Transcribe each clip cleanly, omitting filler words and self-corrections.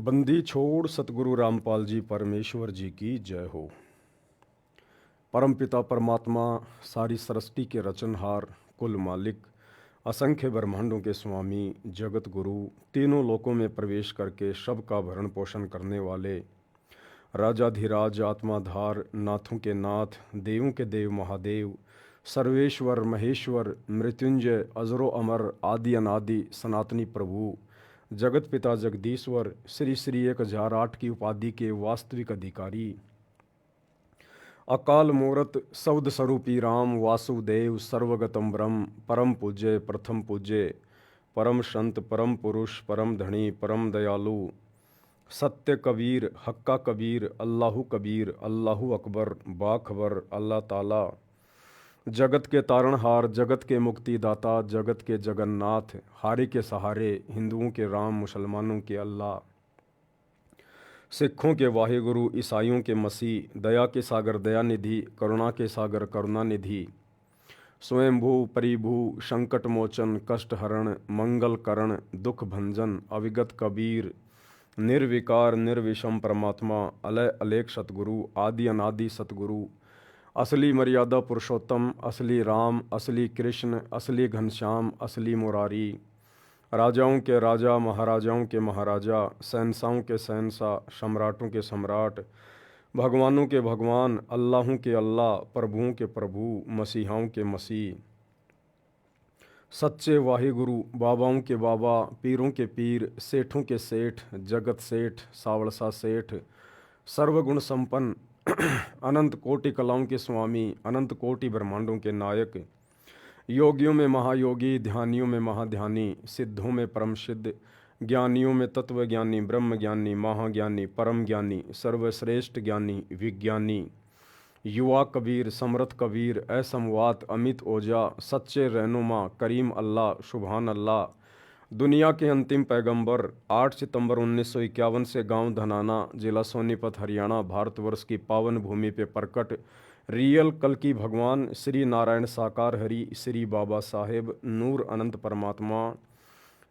बंदी छोड़ सतगुरु रामपाल जी परमेश्वर जी की जय हो। परमपिता परमात्मा सारी सृष्टि के रचनहार, कुल मालिक, असंख्य ब्रह्मांडों के स्वामी, जगत गुरु, तीनों लोकों में प्रवेश करके सबका भरण पोषण करने वाले, राजाधिराज, आत्माधार, नाथों के नाथ, देवों के देव महादेव, सर्वेश्वर महेश्वर, मृत्युंजय, अजरो अमर, आदि अनादि, सनातनी प्रभु, जगत पिता जगदीश्वर, श्री श्री 1008 की उपाधि के वास्तविक अधिकारी, अकाल मूरत शब्द स्वरूपी राम वासुदेव, सर्वगतम ब्रह्म, परम पूज्य, प्रथम पूज्य, परम संत, परम पुरुष, परम धनी, परम दयालु, सत्य कबीर, हक्का कबीर, अल्लाहु कबीर, अल्लाहु अकबर, बाखबर, अल्लाह ताला, जगत के तारणहार, जगत के मुक्तिदाता, जगत के जगन्नाथ, हारे के सहारे, हिंदुओं के राम, मुसलमानों के अल्लाह, सिखों के वाहिगुरु, ईसाइयों के मसीह, दया के सागर दयानिधि, करुणा के सागर करुणानिधि, स्वयंभू परिभू, संकट मोचन, कष्ट हरण, मंगल करण, दुख भंजन, अविगत कबीर, निर्विकार निर्विषम परमात्मा, अलय अलेख सतगुरु, आदि अनादि सतगुरु, असली मर्यादा पुरुषोत्तम, असली राम, असली कृष्ण, असली घनश्याम, असली मुरारी, राजाओं के राजा, महाराजाओं के महाराजा, शहंशाहों के शहंशाह, सम्राटों के सम्राट, भगवानों के भगवान, अल्लाहों के अल्लाह, प्रभुओं के प्रभु, मसीहाओं के मसीह, सच्चे वाहिगुरु, बाबाओं के बाबा, पीरों के पीर, सेठों के सेठ, जगत सेठ, सावड़सा सेठ, सर्वगुण संपन्न, अनंत कोटि कलाओं के स्वामी, अनंत कोटि ब्रह्मांडों के नायक, योगियों में महायोगी, ध्यानियों में महाध्यानी, सिद्धों में परम सिद्ध, ज्ञानियों में तत्व ज्ञानी, ब्रह्म ज्ञानी, महाज्ञानी, परम ज्ञानी, सर्वश्रेष्ठ ज्ञानी, विज्ञानी, युवा कबीर, समर्थ कबीर, असमवात, अमित ओजा, सच्चे रहनुमा, करीम अल्लाह, सुभान अल्लाह, दुनिया के अंतिम पैगंबर, 8 सितंबर 1951 से गांव धनाना, जिला सोनीपत, हरियाणा, भारतवर्ष की पावन भूमि पे प्रकट रियल कल की भगवान श्री नारायण साकार हरि, श्री बाबा साहेब नूर अनंत परमात्मा,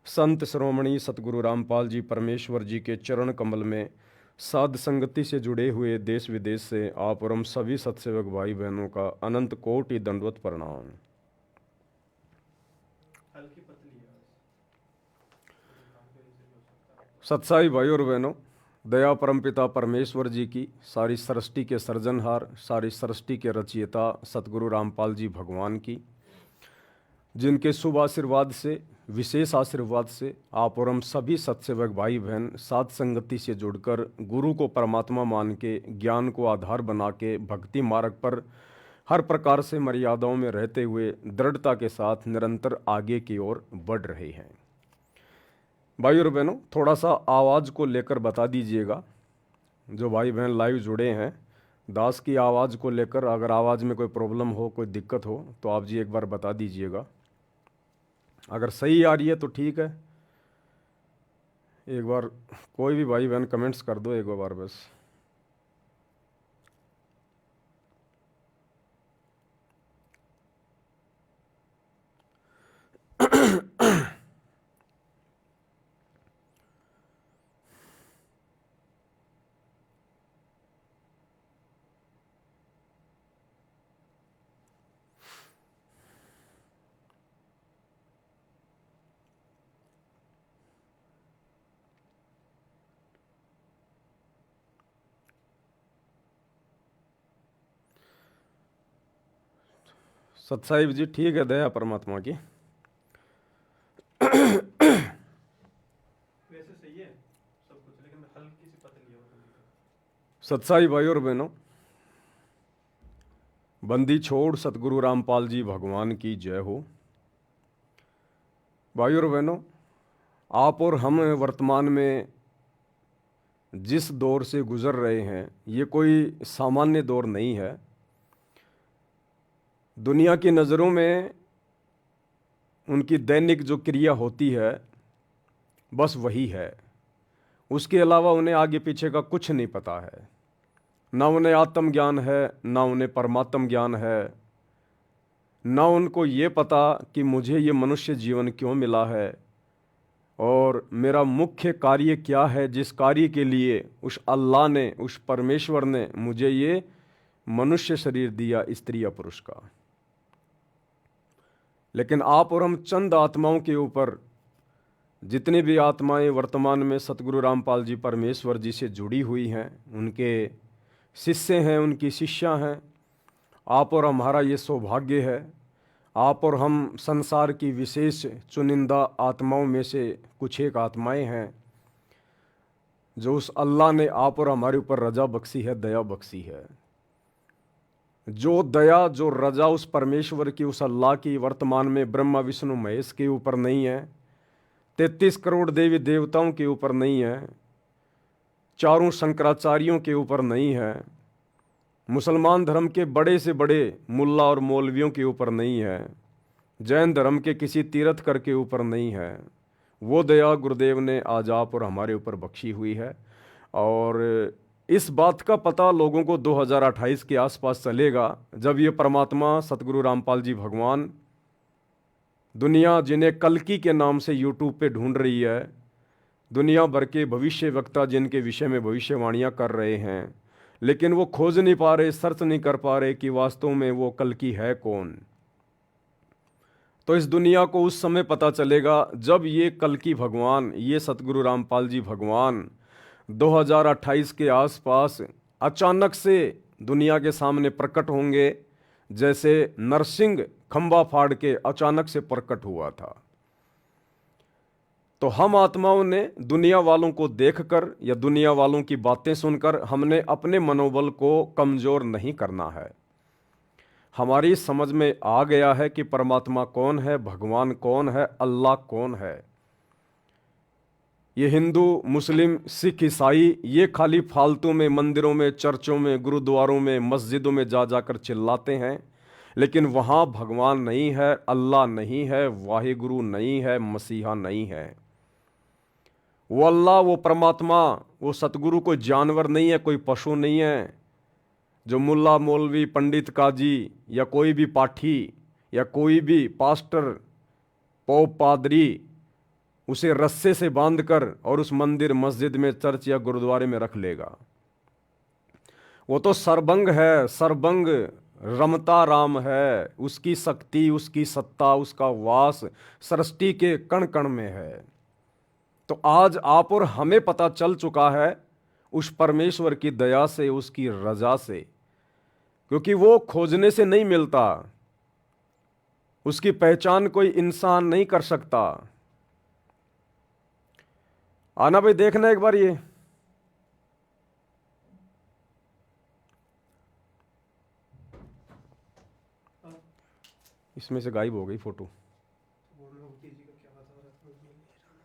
संत श्रोमणी सतगुरु रामपाल जी परमेश्वर जी के चरण कमल में साध संगति से जुड़े हुए देश विदेश से आप और हम सभी सत्सेवक भाई बहनों का अनंत कोटि दंडवत प्रणाम। सत्साई भाई और बहनों, दया परमपिता परमेश्वर जी की, सारी सृष्टि के सर्जनहार, सारी सृष्टि के रचयिता सतगुरु रामपाल जी भगवान की, जिनके शुभ आशीर्वाद से, विशेष आशीर्वाद से आप और हम सभी सत्सेवक भाई बहन साध संगति से जुड़कर गुरु को परमात्मा मान के, ज्ञान को आधार बना के भक्ति मार्ग पर हर प्रकार से मर्यादाओं में रहते हुए दृढ़ता के साथ निरंतर आगे की ओर बढ़ रहे हैं। भाई और बहनों, थोड़ा सा आवाज़ को लेकर बता दीजिएगा। जो भाई बहन लाइव जुड़े हैं, दास की आवाज़ को लेकर अगर आवाज़ में कोई प्रॉब्लम हो, कोई दिक्कत हो तो आप जी एक बार बता दीजिएगा। अगर सही आ रही है तो ठीक है, एक बार कोई भी भाई बहन कमेंट्स कर दो एक बार बस। सतसाहिब जी ठीक है, दया परमात्मा की। वैसे सही है सब कुछ, लेकिन हल्की सी पतली है वो थोड़ी सी। सतसाई भाई और बहनों, बंदी छोड़ सतगुरु रामपाल जी भगवान की जय हो। भाई और बहनों, आप और हम वर्तमान में जिस दौर से गुजर रहे हैं, ये कोई सामान्य दौर नहीं है। दुनिया की नज़रों में उनकी दैनिक जो क्रिया होती है बस वही है, उसके अलावा उन्हें आगे पीछे का कुछ नहीं पता है। ना उन्हें आत्मज्ञान है, ना उन्हें परमात्म ज्ञान है, ना उनको ये पता कि मुझे ये मनुष्य जीवन क्यों मिला है, और मेरा मुख्य कार्य क्या है, जिस कार्य के लिए उस अल्लाह ने, उस परमेश्वर ने मुझे ये मनुष्य शरीर दिया, स्त्री या पुरुष का। लेकिन आप और हम चंद आत्माओं के ऊपर, जितनी भी आत्माएं वर्तमान में सतगुरु रामपाल जी परमेश्वर जी से जुड़ी हुई हैं, उनके शिष्य हैं, उनकी शिष्या हैं, आप और हमारा ये सौभाग्य है। आप और हम संसार की विशेष चुनिंदा आत्माओं में से कुछ एक आत्माएं हैं जो उस अल्लाह ने आप और हमारे ऊपर रजा बख्शी है, दया बख्शी है। जो दया, जो रजा उस परमेश्वर की, उस अल्लाह की वर्तमान में ब्रह्मा विष्णु महेश के ऊपर नहीं है, 33 करोड़ देवी देवताओं के ऊपर नहीं है, चारों शंकराचार्यों के ऊपर नहीं है, मुसलमान धर्म के बड़े से बड़े मुल्ला और मौलवियों के ऊपर नहीं है, जैन धर्म के किसी तीर्थकर के ऊपर नहीं है, वो दया गुरुदेव ने आज आप और हमारे ऊपर बख्शी हुई है। और इस बात का पता लोगों को 2028 के आसपास चलेगा, जब ये परमात्मा सतगुरु रामपाल जी भगवान, दुनिया जिन्हें कल्कि के नाम से यूट्यूब पे ढूंढ रही है, दुनिया भर के भविष्य वक्ता जिनके विषय में भविष्यवाणियाँ कर रहे हैं, लेकिन वो खोज नहीं पा रहे, सर्च नहीं कर पा रहे कि वास्तव में वो कल्कि है कौन। तो इस दुनिया को उस समय पता चलेगा जब ये कल्कि भगवान, ये सतगुरु रामपाल जी भगवान 2028 के आसपास अचानक से दुनिया के सामने प्रकट होंगे, जैसे नरसिंह खंबा फाड़ के अचानक से प्रकट हुआ था। तो हम आत्माओं ने दुनिया वालों को देखकर या दुनिया वालों की बातें सुनकर हमने अपने मनोबल को कमजोर नहीं करना है। हमारी समझ में आ गया है कि परमात्मा कौन है, भगवान कौन है, अल्लाह कौन है। ये हिंदू, मुस्लिम, सिख, ईसाई ये खाली फालतू में मंदिरों में, चर्चों में, गुरुद्वारों में, मस्जिदों में जा जाकर चिल्लाते हैं, लेकिन वहाँ भगवान नहीं है, अल्लाह नहीं है, वाहिगुरु नहीं है, मसीहा नहीं है। वो अल्लाह, वो परमात्मा, वो सतगुरु कोई जानवर नहीं है, कोई पशु नहीं है जो मुल्ला मौलवी पंडित काजी या कोई भी पाठी या कोई भी पास्टर पोप पादरी उसे रस्से से बांधकर और उस मंदिर मस्जिद में, चर्च या गुरुद्वारे में रख लेगा। वो तो सर्वंग है, सर्वंग रमता राम है, उसकी शक्ति, उसकी सत्ता, उसका वास सृष्टि के कण कण में है। तो आज आप और हमें पता चल चुका है उस परमेश्वर की दया से, उसकी रजा से, क्योंकि वो खोजने से नहीं मिलता, उसकी पहचान कोई इंसान नहीं कर सकता। आना भाई, देखना एक बार ये। हाँ, इसमें से गायब हो गई फोटो। बोल रहा हूँ किसी का क्या बता रहा था मुझे नहीं जाना।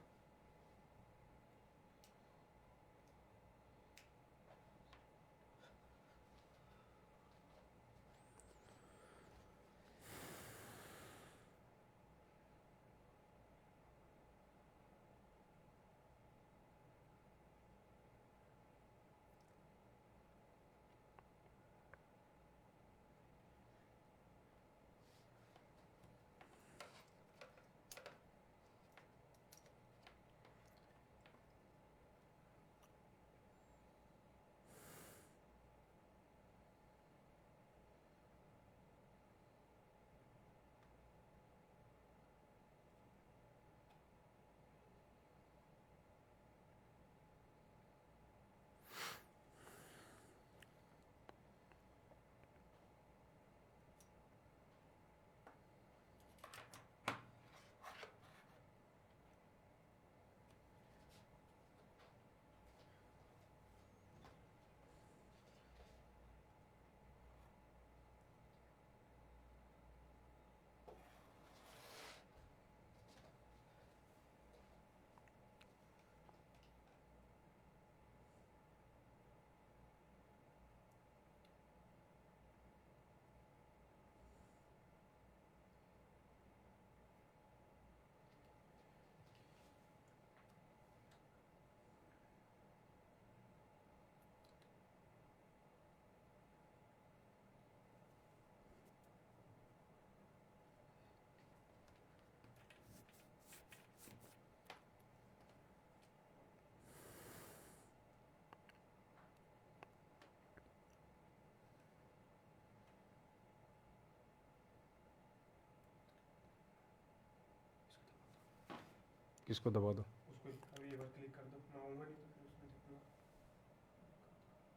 किसको दबा दो? उसको अभी एक बार क्लिक कर दो, मैं आऊँगा नहीं तो फिर उसमें दिखेगा।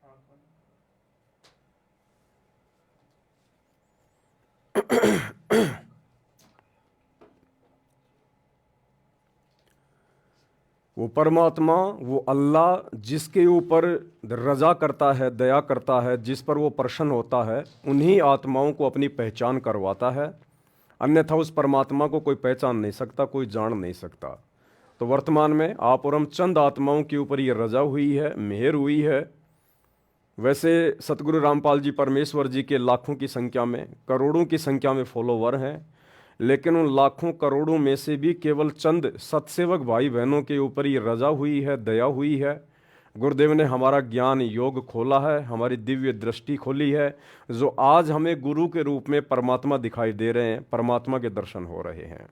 हाँ कौन? वो परमात्मा, वो अल्लाह जिसके ऊपर रजा करता है, दया करता है, जिस पर वो प्रसन्न होता है, उन्हीं आत्माओं को अपनी पहचान करवाता है। अन्यथा उस परमात्मा को कोई पहचान नहीं सकता, कोई जान नहीं सकता। तो वर्तमान में आप और हम चंद आत्माओं के ऊपर ये रजा हुई है, मेहर हुई है। वैसे सतगुरु रामपाल जी परमेश्वर जी के लाखों की संख्या में, करोड़ों की संख्या में फॉलोवर हैं, लेकिन उन लाखों करोड़ों में से भी केवल चंद सत्सेवक भाई बहनों के ऊपर ये रजा हुई है, दया हुई है। गुरुदेव ने हमारा ज्ञान योग खोला है, हमारी दिव्य दृष्टि खोली है, जो आज हमें गुरु के रूप में परमात्मा दिखाई दे रहे हैं, परमात्मा के दर्शन हो रहे हैं।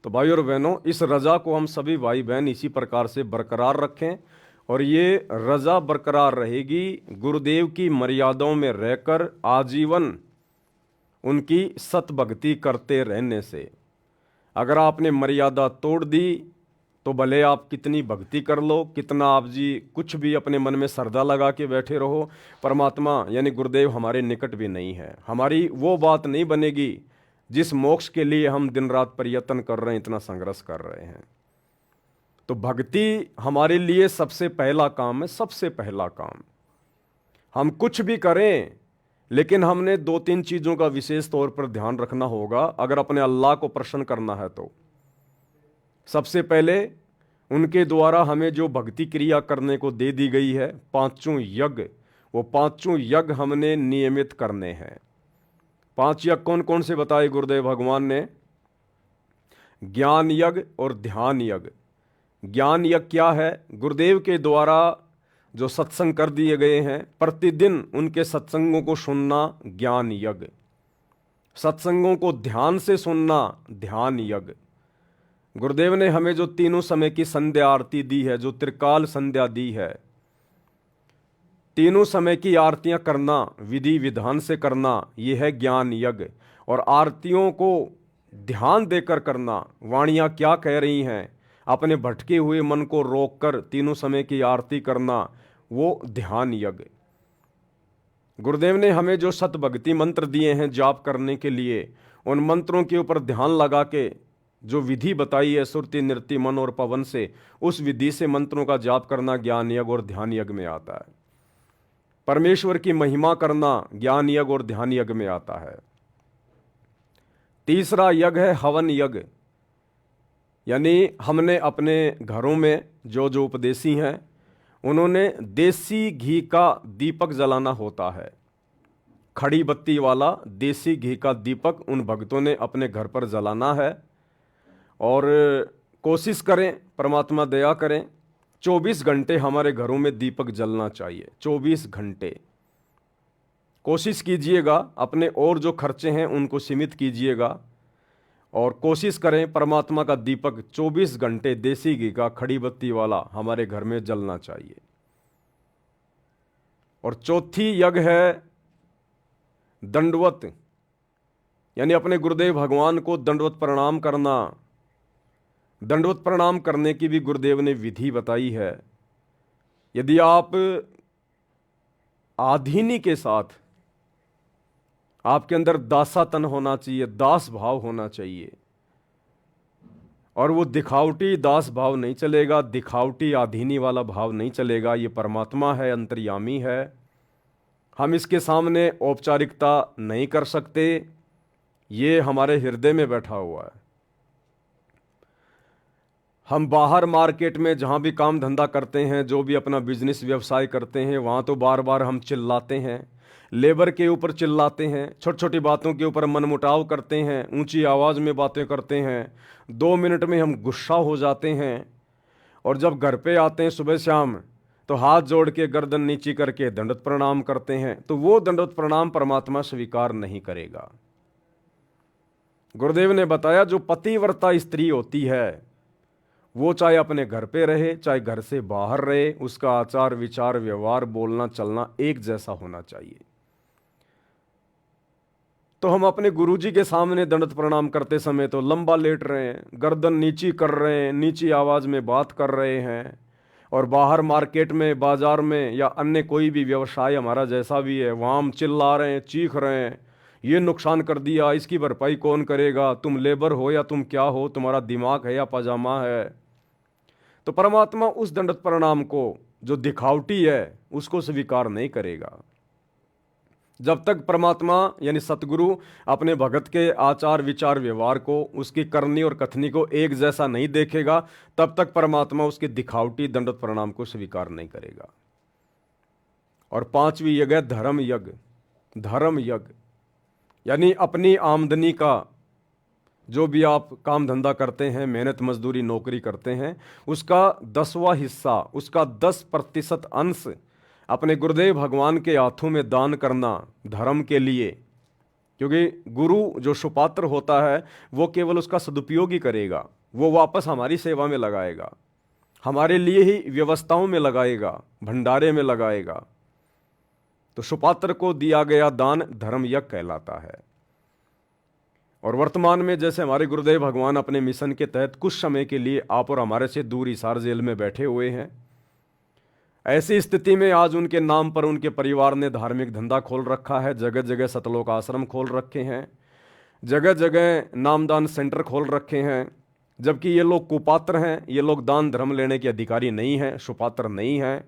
तो भाई और बहनों, इस रजा को हम सभी भाई बहन इसी प्रकार से बरकरार रखें, और ये रजा बरकरार रहेगी गुरुदेव की मर्यादाओं में रहकर आजीवन उनकी सतभक्ति करते रहने से। अगर आपने मर्यादा तोड़ दी तो भले आप कितनी भक्ति कर लो, कितना आप जी कुछ भी अपने मन में श्रद्धा लगा के बैठे रहो, परमात्मा यानी गुरुदेव हमारे निकट भी नहीं है। हमारी वो बात नहीं बनेगी जिस मोक्ष के लिए हम दिन रात प्रयत्न कर रहे हैं, इतना संघर्ष कर रहे हैं। तो भक्ति हमारे लिए सबसे पहला काम है, सबसे पहला काम। हम कुछ भी करें, लेकिन हमने 2-3 चीज़ों का विशेष तौर पर ध्यान रखना होगा अगर अपने अल्लाह को प्रसन्न करना है तो। सबसे पहले उनके द्वारा हमें जो भक्ति क्रिया करने को दे दी गई है, 5 यज्ञ, वो 5 यज्ञ हमने नियमित करने हैं। 5 यज्ञ कौन कौन से बताए गुरुदेव भगवान ने? ज्ञान यज्ञ और ध्यान यज्ञ। ज्ञान यज्ञ क्या है? गुरुदेव के द्वारा जो सत्संग कर दिए गए हैं, प्रतिदिन उनके सत्संगों को सुनना ज्ञान यज्ञ। सत्संगों को ध्यान से सुनना ध्यान यज्ञ। गुरुदेव ने हमें जो तीनों समय की संध्या आरती दी है, जो त्रिकाल संध्या दी है, तीनों समय की आरतियां करना, विधि विधान से करना, यह है ज्ञान यज्ञ। और आरतियों को ध्यान देकर करना, वाणियां क्या कह रही हैं, अपने भटके हुए मन को रोककर तीनों समय की आरती करना, वो ध्यान यज्ञ। गुरुदेव ने हमें जो सतभक्ति मंत्र दिए हैं जाप करने के लिए, उन मंत्रों के ऊपर ध्यान लगा के जो विधि बताई है सुरति नृत्य मन और पवन से, उस विधि से मंत्रों का जाप करना ज्ञान यज्ञ और ध्यान यज्ञ में आता है। परमेश्वर की महिमा करना ज्ञान यज्ञ और ध्यान यज्ञ में आता है। तीसरा यज्ञ है हवन यज्ञ। यानी हमने अपने घरों में जो जो उपदेशी हैं, उन्होंने देसी घी का दीपक जलाना होता है। खड़ी बत्ती वाला देसी घी का दीपक उन भक्तों ने अपने घर पर जलाना है। और कोशिश करें, परमात्मा दया करें, 24 घंटे हमारे घरों में दीपक जलना चाहिए। 24 घंटे कोशिश कीजिएगा, अपने और जो खर्चे हैं उनको सीमित कीजिएगा, और कोशिश करें परमात्मा का दीपक 24 घंटे देसी घी का खड़ी बत्ती वाला हमारे घर में जलना चाहिए। और चौथी यज्ञ है दंडवत, यानी अपने गुरुदेव भगवान को दंडवत प्रणाम करना। दंडवत प्रणाम करने की भी गुरुदेव ने विधि बताई है। यदि आप आधीनी के साथ, आपके अंदर दासातन होना चाहिए, दास भाव होना चाहिए, और वो दिखावटी दास भाव नहीं चलेगा, दिखावटी आधीनी वाला भाव नहीं चलेगा। ये परमात्मा है, अंतर्यामी है, हम इसके सामने औपचारिकता नहीं कर सकते, ये हमारे हृदय में बैठा हुआ है। हम बाहर मार्केट में जहाँ भी काम धंधा करते हैं, जो भी अपना बिजनेस व्यवसाय करते हैं, वहाँ तो बार बार हम चिल्लाते हैं, लेबर के ऊपर चिल्लाते हैं, छोटी छोटी बातों के ऊपर मनमुटाव करते हैं, ऊंची आवाज़ में बातें करते हैं, 2 मिनट में हम गुस्सा हो जाते हैं, और जब घर पे आते हैं सुबह शाम तो हाथ जोड़ के गर्दन नीची करके दंडवत प्रणाम करते हैं। तो वो दंडवत प्रणाम परमात्मा स्वीकार नहीं करेगा। गुरुदेव ने बताया जो पतिव्रता स्त्री होती है, वो चाहे अपने घर पे रहे, चाहे घर से बाहर रहे, उसका आचार विचार व्यवहार बोलना चलना एक जैसा होना चाहिए। तो हम अपने गुरुजी के सामने दंडवत प्रणाम करते समय तो लंबा लेट रहे हैं, गर्दन नीची कर रहे हैं, नीची आवाज़ में बात कर रहे हैं, और बाहर मार्केट में, बाजार में या अन्य कोई भी व्यवसाय हमारा जैसा भी है, वहाँ हम चिल्ला रहे हैं, चीख रहे हैं, ये नुकसान कर दिया, इसकी भरपाई कौन करेगा, तुम लेबर हो या तुम क्या हो, तुम्हारा दिमाग है या पजामा है। तो परमात्मा उस दंडवत प्रणाम को जो दिखावटी है उसको स्वीकार नहीं करेगा। जब तक परमात्मा यानी सतगुरु अपने भगत के आचार विचार व्यवहार को, उसकी करनी और कथनी को एक जैसा नहीं देखेगा, तब तक परमात्मा उसके दिखावटी दंडवत प्रणाम को स्वीकार नहीं करेगा। और पांचवी यज्ञ है धर्म यज्ञ। धर्म यज्ञ यानी अपनी आमदनी का जो भी आप काम धंधा करते हैं, मेहनत मजदूरी नौकरी करते हैं, उसका 10वां हिस्सा, उसका 10% अंश अपने गुरुदेव भगवान के हाथों में दान करना धर्म के लिए। क्योंकि गुरु जो सुपात्र होता है वो केवल उसका सदुपयोग ही करेगा, वो वापस हमारी सेवा में लगाएगा, हमारे लिए ही व्यवस्थाओं में लगाएगा, भंडारे में लगाएगा। तो सुपात्र को दिया गया दान धर्म यज्ञ कहलाता है। और वर्तमान में जैसे हमारे गुरुदेव भगवान अपने मिशन के तहत कुछ समय के लिए आप और हमारे से दूर हिसार जेल में बैठे हुए हैं, ऐसी स्थिति में आज उनके नाम पर उनके परिवार ने धार्मिक धंधा खोल रखा है, जगह जगह सतलोक आश्रम खोल रखे हैं, जगह जगह नामदान सेंटर खोल रखे हैं। जबकि ये लोग कुपात्र हैं, ये लोग दान धर्म लेने के अधिकारी नहीं हैं, सुपात्र नहीं हैं।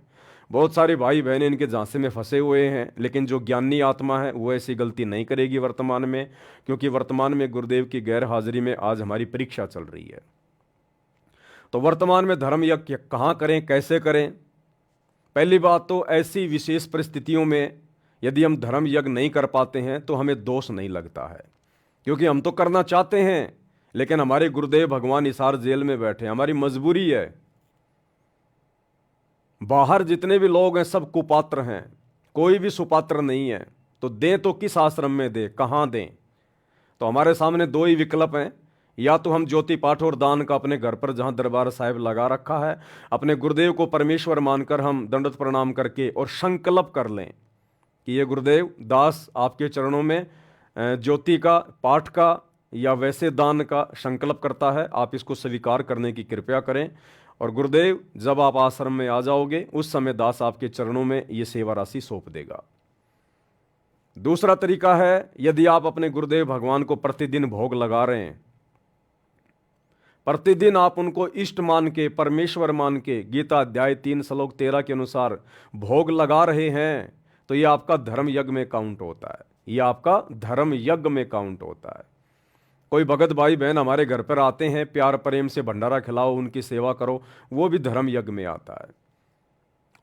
बहुत सारे भाई बहन इनके झांसे में फंसे हुए हैं, लेकिन जो ज्ञानी आत्मा है वो ऐसी गलती नहीं करेगी वर्तमान में, क्योंकि वर्तमान में गुरुदेव की गैर हाजिरी में आज हमारी परीक्षा चल रही है। तो वर्तमान में धर्म यज्ञ कहाँ करें, कैसे करें? पहली बात तो ऐसी विशेष परिस्थितियों में यदि हम धर्म यज्ञ नहीं कर पाते हैं तो हमें दोष नहीं लगता है, क्योंकि हम तो करना चाहते हैं, लेकिन हमारे गुरुदेव भगवान हिसार जेल में बैठे, हमारी मजबूरी है। बाहर जितने भी लोग हैं सब कुपात्र हैं, कोई भी सुपात्र नहीं है। तो दें तो किस आश्रम में दें, कहाँ दें? तो हमारे सामने दो ही विकल्प हैं, या तो हम ज्योति पाठ और दान का अपने घर पर जहाँ दरबार साहिब लगा रखा है, अपने गुरुदेव को परमेश्वर मानकर हम दंडवत प्रणाम करके और संकल्प कर लें कि ये गुरुदेव दास आपके चरणों में ज्योति का, पाठ का या वैसे दान का संकल्प करता है, आप इसको स्वीकार करने की कृपा करें। और गुरुदेव जब आप आश्रम में आ जाओगे उस समय दास आपके चरणों में ये सेवा राशि सौंप देगा। दूसरा तरीका है, यदि आप अपने गुरुदेव भगवान को प्रतिदिन भोग लगा रहे हैं, प्रतिदिन आप उनको इष्ट मान के, परमेश्वर मान के, गीता अध्याय 3 श्लोक 13 के अनुसार भोग लगा रहे हैं, तो ये आपका धर्म यज्ञ में काउंट होता है, ये आपका धर्म यज्ञ में काउंट होता है। कोई भगत भाई बहन हमारे घर पर आते हैं, प्यार प्रेम से भंडारा खिलाओ, उनकी सेवा करो, वो भी धर्म यज्ञ में आता है।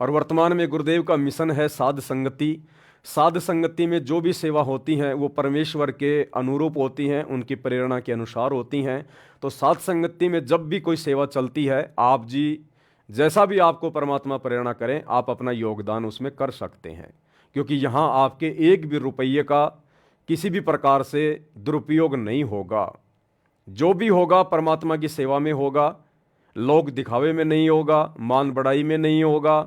और वर्तमान में गुरुदेव का मिशन है साध संगति। साध संगति में जो भी सेवा होती हैं वो परमेश्वर के अनुरूप होती हैं, उनकी प्रेरणा के अनुसार होती हैं। तो साध संगति में जब भी कोई सेवा चलती है, आप जी जैसा भी आपको परमात्मा प्रेरणा करें, आप अपना योगदान उसमें कर सकते हैं, क्योंकि यहाँ आपके एक भी रुपये का किसी भी प्रकार से दुरुपयोग नहीं होगा। जो भी होगा परमात्मा की सेवा में होगा, लोग दिखावे में नहीं होगा, मान बढ़ाई में नहीं होगा,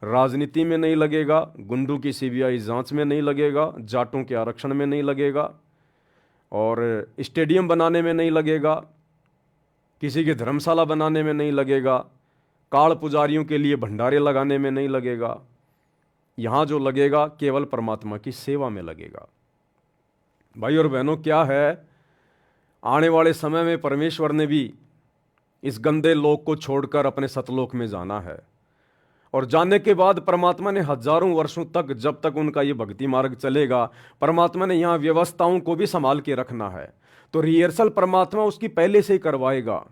राजनीति में नहीं लगेगा, गुंडों की सीबीआई जांच में नहीं लगेगा, जाटों के आरक्षण में नहीं लगेगा, और स्टेडियम बनाने में नहीं लगेगा, किसी की धर्मशाला बनाने में नहीं लगेगा, काल पुजारियों के लिए भंडारे लगाने में नहीं लगेगा। यहाँ जो लगेगा केवल परमात्मा की सेवा में लगेगा। भाई और बहनों, क्या है, आने वाले समय में परमेश्वर ने भी इस गंदे लोक को छोड़कर अपने सतलोक में जाना है, और जाने के बाद परमात्मा ने हजारों वर्षों तक, जब तक उनका ये भक्ति मार्ग चलेगा, परमात्मा ने यहाँ व्यवस्थाओं को भी संभाल के रखना है। तो रिहर्सल परमात्मा उसकी पहले से ही करवाएगा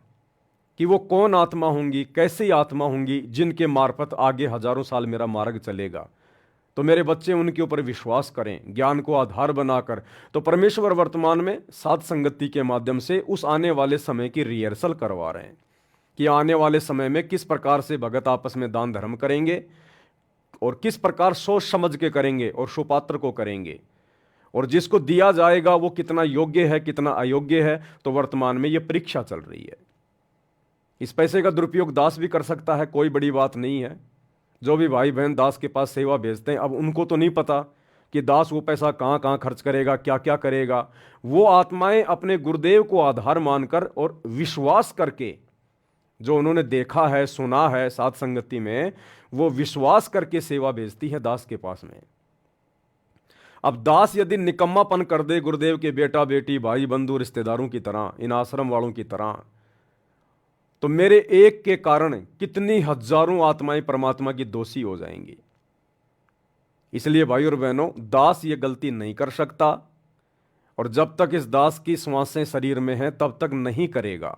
कि वो कौन आत्मा होंगी, कैसी आत्मा होंगी जिनके मार्फत आगे हजारों साल मेरा मार्ग चलेगा। तो मेरे बच्चे उनके ऊपर विश्वास करें, ज्ञान को आधार बनाकर। तो परमेश्वर वर्तमान में साध संगति के माध्यम से उस आने वाले समय की रिहर्सल करवा रहे हैं कि आने वाले समय में किस प्रकार से भगत आपस में दान धर्म करेंगे, और किस प्रकार सोच समझ के करेंगे और सुपात्र को करेंगे, और जिसको दिया जाएगा वो कितना योग्य है, कितना अयोग्य है। तो वर्तमान में ये परीक्षा चल रही है। इस पैसे का दुरुपयोग दास भी कर सकता है, कोई बड़ी बात नहीं है। जो भी भाई बहन दास के पास सेवा भेजते हैं, अब उनको तो नहीं पता कि दास वो पैसा कहाँ कहाँ खर्च करेगा, क्या क्या करेगा। वो आत्माएं अपने गुरुदेव को आधार मानकर और विश्वास करके, जो उन्होंने देखा है सुना है साथ संगति में, वो विश्वास करके सेवा भेजती है दास के पास में। अब दास यदि निकम्मापन कर दे गुरुदेव के बेटा बेटी भाई बंधु रिश्तेदारों की तरह, इन आश्रम वालों की तरह, तो मेरे एक के कारण कितनी हजारों आत्माएं परमात्मा की दोषी हो जाएंगी। इसलिए भाई और बहनों, दास ये गलती नहीं कर सकता, और जब तक इस दास की श्वासें शरीर में हैं तब तक नहीं करेगा।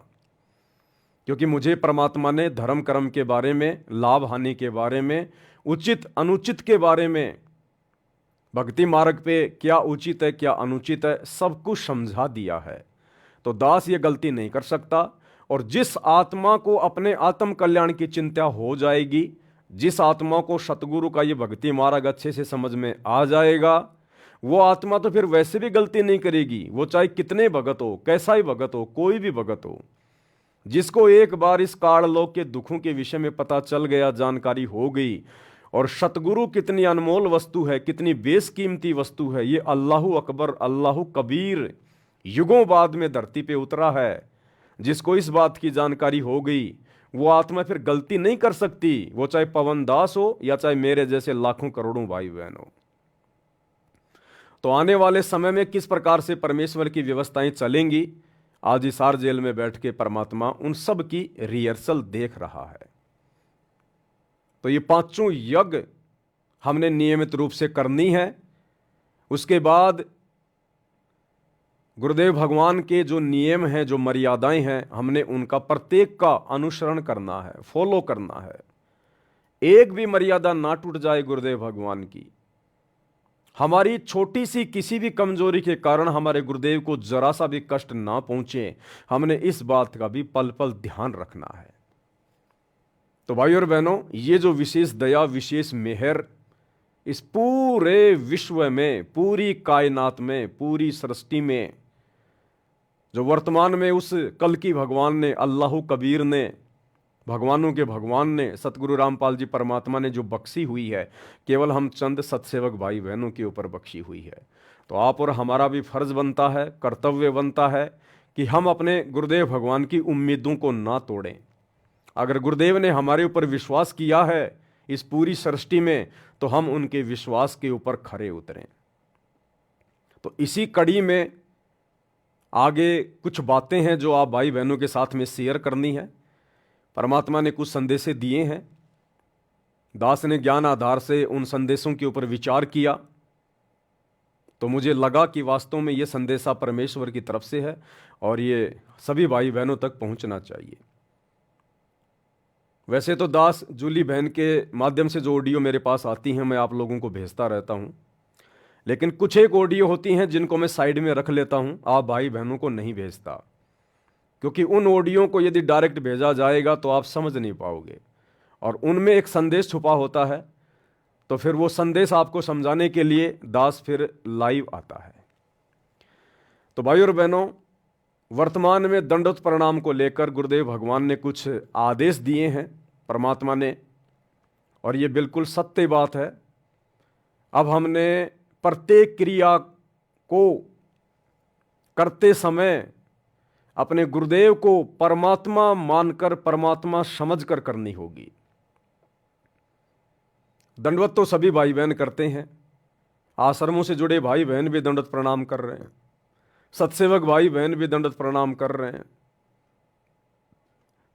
क्योंकि मुझे परमात्मा ने धर्म कर्म के बारे में, लाभ हानि के बारे में, उचित अनुचित के बारे में, भक्ति मार्ग पे क्या उचित है क्या अनुचित है, सब कुछ समझा दिया है। तो दास ये गलती नहीं कर सकता। और जिस आत्मा को अपने आत्म कल्याण की चिंता हो जाएगी, जिस आत्मा को सतगुरु का ये भक्ति मार्ग अच्छे से समझ में आ जाएगा, वो आत्मा तो फिर वैसे भी गलती नहीं करेगी। वो चाहे कितने भगत हो, कैसा ही भगत हो, कोई भी भगत हो, जिसको एक बार इस काललोक के दुखों के विषय में पता चल गया, जानकारी हो गई, और सतगुरु कितनी अनमोल वस्तु है, कितनी बेशकीमती वस्तु है, ये अल्लाहु अकबर अल्लाहु कबीर युगों बाद में धरती पे उतरा है, जिसको इस बात की जानकारी हो गई, वो आत्मा फिर गलती नहीं कर सकती। वो चाहे पवन दास हो या चाहे मेरे जैसे लाखों करोड़ों भाई बहन हो। तो आने वाले समय में किस प्रकार से परमेश्वर की व्यवस्थाएं चलेंगी, आज हिसार जेल में बैठ के परमात्मा उन सब की रिहर्सल देख रहा है। तो ये पांचों यज्ञ हमने नियमित रूप से करनी है। उसके बाद गुरुदेव भगवान के जो नियम हैं, जो मर्यादाएं हैं, हमने उनका प्रत्येक का अनुसरण करना है, फॉलो करना है। एक भी मर्यादा ना टूट जाए गुरुदेव भगवान की। हमारी छोटी सी किसी भी कमजोरी के कारण हमारे गुरुदेव को जरा सा भी कष्ट ना पहुंचे, हमने इस बात का भी पल पल ध्यान रखना है। तो भाई और बहनों, ये जो विशेष दया, विशेष मेहर इस पूरे विश्व में, पूरी कायनात में, पूरी सृष्टि में, जो वर्तमान में उस कल की भगवान ने, अल्लाह कबीर ने, भगवानों के भगवान ने, सतगुरु रामपाल जी परमात्मा ने जो बख्शी हुई है, केवल हम चंद सत्सेवक भाई बहनों के ऊपर बख्शी हुई है। तो आप और हमारा भी फर्ज बनता है, कर्तव्य बनता है कि हम अपने गुरुदेव भगवान की उम्मीदों को ना तोड़ें। अगर गुरुदेव ने हमारे ऊपर विश्वास किया है इस पूरी सृष्टि में, तो हम उनके विश्वास के ऊपर खरे उतरें। तो इसी कड़ी में आगे कुछ बातें हैं जो आप भाई बहनों के साथ में शेयर करनी है। परमात्मा ने कुछ संदेशे दिए हैं, दास ने ज्ञान आधार से उन संदेशों के ऊपर विचार किया, तो मुझे लगा कि वास्तव में ये संदेशा परमेश्वर की तरफ से है और ये सभी भाई बहनों तक पहुंचना चाहिए। वैसे तो दास जूली बहन के माध्यम से जो ऑडियो मेरे पास आती हैं मैं आप लोगों को भेजता रहता हूं, लेकिन कुछ एक ऑडियो होती हैं जिनको मैं साइड में रख लेता हूं, आप भाई बहनों को नहीं भेजता, क्योंकि उन ऑडियो को यदि डायरेक्ट भेजा जाएगा तो आप समझ नहीं पाओगे, और उनमें एक संदेश छुपा होता है। तो फिर वो संदेश आपको समझाने के लिए दास फिर लाइव आता है। तो भाई और बहनों, वर्तमान में दंडोत प्रणाम को लेकर गुरुदेव भगवान ने कुछ आदेश दिए हैं परमात्मा ने, और ये बिल्कुल सत्य बात है। अब हमने प्रत्येक क्रिया को करते समय अपने गुरुदेव को परमात्मा मानकर, परमात्मा समझकर करनी होगी। दंडवत तो सभी भाई बहन करते हैं, आश्रमों से जुड़े भाई बहन भी दंडवत प्रणाम कर रहे हैं, सत्सेवक भाई बहन भी दंडवत प्रणाम कर रहे हैं।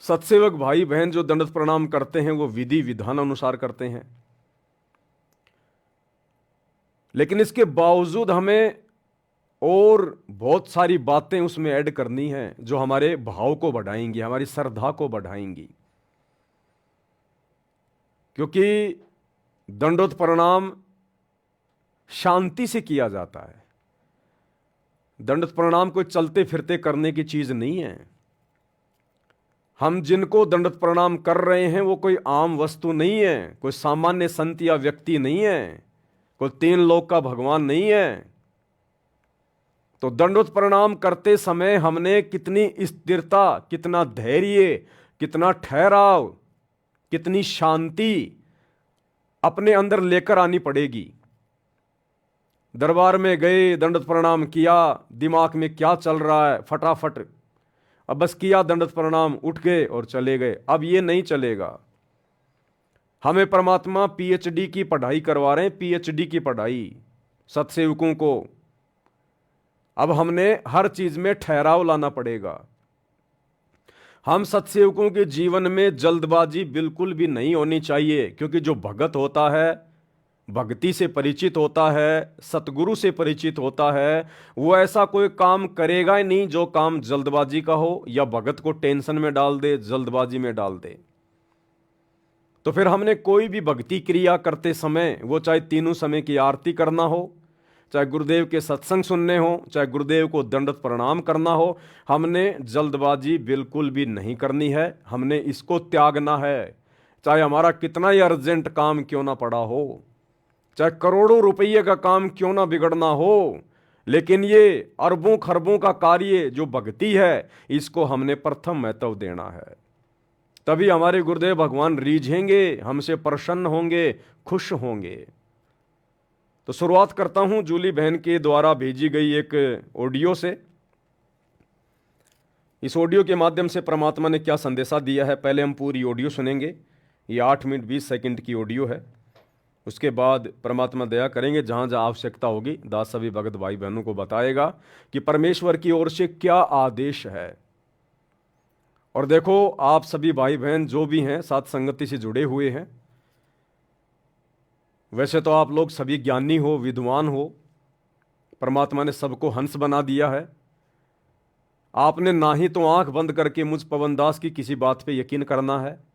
सत्सेवक भाई बहन जो दंडवत प्रणाम करते हैं वो विधि विधान अनुसार करते हैं, लेकिन इसके बावजूद हमें और बहुत सारी बातें उसमें ऐड करनी है जो हमारे भाव को बढ़ाएंगी, हमारी श्रद्धा को बढ़ाएंगी। क्योंकि दंडोत प्रणाम शांति से किया जाता है। दंडोत प्रणाम कोई चलते फिरते करने की चीज नहीं है। हम जिनको दंडोत प्रणाम कर रहे हैं वो कोई आम वस्तु नहीं है, कोई सामान्य संत या व्यक्ति नहीं है, कोई तीन लोक का भगवान नहीं है। तो दंडोत प्रणाम करते समय हमने कितनी स्थिरता, कितना धैर्य, कितना ठहराव, कितनी शांति अपने अंदर लेकर आनी पड़ेगी। दरबार में गए, दंडवत प्रणाम किया, दिमाग में क्या चल रहा है फटाफट, अब बस किया दंडवत प्रणाम, उठ गए और चले गए। अब ये नहीं चलेगा। हमें परमात्मा पीएचडी की पढ़ाई करवा रहे हैं, पीएचडी की पढ़ाई सत्सेवकों को। अब हमने हर चीज में ठहराव लाना पड़ेगा। हम सत्सेवकों के जीवन में जल्दबाजी बिल्कुल भी नहीं होनी चाहिए, क्योंकि जो भगत होता है, भक्ति से परिचित होता है, सतगुरु से परिचित होता है, वो ऐसा कोई काम करेगा ही नहीं जो काम जल्दबाजी का हो या भगत को टेंशन में डाल दे, जल्दबाजी में डाल दे। तो फिर हमने कोई भी भक्ति क्रिया करते समय, वो चाहे तीनों समय की आरती करना हो, चाहे गुरुदेव के सत्संग सुनने हो, चाहे गुरुदेव को दंडवत प्रणाम करना हो, हमने जल्दबाजी बिल्कुल भी नहीं करनी है। हमने इसको त्यागना है, चाहे हमारा कितना ही अर्जेंट काम क्यों ना पड़ा हो, चाहे करोड़ों रुपये का काम क्यों ना बिगड़ना हो, लेकिन ये अरबों खरबों का कार्य जो भक्ति है, इसको हमने प्रथम महत्व देना है। तभी हमारे गुरुदेव भगवान रीझेंगे, हमसे प्रसन्न होंगे, खुश होंगे। तो शुरुआत करता हूं जूली बहन के द्वारा भेजी गई एक ऑडियो से। इस ऑडियो के माध्यम से परमात्मा ने क्या संदेशा दिया है, पहले हम पूरी ऑडियो सुनेंगे। ये 8 मिनट 20 सेकंड की ऑडियो है। उसके बाद परमात्मा दया करेंगे, जहां जहां आवश्यकता होगी दास सभी भगत भाई बहनों को बताएगा कि परमेश्वर की ओर से क्या आदेश है। और देखो, आप सभी भाई बहन जो भी हैं साथ संगति से जुड़े हुए हैं, वैसे तो आप लोग सभी ज्ञानी हो, विद्वान हो, परमात्मा ने सबको हंस बना दिया है। आपने ना ही तो आंख बंद करके मुझ पवनदास की किसी बात पे यकीन करना है,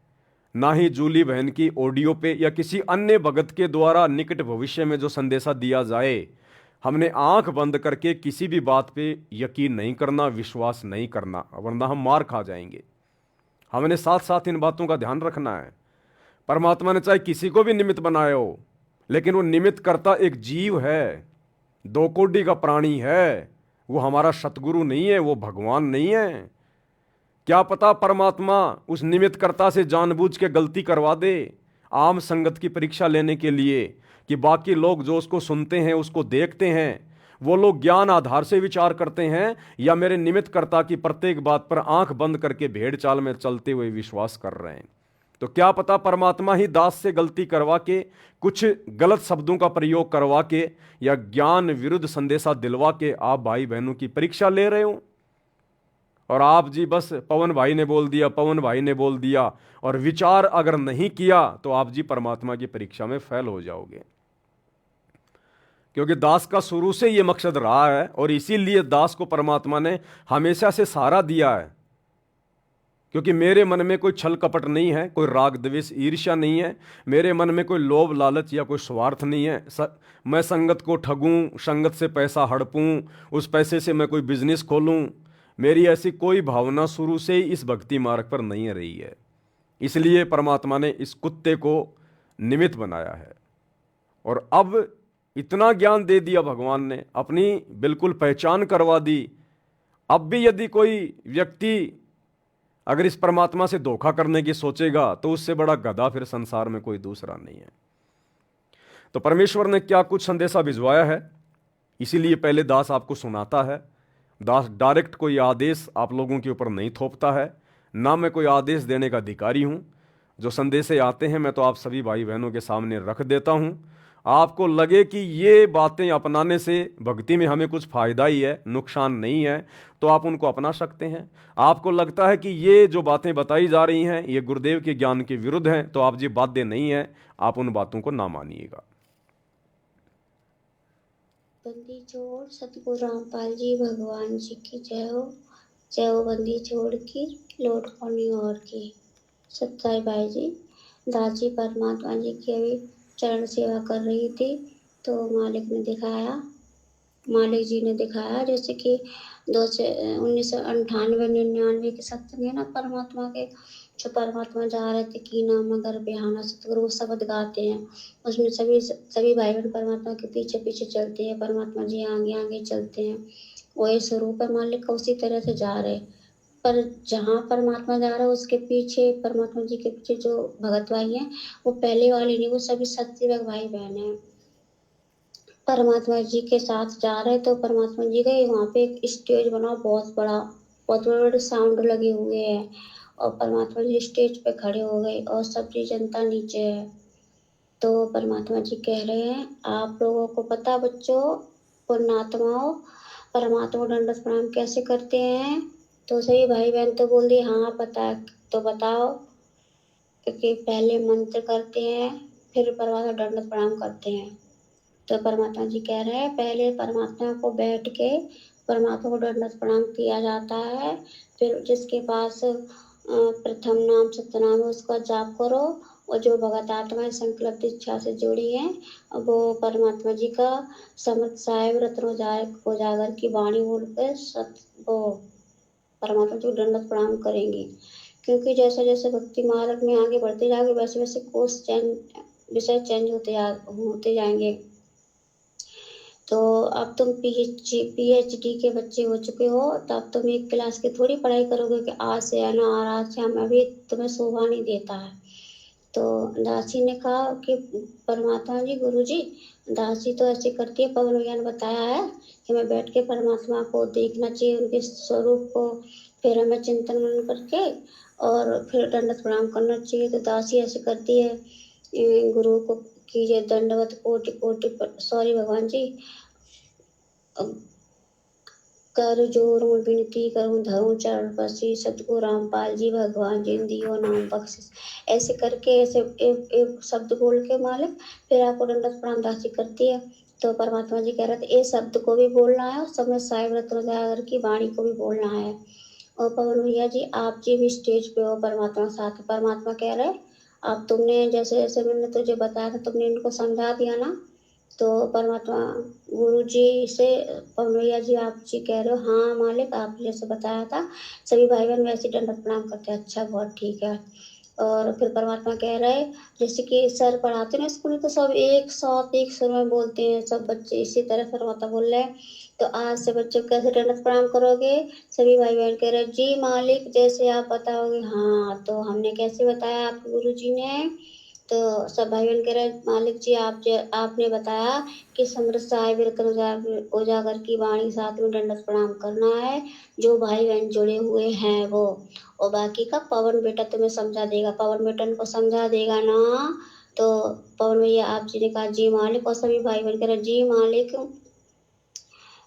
ना ही जूली बहन की ऑडियो पे या किसी अन्य भगत के द्वारा निकट भविष्य में जो संदेशा दिया जाए, हमने आंख बंद करके किसी भी बात पे यकीन नहीं करना, विश्वास नहीं करना, वरना हम मार खा जाएंगे। हमने साथ साथ इन बातों का ध्यान रखना है। परमात्मा ने चाहे किसी को भी निमित्त बनाया हो, लेकिन वो निमित्त करता एक जीव है, दो कोटि का प्राणी है, वो हमारा सतगुरु नहीं है, वो भगवान नहीं है। क्या पता परमात्मा उस निमित्त कर्ता से जानबूझ के गलती करवा दे, आम संगत की परीक्षा लेने के लिए, कि बाकी लोग जो उसको सुनते हैं, उसको देखते हैं, वो लोग ज्ञान आधार से विचार करते हैं या मेरे निमित्त कर्ता की प्रत्येक बात पर आंख बंद करके भेड़ चाल में चलते हुए विश्वास कर रहे हैं। तो क्या पता परमात्मा ही दास से गलती करवा के, कुछ गलत शब्दों का प्रयोग करवा के या ज्ञान विरुद्ध संदेशा दिलवा के आप भाई बहनों की परीक्षा ले रहे हो, और आप जी बस पवन भाई ने बोल दिया, पवन भाई ने बोल दिया, और विचार अगर नहीं किया तो आप जी परमात्मा की परीक्षा में फेल हो जाओगे। क्योंकि दास का शुरू से ये मकसद रहा है, और इसीलिए दास को परमात्मा ने हमेशा से सहारा दिया है। क्योंकि मेरे मन में कोई छल कपट नहीं है, कोई राग द्वेष ईर्ष्या नहीं है, मेरे मन में कोई लोभ लालच या कोई स्वार्थ नहीं है। मैं संगत को ठगूं, संगत से पैसा हड़पूं, उस पैसे से मैं कोई बिजनेस खोलूं, मेरी ऐसी कोई भावना शुरू से ही इस भक्ति मार्ग पर नहीं रही है। इसलिए परमात्मा ने इस कुत्ते को निमित्त बनाया है, और अब इतना ज्ञान दे दिया भगवान ने, अपनी बिल्कुल पहचान करवा दी। अब भी यदि कोई व्यक्ति अगर इस परमात्मा से धोखा करने की सोचेगा, तो उससे बड़ा गधा फिर संसार में कोई दूसरा नहीं है। तो परमेश्वर ने क्या कुछ संदेशा भिजवाया है, इसीलिए पहले दास आपको सुनाता है। दास डायरेक्ट कोई आदेश आप लोगों के ऊपर नहीं थोपता है, ना मैं कोई आदेश देने का अधिकारी हूं। जो संदेशे आते हैं मैं तो आप सभी भाई बहनों के सामने रख देता हूं। आपको लगे कि ये बातें अपनाने से भक्ति में हमें कुछ फायदा ही है, नुकसान नहीं है, तो आप उनको अपना सकते हैं। आपको लगता है कि ये जो बातें बताई जा रही हैं ये गुरुदेव के ज्ञान के विरुद्ध हैं, तो आप जी बाध्य नहीं है, आप उन बातों को ना मानिएगा। बंदी छोड़ सतगुरु रामपाल जी भगवान जी की जय हो। जय हो बंदी छोड़ की लौट पानी और की। सत्ताई भाई जी, दास जी परमात्मा जी की अभी चरण सेवा कर रही थी, तो मालिक जी ने दिखाया जैसे कि 1998-99 के सत्संग है ना परमात्मा के, जो परमात्मा जा रहे थे की नाम मगर बिहाना सतगुरु वो शब्द गाते हैं, उसमें सभी भाई बहन परमात्मा के पीछे पीछे चलते हैं, परमात्मा जी आगे आगे चलते हैं। वही स्वरूप है मालिक का, उसी तरह से जा रहे। पर जहाँ परमात्मा जा रहा है उसके पीछे, परमात्मा जी के पीछे जो भगत भाई हैं, वो पहले वाले नहीं, वो सभी सत्सेवक भाई बहन हैं। परमात्मा जी के साथ जा रहे तो परमात्मा जी गए वहाँ पे एक स्टेज बना बहुत बड़ा, बहुत बड़े बड़े साउंड लगे हुए हैं और परमात्मा जी स्टेज पे खड़े हो गए और सबकी जनता नीचे है। तो परमात्मा जी कह रहे हैं आप लोगों को पता बच्चों, पुण्यात्माओं, परमात्मा को दंडवत प्रणाम कैसे करते हैं? तो सही भाई बहन तो बोल दिए हाँ पता है। तो बताओ। क्योंकि पहले मंत्र करते हैं फिर परमात्मा को दंडवत प्रणाम करते हैं। तो परमात्मा जी कह रहे हैं पहले परमात्मा को बैठ के परमात्मा को दंडवत प्रणाम किया जाता है। फिर जिसके पास प्रथम नाम सत्यनाम है उसका जाप करो और जो भगत आत्माएं संकल्प इच्छा से जुड़ी हैं वो परमात्मा जी का समर्थ साहेब रत्न उजागर की वाणी बोलकर वो परमात्मा जी को दंडवत प्रणाम करेंगे। क्योंकि जैसे जैसे भक्ति मार्ग में आगे बढ़ते जाओगे वैसे वैसे कोर्स चेंज विषय चेंज होते जाएंगे। तो अब तुम पीएचडी के बच्चे हो चुके हो तो अब तुम एक क्लास की थोड़ी पढ़ाई करोगे कि आज से आना और आज से हम अभी तुम्हें शोभा नहीं देता है। तो दासी ने कहा कि परमात्मा जी गुरु जी दासी तो ऐसे करती है पवन भैया ने बताया है कि मैं बैठ के परमात्मा को देखना चाहिए उनके स्वरूप को फिर हमें चिंतन मनन करके और फिर दंडवत प्रणाम करना चाहिए। तो दासी ऐसे करती है गुरु को कीजिए दंडवत कोटि कोटि सॉरी भगवान जी कर जोर विनती करूं धरूं चरण पसी सतगुरु रामपाल जी भगवान जिन दियो नाम बख्शिश। ऐसे करके ऐसे एक शब्द बोल के मालिक फिर आपको दंडवत प्रणाम दासी करती है। तो परमात्मा जी कह रहे थे ये शब्द को भी बोलना है और समय साहिब रत्न की वाणी को भी बोलना है। और पवन भैया जी आप जी भी स्टेज पे हो परमात्मा के साथ। परमात्मा कह रहे अब तुमने जैसे जैसे मैंने तुझे बताया था तुमने इनको समझा दिया ना। तो परमात्मा गुरु जी से पवन भैया जी आप जी कह रहे हो हाँ मालिक आप जैसे बताया था सभी भाई बहन वैसे दंडवत प्रणाम करते हैं। अच्छा बहुत ठीक है। और फिर परमात्मा कह रहे जैसे कि सर पढ़ाते ना स्कूल में तो सब एक साथ एक सुर में बोलते हैं सब बच्चे इसी तरह परमात्मा बोल रहे हैं। तो आज से बच्चों को कैसे दंडवत प्रणाम करोगे? सभी भाई बहन कह रहे जी मालिक जैसे आप बताओगे। हाँ तो हमने कैसे बताया आपके गुरु जी ने? तो सब भाई बहन कह रहे मालिक जी आपने बताया कि समृद्ध साहिब रत्न उजागर की वाणी साथ में दंडवत प्रणाम करना है जो भाई बहन जुड़े हुए हैं वो। और बाकी का पवन बेटा तुम्हें समझा देगा। पवन बेटा को समझा देगा ना। तो पवन भैया आप जी ने कहा जी मालिक और सभी भाई बहन कह रहे जी मालिक।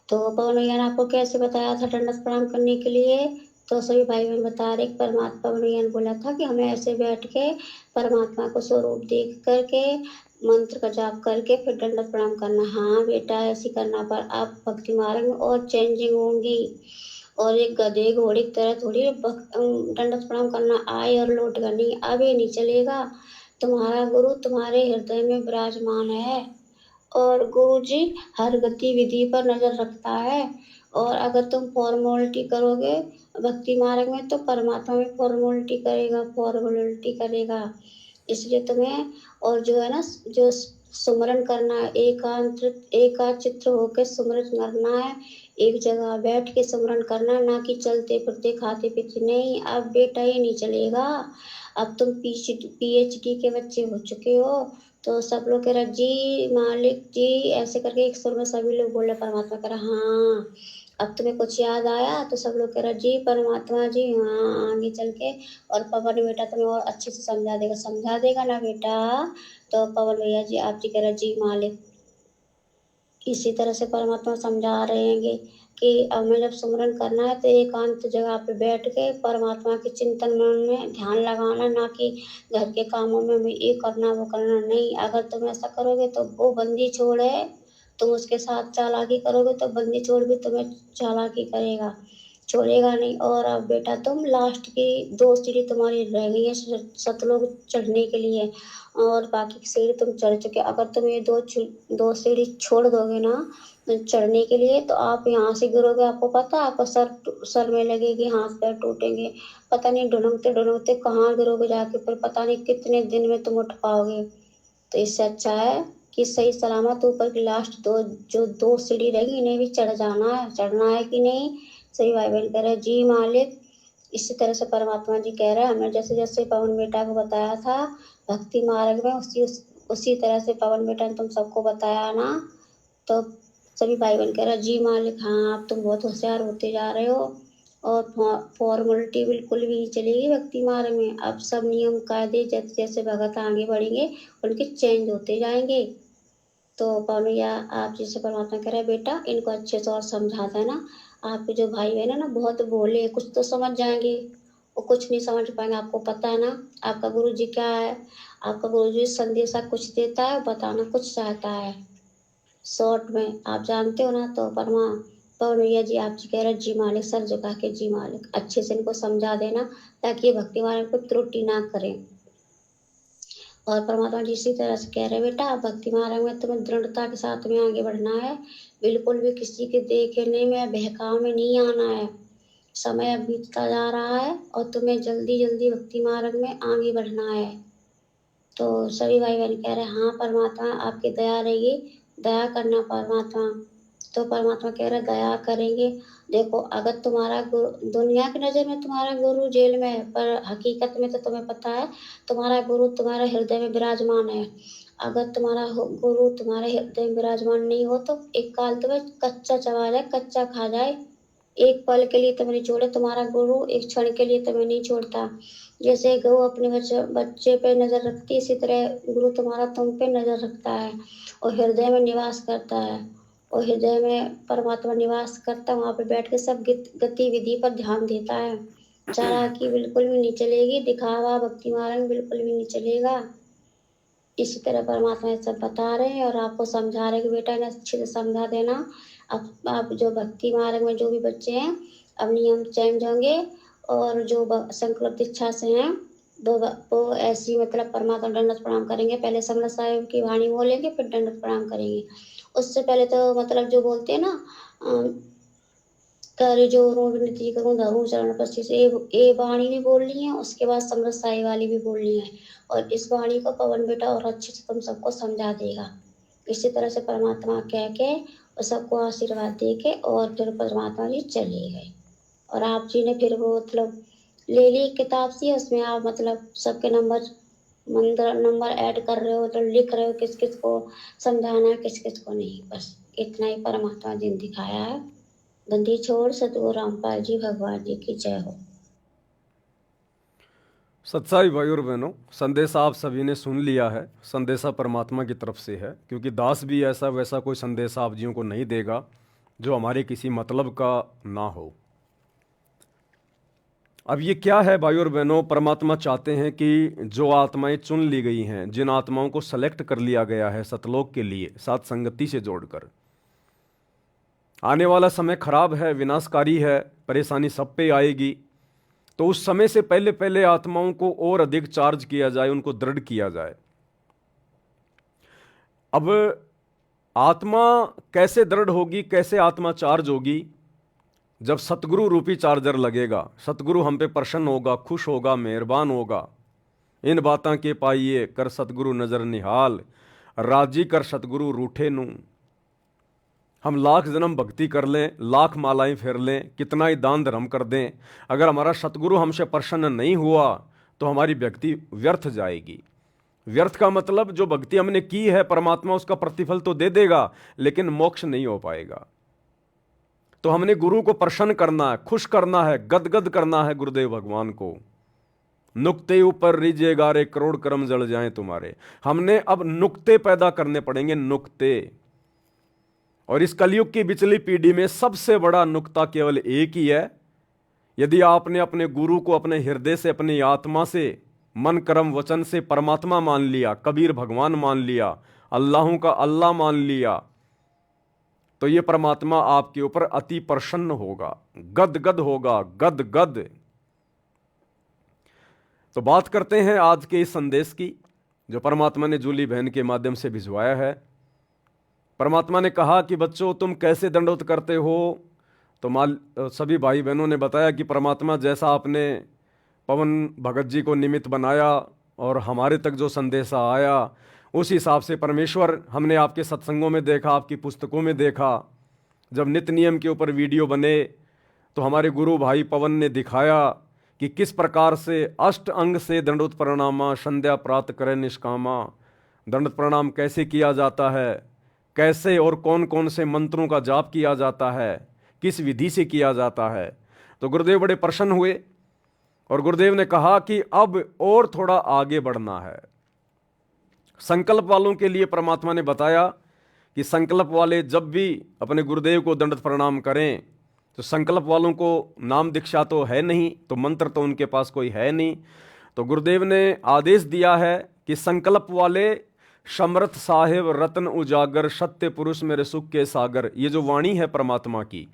तो पवन भैया ने आपको कैसे बताया था दंडवत प्रणाम करने के लिए? तो सभी भाई बहन बता रहे परमात्मा पवन भैया ने बोला था कि हमें ऐसे बैठ के परमात्मा को स्वरूप देख करके मंत्र का जाप करके फिर दंडवत प्रणाम करना। हाँ बेटा ऐसे करना पर आप भक्ति मार्ग में और चेंजिंग होंगी। और एक गधे घोड़े की तरह थोड़ी दंडवत प्रणाम करना आए और लौट कर नहीं अब ये नहीं चलेगा। तुम्हारा गुरु तुम्हारे हृदय में विराजमान है और गुरु जी हर गतिविधि पर नजर रखता है। और अगर तुम फॉर्मोलिटी करोगे भक्ति मार्ग में तो परमात्मा भी फॉर्मोलिटी करेगा। इसलिए तुम्हें और जो है ना जो सुमरन करना है एकाचित्र होकर सुमरन करना है। एक जगह बैठ के सुमरन करना ना कि चलते फिरते खाते पीते नहीं। अब बेटा ये नहीं चलेगा। अब तुम पीएचडी के बच्चे हो चुके हो। तो सब लोग कह रहे जी मालिक जी ऐसे करके एक सुर में सभी लोग बोल रहे परमात्मा कह रहा हाँ। अब तुम्हें कुछ याद आया? तो सब लोग कह रहे जी परमात्मा जी हाँ आगे चल के और पवन बेटा तुम्हें और अच्छे से समझा देगा ना बेटा? तो पवन भैया जी आप जी कह रहे जी मालिक। इसी तरह से परमात्मा समझा रहे हैं कि हमें जब सुमरन करना है तो एकांत जगह पे बैठ के परमात्मा के चिंतन मन में ध्यान लगाना ना कि घर के कामों में भी ये करना वो करना नहीं। अगर तुम ऐसा करोगे तो वो बंदी छोड़ है तुम उसके साथ चालाकी करोगे तो बंदी छोड़ भी तुम्हें चालाकी करेगा छोड़ेगा नहीं। और अब बेटा तुम लास्ट की 2 सीढ़ी तुम्हारी रह गई है सतलोक चढ़ने के लिए और बाकी की सीढ़ी तुम चढ़ चुके। अगर तुम ये 2 सीढ़ी छोड़ दोगे ना चढ़ने के लिए तो आप यहाँ से गिरोगे। आपको पता है आपका सर में लगेगी हाथ पैर टूटेंगे। पता नहीं ढुढ़कते ढुढ़कते कहाँ गिरोगे जाके फिर पता नहीं कितने दिन में तुम उठ पाओगे। तो इससे अच्छा है कि सही सलामत ऊपर की लास्ट जो 2 सीढ़ी रहेगी इन्हें भी चढ़ना है कि नहीं? सही भाई बहन कह रहे जी मालिक। इसी तरह से परमात्मा जी कह रहे हैं हमने जैसे जैसे पवन बेटा को बताया था भक्ति मार्ग में उसी तरह से पवन बेटा ने तुम सबको बताया ना। तो सभी भाई बहन कह रहा जी मालिक, हाँ आप तुम बहुत होशियार होते जा रहे हो और फॉर्मेलिटी बिल्कुल भी नहीं चलेगी भक्ति मार्ग में। अब सब नियम कायदे जैसे जैसे भगत आगे बढ़ेंगे उनके चेंज होते जाएंगे। तो पवन भैया आप जैसे परमात्मा कह रहे हैं बेटा इनको अच्छे से और समझा देना। आपके जो भाई बहन है ना बहुत भोले हैं, कुछ तो समझ जाएंगे, वो कुछ नहीं समझ पाएंगे। आपको पता है ना आपका गुरु जी क्या है, आपका गुरु जी संदेशा कुछ देता है, बताना कुछ चाहता है। शॉर्ट में आप जानते हो ना। तो पवन भैया जी आप जी कह रहे जी मालिक, सर झुका के जी मालिक, अच्छे से इनको समझा देना ताकि ये भक्ति मार्ग को त्रुटि ना करें। और परमात्मा जी इसी तरह से कह रहे बेटा भक्ति मार्ग में तुम्हें दृढ़ता के साथ में आगे बढ़ना है, बिल्कुल भी किसी के देखने में बहकाव में नहीं आना है। समय अब बीतता जा रहा है और तुम्हें जल्दी जल्दी भक्ति मार्ग में आगे बढ़ना है। तो सभी भाई बहन कह रहे हैं हाँ परमात्मा आपकी दया रहेगी, दया करना परमात्मा। तो परमात्मा कह रहे दया करेंगे। देखो अगर तुम्हारा गुरु दुनिया की नज़र में तुम्हारा गुरु जेल में है, पर हकीकत में तो तुम्हें पता है तुम्हारा गुरु तुम्हारे हृदय में विराजमान है। अगर तुम्हारा गुरु तुम्हारे हृदय में विराजमान नहीं हो तो एक काल तुम्हें कच्चा चबा जाए, कच्चा खा जाए, एक पल के लिए तुम्हें नहीं छोड़े। तुम्हारा गुरु एक क्षण के लिए तुम्हें नहीं छोड़ता। जैसे गऊ अपने बच्चे पे नजर रखती है, इसी तरह गुरु तुम्हारा तुम पे नजर रखता है और हृदय में निवास करता है। और हृदय में परमात्मा निवास करता है, वहां पे बैठ के सब गतिविधि पर ध्यान देता है। चालाकी बिल्कुल भी नहीं चलेगी, दिखावा भक्ति मार्ग में बिल्कुल भी नहीं चलेगा। इसी तरह परमात्मा ये सब बता रहे हैं और आपको समझा रहे हैं कि बेटा इन्हें अच्छे से समझा देना। आप जो भक्ति मार्ग में जो भी बच्चे हैं अब नियम चेंज होंगे और जो संकल्प दीक्षा से हैं वो ऐसी मतलब परमात्मा दंडवत प्रणाम करेंगे। पहले संगत साहिब की वाणी बोलेंगे फिर दंडवत प्रणाम करेंगे। उससे पहले तो मतलब जो बोलते हैं ना कर जोरों विनती करूं धरूं चरण पसी से ये वाणी भी बोलनी है, उसके बाद समृत साई वाली भी बोलनी है। और इस वाणी को पवन बेटा और अच्छे से तुम सबको समझा देगा। इसी तरह से परमात्मा कह के और सबको आशीर्वाद दे के और फिर परमात्मा जी चले गए। और आप जी ने फिर वो मतलब ले ली किताब सी, उसमें आप मतलब सबके नंबर ऐड कर रहे हो, तो लिख रहे हो किस किस को समझाना है किस किस को नहीं। बस इतना ही परमात्मा जी ने दिखाया है। बंदी छोड़ सतगुरु रामपाल जी भगवान जी की जय हो। सत्साई भाई और बहनों, संदेशा आप सभी ने सुन लिया है। संदेशा परमात्मा की तरफ से है, क्योंकि दास भी ऐसा वैसा कोई संदेशा आप जियों को नहीं देगा जो हमारे किसी मतलब का ना हो। अब ये क्या है भाई और बहनों, परमात्मा चाहते हैं कि जो आत्माएं चुन ली गई हैं, जिन आत्माओं को सेलेक्ट कर लिया गया है सतलोक के लिए साथ संगति से जोड़कर, आने वाला समय खराब है, विनाशकारी है, परेशानी सब पे आएगी। तो उस समय से पहले पहले आत्माओं को और अधिक चार्ज किया जाए, उनको दृढ़ किया जाए। अब आत्मा कैसे दृढ़ होगी, कैसे आत्मा चार्ज होगी? जब सतगुरु रूपी चार्जर लगेगा, सतगुरु हम पे प्रसन्न होगा, खुश होगा, मेहरबान होगा। इन बातां के पाइए कर सतगुरु नजर निहाल, राजी कर सतगुरु रूठे नू। हम लाख जन्म भक्ति कर लें, लाख मालाएं फेर लें, कितना ही दान धर्म कर दें, अगर हमारा सतगुरु हमसे प्रसन्न नहीं हुआ तो हमारी भक्ति व्यर्थ जाएगी। व्यर्थ का मतलब जो भक्ति हमने की है परमात्मा उसका प्रतिफल तो दे देगा, लेकिन मोक्ष नहीं हो पाएगा। तो हमने गुरु को प्रसन्न करना है, खुश करना है, गदगद करना है गुरुदेव भगवान को। नुक्ते ऊपर रीजे गारे करोड़ कर्म जल जाएं तुम्हारे। हमने अब नुक्ते पैदा करने पड़ेंगे, नुक्ते। और इस कलयुग की बिचली पीढ़ी में सबसे बड़ा नुक्ता केवल एक ही है। यदि आपने अपने गुरु को अपने हृदय से, अपनी आत्मा से, मन कर्म वचन से परमात्मा मान लिया, कबीर भगवान मान लिया, अल्लाहों का अल्लाह मान लिया, तो ये परमात्मा आपके ऊपर अति प्रसन्न होगा, गदगद होगा, गदगद। तो बात करते हैं आज के इस संदेश की जो परमात्मा ने जूली बहन के माध्यम से भिजवाया है। परमात्मा ने कहा कि बच्चों तुम कैसे दंडवत करते हो। तो सभी भाई बहनों ने बताया कि परमात्मा जैसा आपने पवन भगत जी को निमित्त बनाया और हमारे तक जो संदेशा आया उस हिसाब से परमेश्वर हमने आपके सत्संगों में देखा, आपकी पुस्तकों में देखा। जब नित्य नियम के ऊपर वीडियो बने तो हमारे गुरु भाई पवन ने दिखाया कि किस प्रकार से अष्ट अंग से दंडवत प्रणामा संध्या प्रात करे निष्कामा। दंडवत प्रणाम कैसे किया जाता है, कैसे और कौन कौन से मंत्रों का जाप किया जाता है, किस विधि से किया जाता है। तो गुरुदेव बड़े प्रसन्न हुए और गुरुदेव ने कहा कि अब और थोड़ा आगे बढ़ना है। संकल्प वालों के लिए परमात्मा ने बताया कि संकल्प वाले जब भी अपने गुरुदेव को दंडवत प्रणाम करें तो संकल्प वालों को नाम दीक्षा तो है नहीं, तो मंत्र तो उनके पास कोई है नहीं, तो गुरुदेव ने आदेश दिया है कि संकल्प वाले समर्थ साहेब रत्न उजागर सत्य पुरुष मेरे सुख के सागर, ये जो वाणी है परमात्मा की,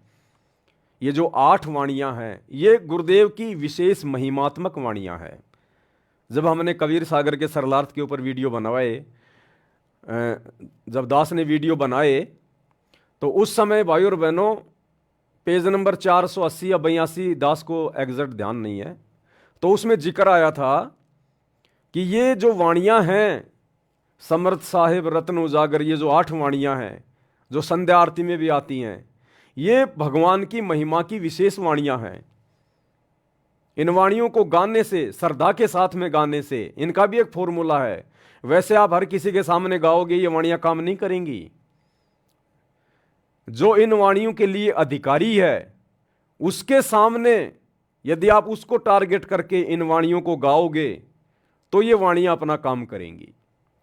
ये जो 8 वाणियां हैं, ये गुरुदेव की विशेष महिमात्मक वाणियां हैं। जब हमने कबीर सागर के सरलार्थ के ऊपर वीडियो बनवाए, जब दास ने वीडियो बनाए, तो उस समय भाइयों और बहनों पेज नंबर 480 या 82, दास को एग्जैक्ट ध्यान नहीं है, तो उसमें जिक्र आया था कि ये जो वाणियां हैं समर्थ साहिब रत्न उजागर, ये जो 8 वाणियां हैं जो संध्या आरती में भी आती हैं, ये भगवान की महिमा की विशेष वाणियां हैं। इन वाणियों को गाने से, श्रद्धा के साथ में गाने से, इनका भी एक फॉर्मूला है। वैसे आप हर किसी के सामने गाओगे ये वाणियां काम नहीं करेंगी। जो इन वाणियों के लिए अधिकारी है उसके सामने यदि आप उसको टारगेट करके इन वाणियों को गाओगे तो ये वाणियां अपना काम करेंगी,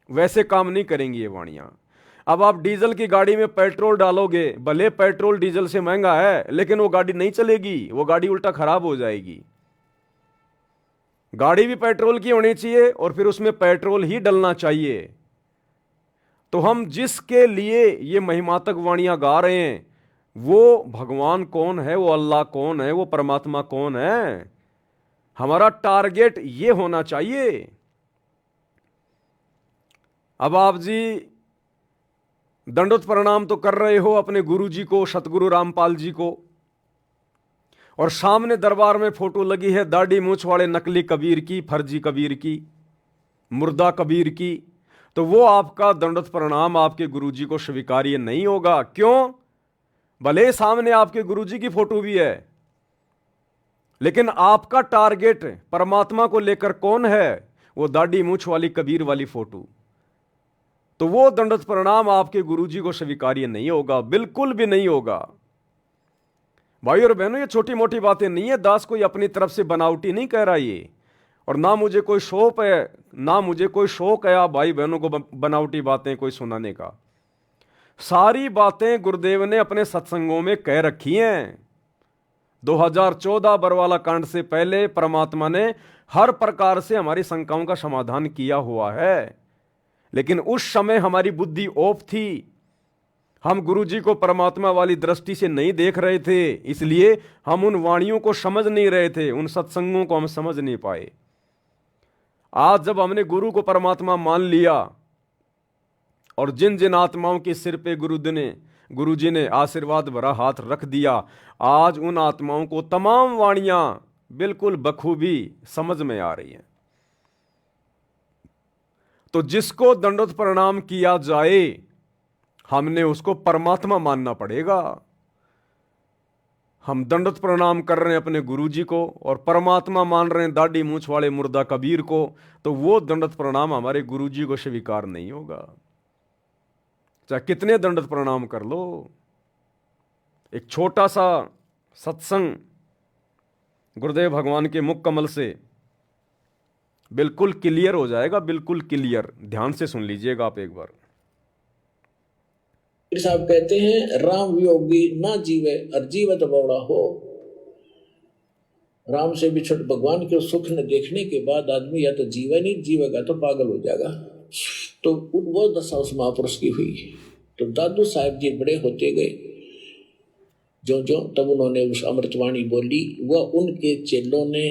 वैसे काम नहीं करेंगी ये वाणियां। अब आप डीजल की गाड़ी में पेट्रोल डालोगे, भले पेट्रोल डीजल से महंगा है, लेकिन वो गाड़ी नहीं चलेगी, वो गाड़ी उल्टा खराब हो जाएगी। गाड़ी भी पेट्रोल की होनी चाहिए और फिर उसमें पेट्रोल ही डलना चाहिए। तो हम जिसके लिए ये महिमातक वाणियां गा रहे हैं वो भगवान कौन है, वो अल्लाह कौन है, वो परमात्मा कौन है, हमारा टारगेट ये होना चाहिए। अब आप जी दंडवत प्रणाम तो कर रहे हो अपने गुरु जी को, सतगुरु रामपाल जी को, और सामने दरबार में फोटो लगी है दाढ़ी मूछ वाले नकली कबीर की, फर्जी कबीर की, मुर्दा कबीर की, तो वो आपका दंडवत प्रणाम आपके गुरुजी को स्वीकार्य नहीं होगा। क्यों? भले सामने आपके गुरुजी की फोटो भी है, लेकिन आपका टारगेट परमात्मा को लेकर कौन है? वो दाढ़ी मूछ वाली कबीर वाली फोटो। तो वो दंडवत प्रणाम आपके गुरुजी को स्वीकार्य नहीं होगा, बिल्कुल भी नहीं होगा। भाई और बहनों, ये छोटी मोटी बातें नहीं है, दास कोई अपनी तरफ से बनावटी नहीं कह रहा ये, और ना मुझे कोई शौक है, ना मुझे कोई शौक है आप भाई बहनों को बनावटी बातें कोई सुनाने का। सारी बातें गुरुदेव ने अपने सत्संगों में कह रखी हैं। 2014 बरवाला कांड से पहले परमात्मा ने हर प्रकार से हमारी शंकाओं का समाधान किया हुआ है, लेकिन उस समय हमारी बुद्धि ऑफ थी, हम गुरुजी को परमात्मा वाली दृष्टि से नहीं देख रहे थे, इसलिए हम उन वाणियों को समझ नहीं रहे थे, उन सत्संगों को हम समझ नहीं पाए। आज जब हमने गुरु को परमात्मा मान लिया और जिन जिन आत्माओं के सिर पे गुरुजी ने आशीर्वाद भरा हाथ रख दिया, आज उन आत्माओं को तमाम वाणियां बिल्कुल बखूबी समझ में आ रही हैं। तो जिसको दंडवत प्रणाम किया जाए हमने उसको परमात्मा मानना पड़ेगा। हम दंडवत प्रणाम कर रहे हैं अपने गुरुजी को और परमात्मा मान रहे हैं दाढ़ी मूछ वाले मुर्दा कबीर को, तो वो दंडवत प्रणाम हमारे गुरुजी को स्वीकार नहीं होगा, चाहे कितने दंडवत प्रणाम कर लो। एक छोटा सा सत्संग गुरुदेव भगवान के मुख कमल से बिल्कुल क्लियर हो जाएगा, बिल्कुल क्लियर। ध्यान से सुन लीजिएगा आप एक बार। साहब कहते हैं राम वियोगी ना जीवे और जीवत बौड़ा हो। राम से बिछड़ भगवान के सुख न देखने के बाद आदमी या तो जीवे नहीं, जीवेगा तो पागल हो जाएगा। तो वो दशा उस महापुरुष की हुई। तो दादू साहब जी बड़े होते गए, जो जो तब उन्होंने उस अमृतवाणी बोली, वह उनके चेलों ने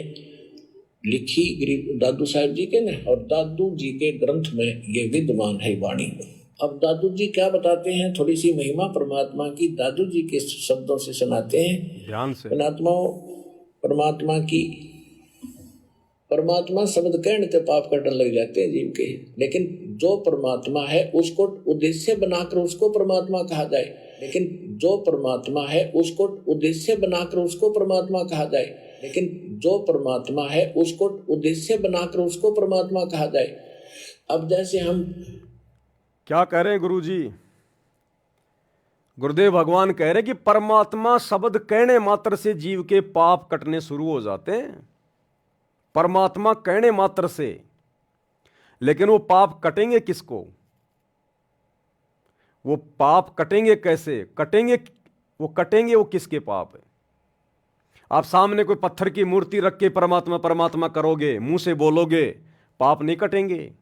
लिखी गरीब दादू साहब जी के ने, और दादू जी के ग्रंथ में ये विद्यमान है वाणी। अब दादू जी क्या बताते हैं, थोड़ी सी महिमा परमात्मा की दादू जी के शब्दों से सुनाते हैं। ध्यान से। परमात्मा की, परमात्मा शब्द कहने से पाप करने लग जाते हैं जीव के, लेकिन जो परमात्मा है उसको उद्देश्य बनाकर उसको परमात्मा कहा जाए, लेकिन जो परमात्मा है उसको उद्देश्य बनाकर उसको परमात्मा कहा जाए, लेकिन जो परमात्मा है उसको उद्देश्य बनाकर उसको परमात्मा कहा जाए। अब जैसे हम क्या कह रहे हैं गुरुजी? गुरुदेव भगवान कह रहे कि परमात्मा शब्द कहने मात्र से जीव के पाप कटने शुरू हो जाते हैं, परमात्मा कहने मात्र से। लेकिन वो पाप कटेंगे किसको, वो पाप कटेंगे कैसे, कटेंगे वो किसके पाप है। आप सामने कोई पत्थर की मूर्ति रख के परमात्मा परमात्मा करोगे, मुंह से बोलोगे, पाप नहीं कटेंगे।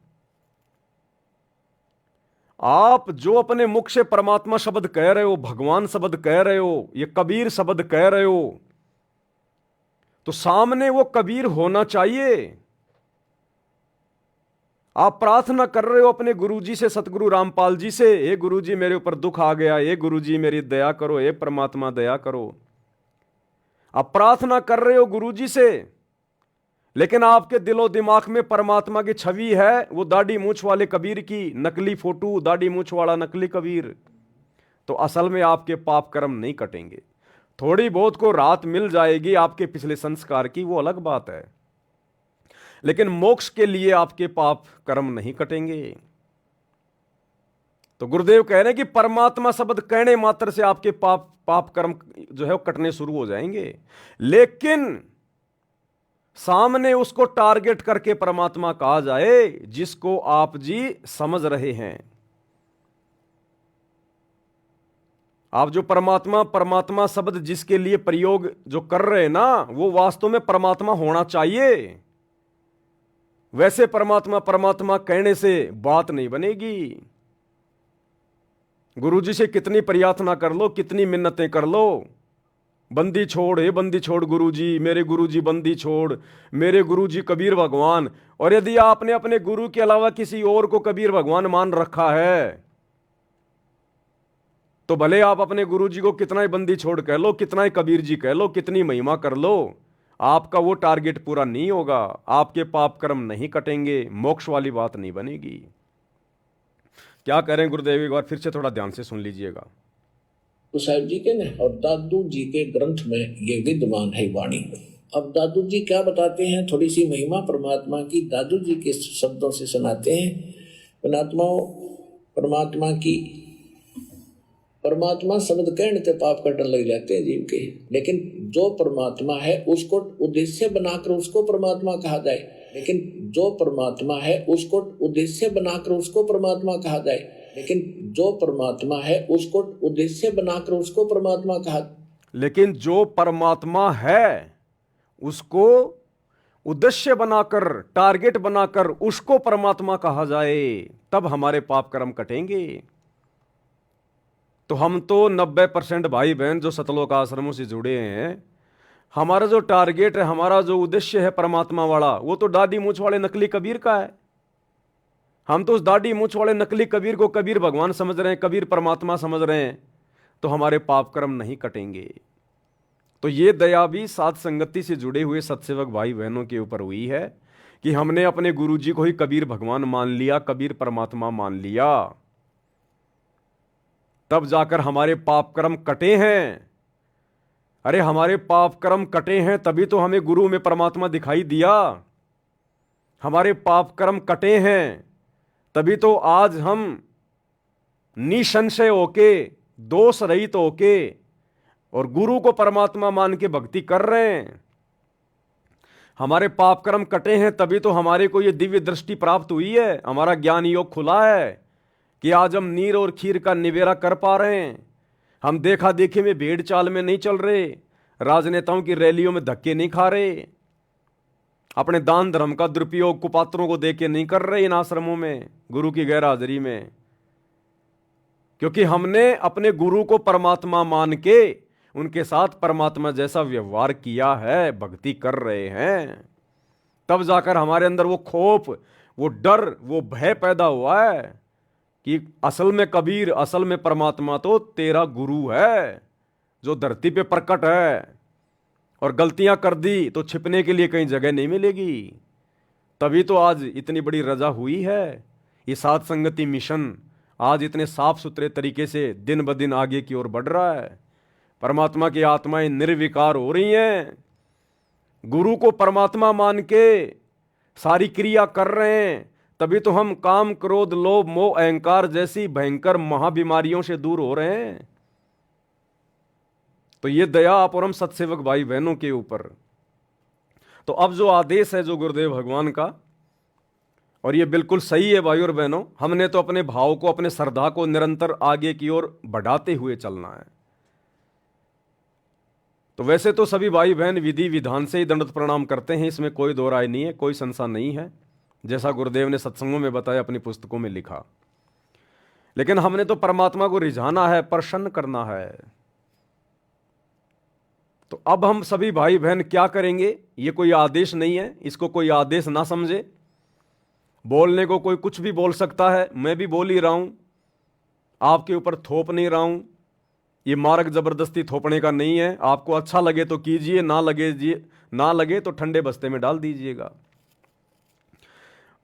आप जो अपने मुख से परमात्मा शब्द कह रहे हो, भगवान शब्द कह रहे हो, ये कबीर शब्द कह रहे हो, तो सामने वो कबीर होना चाहिए। आप प्रार्थना कर रहे हो अपने गुरुजी से, सतगुरु रामपाल जी से, हे गुरुजी मेरे ऊपर दुख आ गया, हे गुरुजी मेरी दया करो, हे परमात्मा दया करो। आप प्रार्थना कर रहे हो गुरुजी से, लेकिन आपके दिलो दिमाग में परमात्मा की छवि है, वो दाढ़ी मूछ वाले कबीर की नकली फोटो, दाढ़ी मूछ वाला नकली कबीर। तो असल में आपके पाप कर्म नहीं कटेंगे। थोड़ी बहुत को राहत मिल जाएगी आपके पिछले संस्कार की, वो अलग बात है, लेकिन मोक्ष के लिए आपके पाप कर्म नहीं कटेंगे। तो गुरुदेव कह रहे हैं कि परमात्मा शब्द कहने मात्र से आपके पाप कर्म जो है वो कटने शुरू हो जाएंगे, लेकिन सामने उसको टारगेट करके परमात्मा कहा जाए जिसको आप जी समझ रहे हैं। आप जो परमात्मा शब्द जिसके लिए प्रयोग जो कर रहे हैं ना, वो वास्तव में परमात्मा होना चाहिए। वैसे परमात्मा कहने से बात नहीं बनेगी। गुरुजी से कितनी प्रार्थना कर लो, कितनी मिन्नतें कर लो, बंदी छोड़, हे बंदी छोड़ गुरुजी, मेरे गुरुजी बंदी छोड़, मेरे गुरुजी कबीर भगवान। और यदि आपने अपने गुरु के अलावा किसी और को कबीर भगवान मान रखा है, तो भले आप अपने गुरुजी को कितना ही बंदी छोड़ कह लो, कितना ही कबीर जी कह लो, कितनी महिमा कर लो, आपका वो टारगेट पूरा नहीं होगा, आपके पाप कर्म नहीं कटेंगे, मोक्ष वाली बात नहीं बनेगी। क्या कह रहे हैं गुरुदेव, एक बार फिर से थोड़ा ध्यान से सुन लीजिएगा। तो साहिब जी के ना और दादू जी के ग्रंथ में ये विद्यमान है वाणी। अब दादू जी क्या बताते हैं, थोड़ी सी महिमा परमात्मा की दादू जी के शब्दों से सुनाते हैं। परमात्मा शब्द कहने से पाप कटने लग जाते हैं जीव के, लेकिन जो परमात्मा है उसको उद्देश्य बनाकर उसको परमात्मा कहा जाए, लेकिन जो परमात्मा है उसको उद्देश्य बनाकर उसको परमात्मा कहा जाए, लेकिन जो परमात्मा है उसको उद्देश्य बनाकर उसको परमात्मा कहा, लेकिन जो परमात्मा है उसको उद्देश्य बनाकर, टारगेट बनाकर उसको परमात्मा कहा जाए, तब हमारे पाप कर्म कटेंगे। तो हम तो 90% भाई बहन जो सतलोक आश्रमों से जुड़े हैं, हमारा जो टारगेट है, हमारा जो उद्देश्य है परमात्मा वाला, वो तो दाढ़ी मूछ वाले नकली कबीर का है। हम तो उस दाढ़ी मूछ वाले नकली कबीर को कबीर भगवान समझ रहे हैं, कबीर परमात्मा समझ रहे हैं, तो हमारे पाप कर्म नहीं कटेंगे। तो ये दया भी साथ संगति से जुड़े हुए सत्सेवक भाई बहनों के ऊपर हुई है कि हमने अपने गुरुजी को ही कबीर भगवान मान लिया, कबीर परमात्मा मान लिया, तब जाकर हमारे पाप कर्म कटे हैं। अरे हमारे पाप कर्म कटे हैं तभी तो हमें गुरु में परमात्मा दिखाई दिया। हमारे पाप कर्म कटे हैं तभी तो आज हम निसंशय होके, दोष रहित होके और गुरु को परमात्मा मान के भक्ति कर रहे हैं। हमारे पाप कर्म कटे हैं तभी तो हमारे को ये दिव्य दृष्टि प्राप्त हुई है, हमारा ज्ञान योग खुला है कि आज हम नीर और खीर का निवेरा कर पा रहे हैं। हम देखा देखी में भेड़ चाल में नहीं चल रहे, राजनेताओं की रैलियों में धक्के नहीं खा रहे, अपने दान धर्म का दुरुपयोग कुपात्रों को देके नहीं कर रहे इन आश्रमों में गुरु की गैर हाजिरी में, क्योंकि हमने अपने गुरु को परमात्मा मान के उनके साथ परमात्मा जैसा व्यवहार किया है, भक्ति कर रहे हैं। तब जाकर हमारे अंदर वो खौफ, वो डर, वो भय पैदा हुआ है कि असल में कबीर, असल में परमात्मा तो तेरा गुरु है जो धरती पे प्रकट है, और गलतियां कर दी तो छिपने के लिए कहीं जगह नहीं मिलेगी। तभी तो आज इतनी बड़ी रजा हुई है। ये साध संगति मिशन आज इतने साफ सुथरे तरीके से दिन ब दिन आगे की ओर बढ़ रहा है। परमात्मा की आत्माएं निर्विकार हो रही हैं, गुरु को परमात्मा मान के सारी क्रिया कर रहे हैं। तभी तो हम काम, क्रोध, लोभ, मोह, अहंकार जैसी भयंकर महाबीमारियों से दूर हो रहे हैं। तो ये दया अपरम सत्सेवक भाई बहनों के ऊपर। तो अब जो आदेश है जो गुरुदेव भगवान का, और ये बिल्कुल सही है भाई और बहनों, हमने तो अपने भाव को, अपने श्रद्धा को निरंतर आगे की ओर बढ़ाते हुए चलना है। तो वैसे तो सभी भाई बहन विधि विधान से ही दंडवत प्रणाम करते हैं, इसमें कोई दो राय नहीं है, कोई संशय नहीं है, जैसा गुरुदेव ने सत्संगों में बताया, अपनी पुस्तकों में लिखा। लेकिन हमने तो परमात्मा को रिझाना है, प्रसन्न करना है। तो अब हम सभी भाई बहन क्या करेंगे? ये कोई आदेश नहीं है, इसको कोई आदेश ना समझे। बोलने को कोई कुछ भी बोल सकता है, मैं भी बोल ही रहा हूं, आपके ऊपर थोप नहीं रहा हूं। ये मार्ग जबरदस्ती थोपने का नहीं है। आपको अच्छा लगे तो कीजिए, ना लगे तो ठंडे बस्ते में डाल दीजिएगा।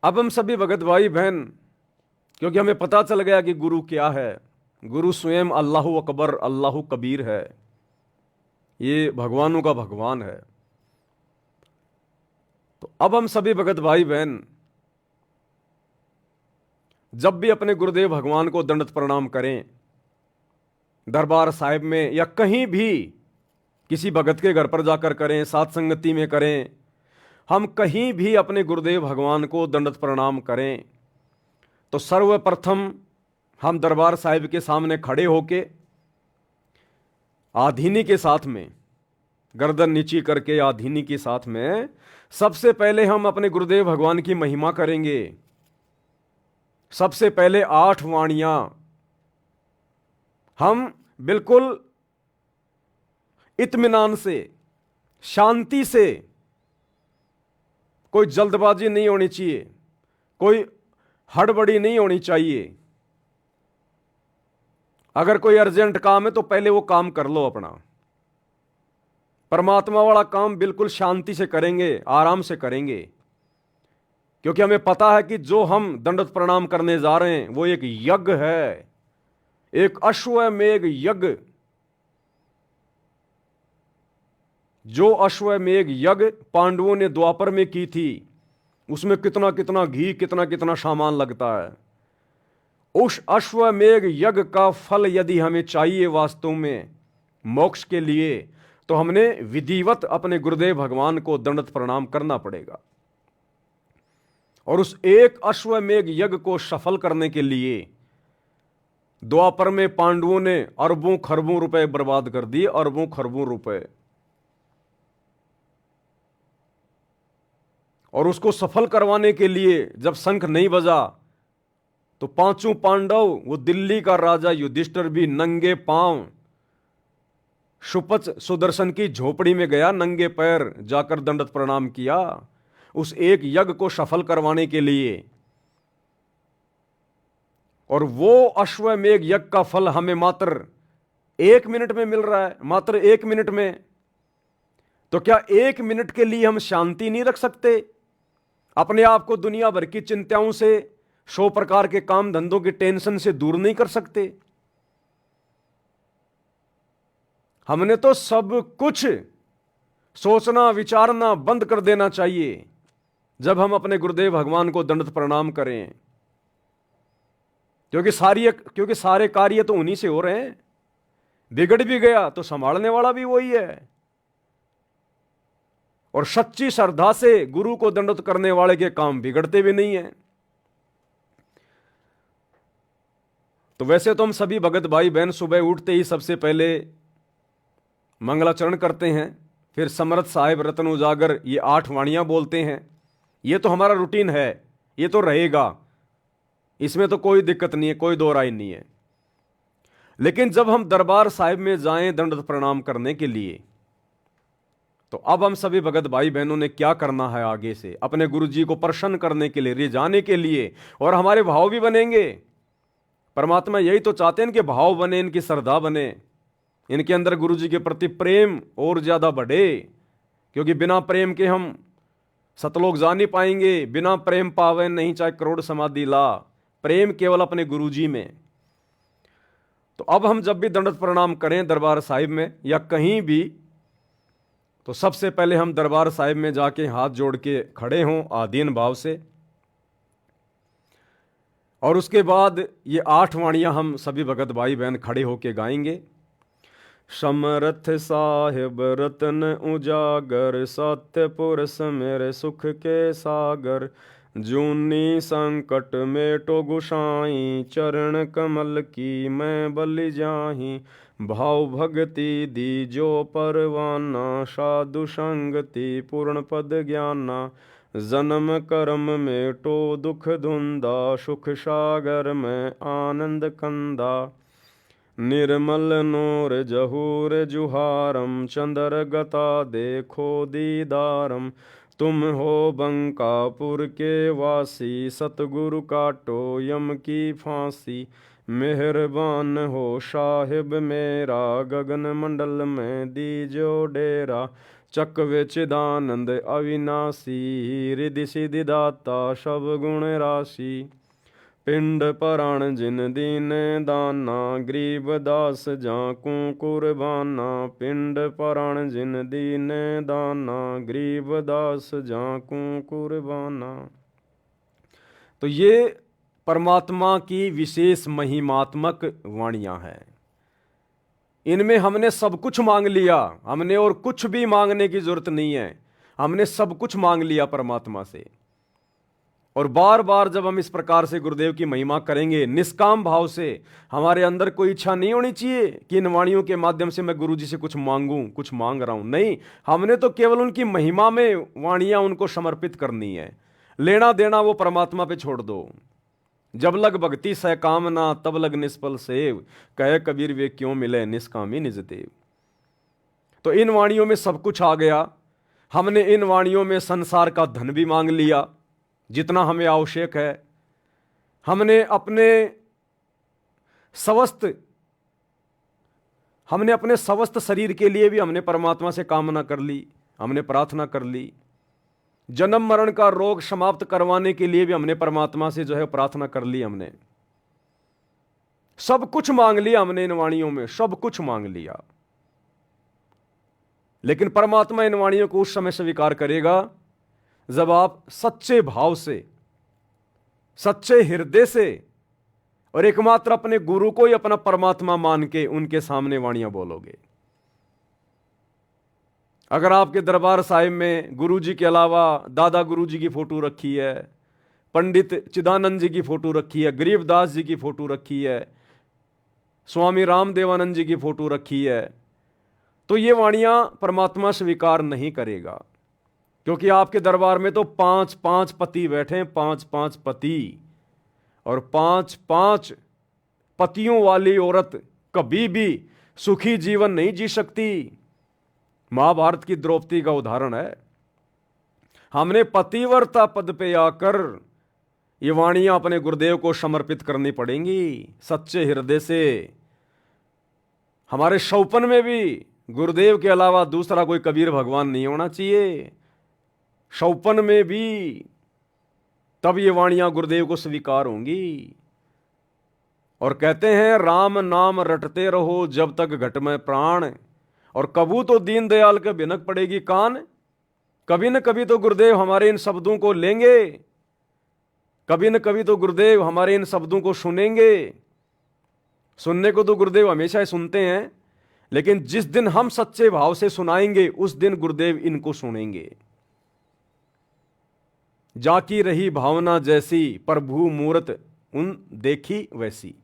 अब हम सभी भगत भाई बहन, क्योंकि हमें पता चल गया कि गुरु क्या है, गुरु स्वयं अल्लाहु अकबर अल्लाहु कबीर है, ये भगवानों का भगवान है। तो अब हम सभी भगत भाई बहन जब भी अपने गुरुदेव भगवान को दंडवत प्रणाम करें, दरबार साहिब में या कहीं भी किसी भगत के घर पर जाकर करें, साथ संगति में करें, हम कहीं भी अपने गुरुदेव भगवान को दंडवत प्रणाम करें, तो सर्वप्रथम हम दरबार साहिब के सामने खड़े होके आधीनी के साथ में, गर्दन नीची करके आधीनी के साथ में, सबसे पहले हम अपने गुरुदेव भगवान की महिमा करेंगे। सबसे पहले 8 वाणियां हम बिल्कुल इत्मीनान से, शांति से, कोई जल्दबाजी नहीं होनी चाहिए, कोई हड़बड़ी नहीं होनी चाहिए। अगर कोई अर्जेंट काम है तो पहले वो काम कर लो अपना। परमात्मा वाला काम बिल्कुल शांति से करेंगे, आराम से करेंगे, क्योंकि हमें पता है कि जो हम दंडवत प्रणाम करने जा रहे हैं वो एक यज्ञ है, एक अश्वमेघ यज्ञ। जो अश्वमेघ यज्ञ पांडवों ने द्वापर में की थी, उसमें कितना कितना घी, कितना कितना सामान लगता है। उस अश्वमेघ यज्ञ का फल यदि हमें चाहिए वास्तव में मोक्ष के लिए, तो हमने विधिवत अपने गुरुदेव भगवान को दंडवत प्रणाम करना पड़ेगा। और उस एक अश्वमेघ यज्ञ को सफल करने के लिए द्वापर में पांडवों ने अरबों खरबों रुपए बर्बाद कर दिए, अरबों खरबों रुपए। और उसको सफल करवाने के लिए जब शंख नहीं बजा तो 5 पांडव, वो दिल्ली का राजा युधिष्ठिर भी नंगे पांव सुपच सुदर्शन की झोपड़ी में गया, नंगे पैर जाकर दंडवत प्रणाम किया उस एक यज्ञ को सफल करवाने के लिए। और वो अश्वमेघ यज्ञ का फल हमें मात्र 1 मिनट में मिल रहा है, मात्र 1 मिनट में। तो क्या 1 मिनट के लिए हम शांति नहीं रख सकते? अपने आप को दुनिया भर की चिंताओं से, 100 प्रकार के काम धंधों की टेंशन से दूर नहीं कर सकते? हमने तो सब कुछ सोचना विचारना बंद कर देना चाहिए जब हम अपने गुरुदेव भगवान को दंडवत प्रणाम करें, क्योंकि सारे कार्य तो उन्हीं से हो रहे हैं। बिगड़ भी गया तो संभालने वाला भी वही है। और सच्ची श्रद्धा से गुरु को दंडवत करने वाले के काम बिगड़ते भी नहीं है। तो वैसे तो हम सभी भगत भाई बहन सुबह उठते ही सबसे पहले मंगलाचरण करते हैं, फिर समर्थ साहिब, रत्न उजागर, ये 8 वाणियां बोलते हैं। ये तो हमारा रूटीन है, ये तो रहेगा, इसमें तो कोई दिक्कत नहीं है, कोई दो राय नहीं है। लेकिन जब हम दरबार साहिब में जाएं दंडवत प्रणाम करने के लिए, तो अब हम सभी भगत भाई बहनों ने क्या करना है आगे से, अपने गुरु जी को प्रसन्न करने के लिए, रिझाने के लिए। और हमारे भाव भी बनेंगे। परमात्मा यही तो चाहते हैं, इनके भाव बने, इनकी श्रद्धा बने, इनके अंदर गुरु जी के प्रति प्रेम और ज्यादा बढ़े। क्योंकि बिना प्रेम के हम सतलोक जा नहीं पाएंगे। बिना प्रेम पावे नहीं चाहे करोड़ समाधि ला, प्रेम केवल अपने गुरु जी में। तो अब हम जब भी दंडवत प्रणाम करें दरबार साहिब में या कहीं भी, तो सबसे पहले हम दरबार साहिब में जाके हाथ जोड़ के खड़े हों आधीन भाव से। और उसके बाद ये 8 वाणियां हम सभी भगत भाई बहन खड़े होके गाएंगे। समरथ साहिब रतन उजागर, सत्य पुरुष मेरे सुख के सागर। जूनी संकट मेटो गुसाई, चरण कमल की मैं बलि जाही। भाव भगति दी जो परवाना, साधु संगति पूर्ण पद ज्ञाना। जन्म कर्म मेटो दुख धुंधा, सुख सागर में आनंद कंदा। निर्मल नूर जहूर जुहारम, चंद्र गता देखो दीदारम। तुम हो बंकापुर के वासी, सतगुरु काटो यम की फांसी। मेहरबान हो साहिब मेरा, गगन मंडल में दीजो डेरा। चक्वे चिदानंद अविनाशी, रिधि सिद्धि दाता सब गुण राशि। पिंड पराण जिन दीन दाना, गरीब दास जाकू कुर्बाना। पिंड पराण जिन दीन दाना, गरीब दास जाकू कुर्बाना। तो ये परमात्मा की विशेष महिमात्मक वाणियां हैं। इनमें हमने सब कुछ मांग लिया, हमने और कुछ भी मांगने की जरूरत नहीं है। हमने सब कुछ मांग लिया परमात्मा से। और बार बार जब हम इस प्रकार से गुरुदेव की महिमा करेंगे निष्काम भाव से, हमारे अंदर कोई इच्छा नहीं होनी चाहिए कि इन वाणियों के माध्यम से मैं गुरु जी से कुछ मांगूं, कुछ मांग रहा हूं। नहीं, हमने तो केवल उनकी महिमा में वाणियां उनको समर्पित करनी है। लेना देना वो परमात्मा पे छोड़ दो। जब लग भक्ति सह कामना, तब लग निष्फल सेव। कहे कबीर वे क्यों मिले निष्कामी निज देव। तो इन वाणियों में सब कुछ आ गया। हमने इन वाणियों में संसार का धन भी मांग लिया जितना हमें आवश्यक है। हमने अपने स्वस्थ शरीर के लिए भी हमने परमात्मा से कामना कर ली, हमने प्रार्थना कर ली। जन्म मरण का रोग समाप्त करवाने के लिए भी हमने परमात्मा से जो है प्रार्थना कर ली। हमने सब कुछ मांग लिया, हमने इन वाणियों में सब कुछ मांग लिया। लेकिन परमात्मा इन वाणियों को उस समय स्वीकार करेगा जब आप सच्चे भाव से, सच्चे हृदय से और एकमात्र अपने गुरु को ही अपना परमात्मा मान के उनके सामने वाणियां बोलोगे। अगर आपके दरबार साहिब में गुरु जी के अलावा दादा गुरु जी की फोटो रखी है, पंडित चिदानंद जी की फोटो रखी है, गरीबदास जी की फोटो रखी है, स्वामी रामदेवानंद जी की फोटो रखी है, तो ये वाणियां परमात्मा स्वीकार नहीं करेगा। क्योंकि आपके दरबार में तो 5-5 पति बैठे हैं, 5-5 पति, और 5-5 पतियों वाली औरत कभी भी सुखी जीवन नहीं जी सकती। महाभारत की द्रौपदी का उदाहरण है। हमने पतिव्रता पद पे आकर ये वाणियां अपने गुरुदेव को समर्पित करनी पड़ेंगी सच्चे हृदय से। हमारे शौपन में भी गुरुदेव के अलावा दूसरा कोई कबीर भगवान नहीं होना चाहिए। शौपन में भी तब ये वाणियां गुरुदेव को स्वीकार होंगी। और कहते हैं राम नाम रटते रहो जब तक घट में प्राण, और कबू तो दीनदयाल के भिनक पड़ेगी कान। कभी न कभी तो गुरुदेव हमारे इन शब्दों को लेंगे, कभी न कभी तो गुरुदेव हमारे इन शब्दों को सुनेंगे। सुनने को तो गुरुदेव हमेशा ही सुनते हैं, लेकिन जिस दिन हम सच्चे भाव से सुनाएंगे उस दिन गुरुदेव इनको सुनेंगे। जाकी रही भावना जैसी, प्रभु मूरत उन देखी वैसी।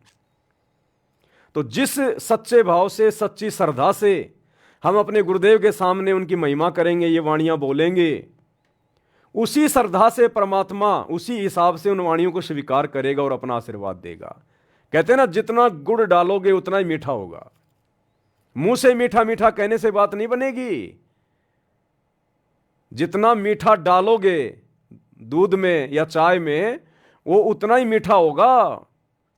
तो जिस सच्चे भाव से, सच्ची श्रद्धा से हम अपने गुरुदेव के सामने उनकी महिमा करेंगे, ये वाणियां बोलेंगे, उसी श्रद्धा से परमात्मा उसी हिसाब से उन वाणियों को स्वीकार करेगा और अपना आशीर्वाद देगा। कहते हैं ना, जितना गुड़ डालोगे उतना ही मीठा होगा। मुंह से मीठा मीठा कहने से बात नहीं बनेगी। जितना मीठा डालोगे दूध में या चाय में, वो उतना ही मीठा होगा।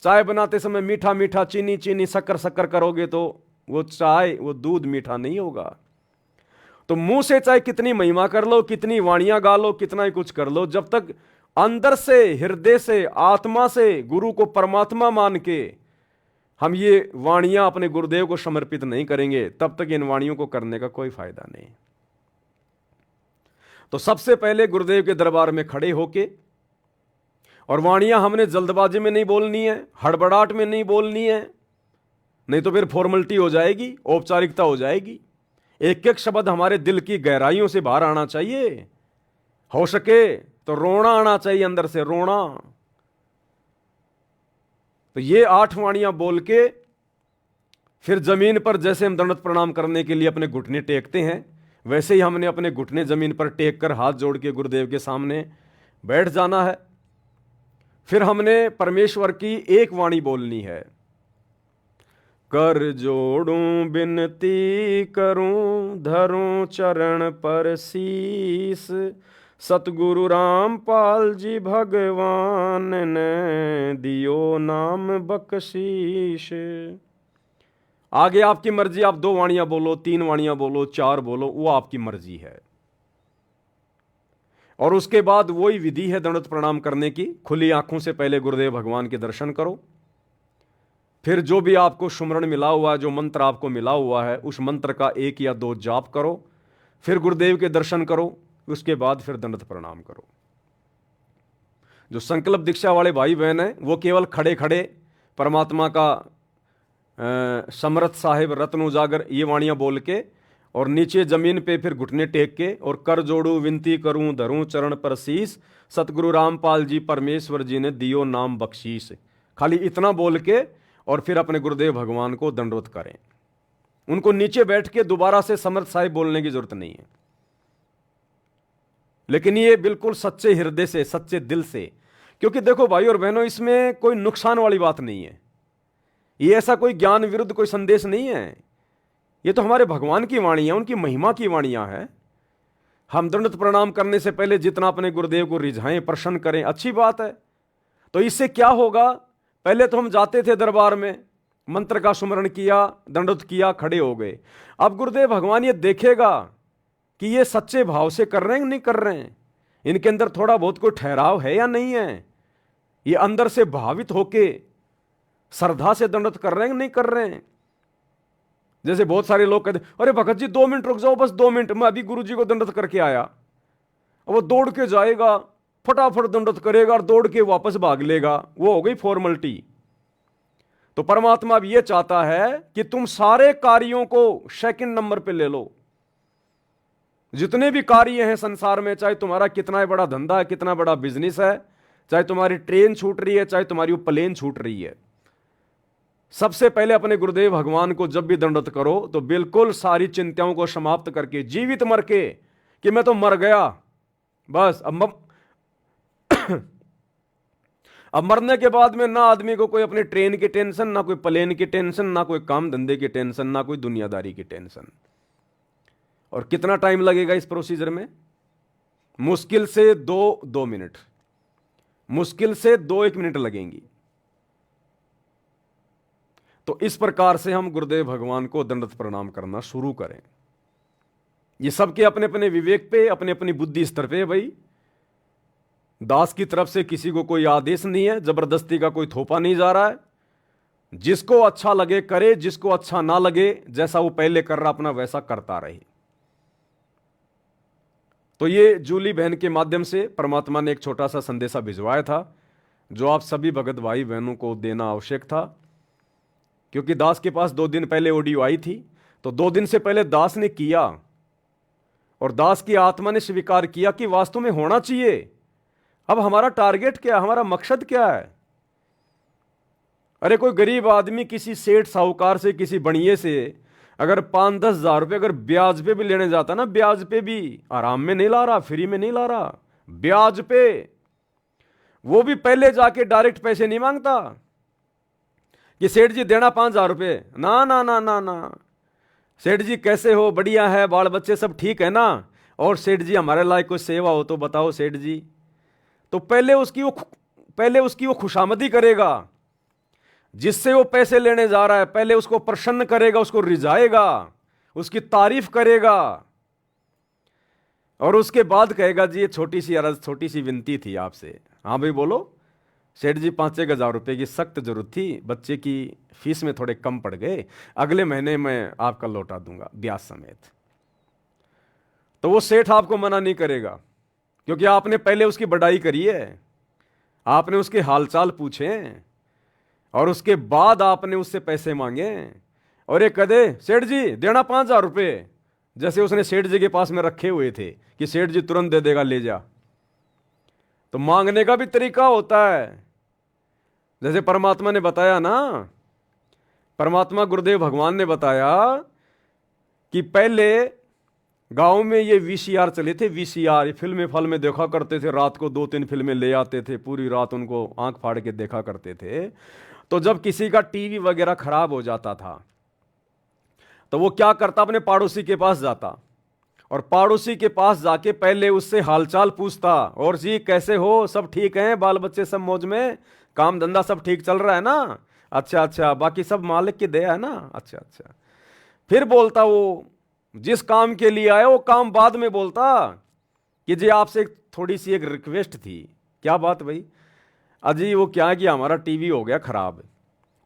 चाय बनाते समय मीठा मीठा, चीनी चीनी, शक्कर शक्कर करोगे तो वो चाय, वो दूध मीठा नहीं होगा। तो मुंह से चाहे कितनी महिमा कर लो, कितनी वाणियां गा लो, कितना ही कुछ कर लो, जब तक अंदर से, हृदय से, आत्मा से गुरु को परमात्मा मान के हम ये वाणियां अपने गुरुदेव को समर्पित नहीं करेंगे, तब तक इन वाणियों को करने का कोई फायदा नहीं। तो सबसे पहले गुरुदेव के दरबार में खड़े होके, और वाणियां हमने जल्दबाजी में नहीं बोलनी है, हड़बड़ाहट में नहीं बोलनी है, नहीं तो फिर फॉर्मेलिटी हो जाएगी, औपचारिकता हो जाएगी। एक एक शब्द हमारे दिल की गहराइयों से बाहर आना चाहिए। हो सके तो रोना आना चाहिए, अंदर से रोना। तो ये 8 वाणियां बोल के फिर जमीन पर जैसे हम दंडवत प्रणाम करने के लिए अपने घुटने टेकते हैं, वैसे ही हमने अपने घुटने जमीन पर टेक कर हाथ जोड़ के गुरुदेव के सामने बैठ जाना है। फिर हमने परमेश्वर की एक वाणी बोलनी है, कर जोड़ूं बिनती करूं धरूं चरण पर शीस, सतगुरु रामपाल जी भगवान ने दियो नाम बख्शीश। आगे आपकी मर्जी, आप 2 वाणियां बोलो, 3 वाणियां बोलो, 4 बोलो, वो आपकी मर्जी है। और उसके बाद वही विधि है दंडवत प्रणाम करने की। खुली आंखों से पहले गुरुदेव भगवान के दर्शन करो, फिर जो भी आपको सुमरण मिला हुआ है, जो मंत्र आपको मिला हुआ है, उस मंत्र का 1 या 2 जाप करो, फिर गुरुदेव के दर्शन करो, उसके बाद फिर दंडवत प्रणाम करो। जो संकल्प दीक्षा वाले भाई बहन हैं वो केवल खड़े खड़े परमात्मा का समर्थ साहिब रत्न उजागर ये वाणियां बोल के, और नीचे जमीन पे फिर घुटने टेक के, और कर जोड़ू विनती करूं धरूं चरण पर शीस, सतगुरु रामपाल जी परमेश्वर जी ने दियो नाम बख्शीश। खाली इतना बोल के और फिर अपने गुरुदेव भगवान को दंडवत करें। उनको नीचे बैठ के दोबारा से समर्थ साहिब बोलने की जरूरत नहीं है, लेकिन ये बिल्कुल सच्चे हृदय से, सच्चे दिल से। क्योंकि देखो भाई और बहनों, इसमें कोई नुकसान वाली बात नहीं है, ये ऐसा कोई ज्ञान विरुद्ध कोई संदेश नहीं है। ये तो हमारे भगवान की वाणी है, उनकी महिमा की वाणियां हैं। हम दंडवत प्रणाम करने से पहले जितना अपने गुरुदेव को रिझाएं, प्रसन्न करें, अच्छी बात है। तो इससे क्या होगा, पहले तो हम जाते थे दरबार में, मंत्र का सुमरण किया, दंडवत किया, खड़े हो गए। अब गुरुदेव भगवान ये देखेगा कि ये सच्चे भाव से कर रहे हैं नहीं कर रहे हैं, इनके अंदर थोड़ा बहुत कोई ठहराव है या नहीं है, ये अंदर से भावित होके श्रद्धा से दंडवत कर रहे हैं नहीं कर रहे हैं। जैसे बहुत सारे लोग कहते, अरे भगत जी 2 मिनट रुक जाओ, बस 2 मिनट, मैं अभी गुरु जी को दंडवत करके आया। अब वो दौड़ के जाएगा, फटाफट दंडवत करेगा और दौड़ के वापस भाग लेगा, वो हो गई फॉर्मेलिटी। तो परमात्मा अब ये चाहता है कि तुम सारे कार्यों को सेकंड नंबर पे ले लो। जितने भी कार्य हैं संसार में, चाहे तुम्हारा कितना बड़ा धंधा है, कितना बड़ा बिजनेस है, चाहे तुम्हारी ट्रेन छूट रही है, चाहे तुम्हारी वो प्लेन छूट रही है, सबसे पहले अपने गुरुदेव भगवान को जब भी दंडवत करो तो बिल्कुल सारी चिंताओं को समाप्त करके, जीवित मर के कि मैं तो मर गया बस, अब मरने के बाद में ना आदमी को कोई अपनी ट्रेन की टेंशन, ना कोई प्लेन की टेंशन, ना कोई काम धंधे की टेंशन, ना कोई दुनियादारी की टेंशन। और कितना टाइम लगेगा इस प्रोसीजर में? मुश्किल से 2 मिनट, मुश्किल से 2-1 मिनट लगेंगी। तो इस प्रकार से हम गुरुदेव भगवान को दंडवत प्रणाम करना शुरू करें। ये सबके अपने अपने विवेक पे, अपने अपनी बुद्धि स्तर पे भाई। दास की तरफ से किसी को कोई आदेश नहीं है, जबरदस्ती का कोई थोपा नहीं जा रहा है। जिसको अच्छा लगे करे, जिसको अच्छा ना लगे, जैसा वो पहले कर रहा अपना वैसा करता रहे। तो ये जूली बहन के माध्यम से परमात्मा ने एक छोटा सा संदेशा भिजवाया था, जो आप सभी भगत भाई बहनों को देना आवश्यक था। क्योंकि दास के पास 2 दिन पहले ऑडियो आई थी, तो 2 दिन से पहले दास ने किया और दास की आत्मा ने स्वीकार किया कि वास्तव में होना चाहिए। अब हमारा टारगेट क्या है, हमारा मकसद क्या है? अरे कोई गरीब आदमी किसी सेठ साहूकार से, किसी बनिए से अगर 5-10 हज़ार रुपये अगर ब्याज पे भी लेने जाता ना, ब्याज पे भी आराम में नहीं ला रहा, फ्री में नहीं ला रहा, ब्याज पे, वो भी पहले जाके डायरेक्ट पैसे नहीं मांगता कि सेठ जी देना 5,000 रुपये, ना ना ना ना ना। सेठ जी कैसे हो, बढ़िया है, बाल बच्चे सब ठीक है ना, और सेठ जी हमारे लायक कोई सेवा हो तो बताओ सेठ जी। तो पहले उसकी वो खुशामदी करेगा, जिससे वो पैसे लेने जा रहा है, पहले उसको प्रसन्न करेगा, उसको रिझाएगा, उसकी तारीफ करेगा, और उसके बाद कहेगा जी ये छोटी सी अर्ज, छोटी सी विनती थी आपसे। हाँ भाई बोलो सेठ जी, 5-6 हज़ार रुपये की सख्त जरूरत थी, बच्चे की फीस में थोड़े कम पड़ गए, अगले महीने मैं आपका लौटा दूंगा ब्याज समेत। तो वो सेठ आपको मना नहीं करेगा, क्योंकि आपने पहले उसकी बड़ाई करी है, आपने उसके हालचाल पूछे, और उसके बाद आपने उससे पैसे मांगे और ये कदे सेठ जी देना 5,000 रुपये, जैसे उसने सेठ जी के पास में रखे हुए थे कि सेठ जी तुरंत दे देगा, ले जा। तो मांगने का भी तरीका होता है। जैसे परमात्मा ने बताया ना, परमात्मा गुरुदेव भगवान ने बताया कि पहले गांव में ये वीसीआर चले थे। वीसीआर ये फिल्म में देखा करते थे, रात को 2-3 फिल्में ले आते थे, पूरी रात उनको आंख फाड़ के देखा करते थे। तो जब किसी का टीवी वगैरह खराब हो जाता था तो वो क्या करता, अपने पड़ोसी के पास जाता और पड़ोसी के पास जाके पहले उससे हालचाल पूछता, और जी कैसे हो, सब ठीक हैं, बाल बच्चे सब मौज में, काम धंधा सब ठीक चल रहा है ना, अच्छा अच्छा, बाकी सब मालिक की दया है ना, अच्छा अच्छा। फिर बोलता वो जिस काम के लिए आए वो काम बाद में बोलता कि जी आपसे थोड़ी सी एक रिक्वेस्ट थी। क्या बात भाई? अजी वो क्या है कि हमारा टीवी हो गया खराब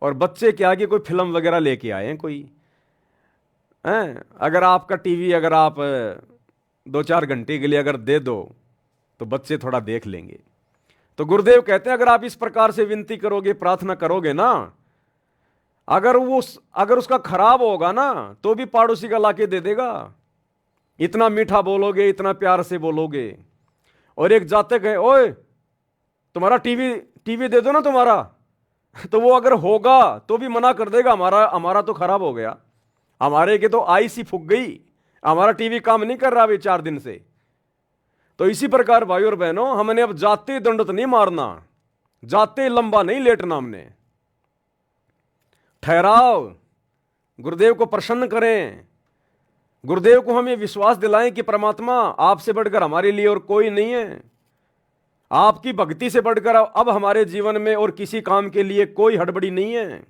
और बच्चे क्या है कि कोई फिल्म वगैरह लेके आए हैं कोई हैं, अगर आपका टीवी अगर आप 2-4 घंटे के लिए अगर दे दो तो बच्चे थोड़ा देख लेंगे। तो गुरुदेव कहते हैं अगर आप इस प्रकार से विनती करोगे, प्रार्थना करोगे ना, अगर उसका खराब होगा ना तो भी पड़ोसी का लाके दे देगा। इतना मीठा बोलोगे, इतना प्यार से बोलोगे। और एक जाते गए, ओए तुम्हारा टीवी दे दो ना तुम्हारा, तो वो अगर होगा तो भी मना कर देगा, हमारा तो खराब हो गया, हमारे के तो आई सी फूक गई, हमारा टीवी काम नहीं कर रहा अभी 4 दिन से। तो इसी प्रकार भाई और बहनों, हमने अब जाते दंडत नहीं मारना, जाते लंबा नहीं लेटना, हमने ठहराव, गुरुदेव को प्रसन्न करें, गुरुदेव को हम ये विश्वास दिलाएं कि परमात्मा आपसे बढ़कर हमारे लिए और कोई नहीं है, आपकी भक्ति से बढ़कर अब हमारे जीवन में और किसी काम के लिए कोई हड़बड़ी नहीं है,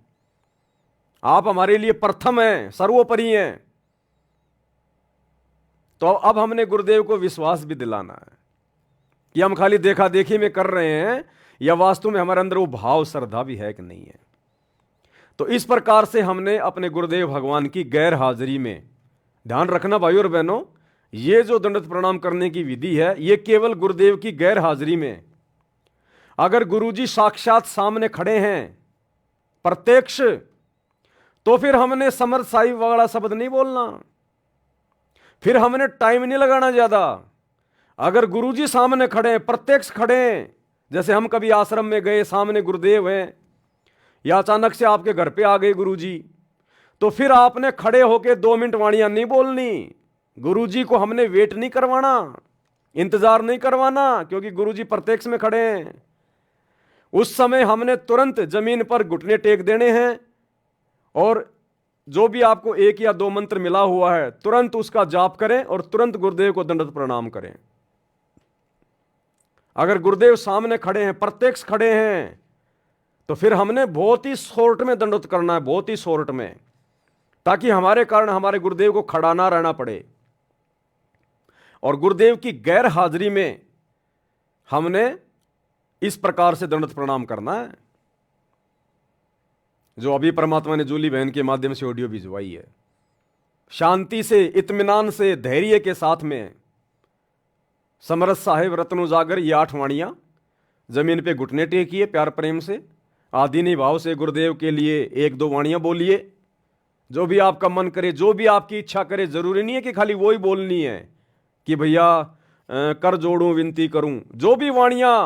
आप हमारे लिए प्रथम हैं, सर्वोपरि हैं। तो अब हमने गुरुदेव को विश्वास भी दिलाना है कि हम खाली देखा देखी में कर रहे हैं या वास्तव में हमारे अंदर वो भाव श्रद्धा भी है कि नहीं है। तो इस प्रकार से हमने अपने गुरुदेव भगवान की गैर हाजिरी में ध्यान रखना भाइयों और बहनों, ये जो दंडवत प्रणाम करने की विधि है ये केवल गुरुदेव की गैर हाजिरी में। अगर गुरुजी साक्षात सामने खड़े हैं प्रत्यक्ष, तो फिर हमने समर्थ साहिब वाला शब्द नहीं बोलना, फिर हमने टाइम नहीं लगाना ज्यादा। अगर गुरुजी सामने खड़े हैं, प्रत्यक्ष खड़े हैं, जैसे हम कभी आश्रम में गए, सामने गुरुदेव हैं, या अचानक से आपके घर पे आ गए गुरुजी, तो फिर आपने खड़े होके 2 मिनट वाणियां नहीं बोलनी। गुरुजी को हमने वेट नहीं करवाना, इंतजार नहीं करवाना, क्योंकि गुरुजी प्रत्यक्ष में खड़े हैं। उस समय हमने तुरंत जमीन पर घुटने टेक देने हैं और जो भी आपको 1 या 2 मंत्र मिला हुआ है तुरंत उसका जाप करें और तुरंत गुरुदेव को दंडवत प्रणाम करें। अगर गुरुदेव सामने खड़े हैं, प्रत्यक्ष खड़े हैं, तो फिर हमने बहुत ही शॉर्ट में दंडवत करना है, बहुत ही शॉर्ट में, ताकि हमारे कारण हमारे गुरुदेव को खड़ा ना रहना पड़े। और गुरुदेव की गैर हाजिरी में हमने इस प्रकार से दंडवत प्रणाम करना है, जो अभी परमात्मा ने जूली बहन के माध्यम से ऑडियो भिजवाई है। शांति से, इत्मीनान से, धैर्य के साथ में समरथ साहिब रत्न उजागर ये 8 वाणियां जमीन पे घुटने टेकिए, प्यार प्रेम से, आदीनी भाव से गुरुदेव के लिए 1-2 वाणियां बोलिए। जो भी आपका मन करे, जो भी आपकी इच्छा करे, जरूरी नहीं है कि खाली वो ही बोलनी है कि भैया कर जोड़ूं विनती करूं। जो भी वाणियां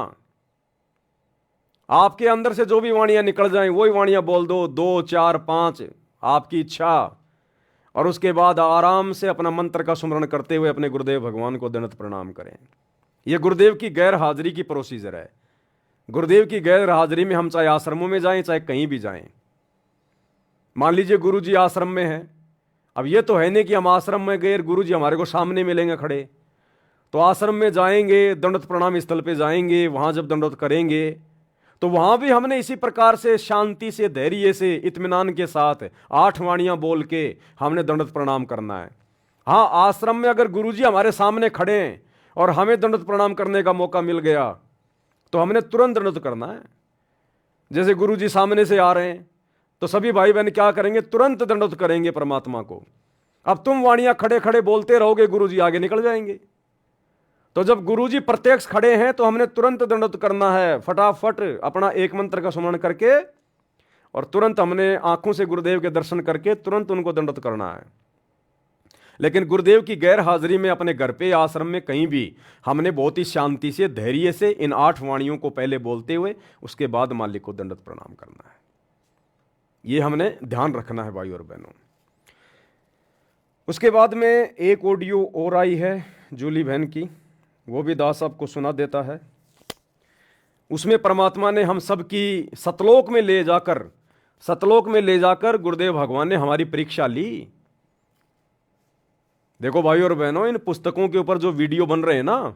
आपके अंदर से, जो भी वाणियां निकल जाएं वही वाणियां बोल दो, 2, 4, 5 आपकी इच्छा। और उसके बाद आराम से अपना मंत्र का स्मरण करते हुए अपने गुरुदेव भगवान को दंडवत प्रणाम करें। यह गुरुदेव की गैर हाजिरी की प्रोसीजर है। गुरुदेव की गैर हाजिरी में हम चाहे आश्रमों में जाएं, चाहे कहीं भी जाएं। मान लीजिए गुरुजी आश्रम में है, अब ये तो है नहीं कि हम आश्रम में गए गुरुजी हमारे को सामने मिलेंगे खड़े, तो आश्रम में जाएंगे, दंडवत प्रणाम स्थल पे जाएंगे, वहां जब दंडवत करेंगे तो वहां भी हमने इसी प्रकार से शांति से, धैर्य से, इत्मीनान के साथ 8 वाणियां बोल के हमने दंडवत प्रणाम करना है। हाँ, आश्रम में अगर गुरुजी हमारे सामने खड़े हैं और हमें दंडवत प्रणाम करने का मौका मिल गया तो हमने तुरंत दंडवत करना है। जैसे गुरुजी सामने से आ रहे हैं तो सभी भाई बहन क्या करेंगे, तुरंत दंडवत करेंगे परमात्मा को। अब तुम वाणियां खड़े खड़े बोलते रहोगे, गुरुजी आगे निकल जाएंगे। तो जब गुरुजी प्रत्यक्ष खड़े हैं तो हमने तुरंत दंडवत करना है, फटाफट अपना 1 मंत्र का स्मरण करके और तुरंत हमने आंखों से गुरुदेव के दर्शन करके तुरंत उनको दंडवत करना है। लेकिन गुरुदेव की गैर हाजिरी में अपने घर पे आश्रम में कहीं भी हमने बहुत ही शांति से धैर्य से इन 8 वाणियों को पहले बोलते हुए उसके बाद मालिक को दंडवत प्रणाम करना है। ये हमने ध्यान रखना है भाई और बहनों। उसके बाद में एक ऑडियो और आई है जूली बहन की, वो भी दास साहब को सुना देता है। उसमें परमात्मा ने हम सब की सतलोक में ले जाकर गुरुदेव भगवान ने हमारी परीक्षा ली। देखो भाई और बहनों, इन पुस्तकों के ऊपर जो वीडियो बन रहे हैं ना,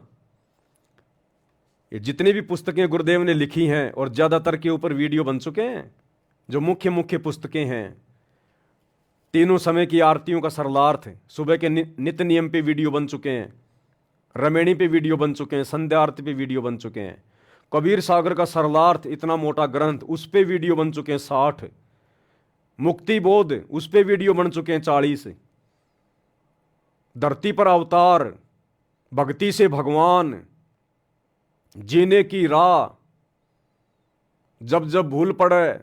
ये जितनी भी पुस्तकें गुरुदेव ने लिखी हैं और ज्यादातर के ऊपर वीडियो बन चुके हैं। जो मुख्य मुख्य पुस्तकें हैं, तीनों समय की आरतियों का सरलार्थ, सुबह के नित्य नियम पे वीडियो बन चुके हैं, रमेणी पे वीडियो बन चुके हैं, संध्या आरती पे वीडियो बन चुके हैं, कबीर सागर का सरलार्थ इतना मोटा ग्रंथ उस पे वीडियो बन चुके हैं 60, मुक्ति बोध उस पे वीडियो बन चुके हैं 40, धरती पर अवतार, भक्ति से भगवान, जीने की राह, जब जब भूल पड़े,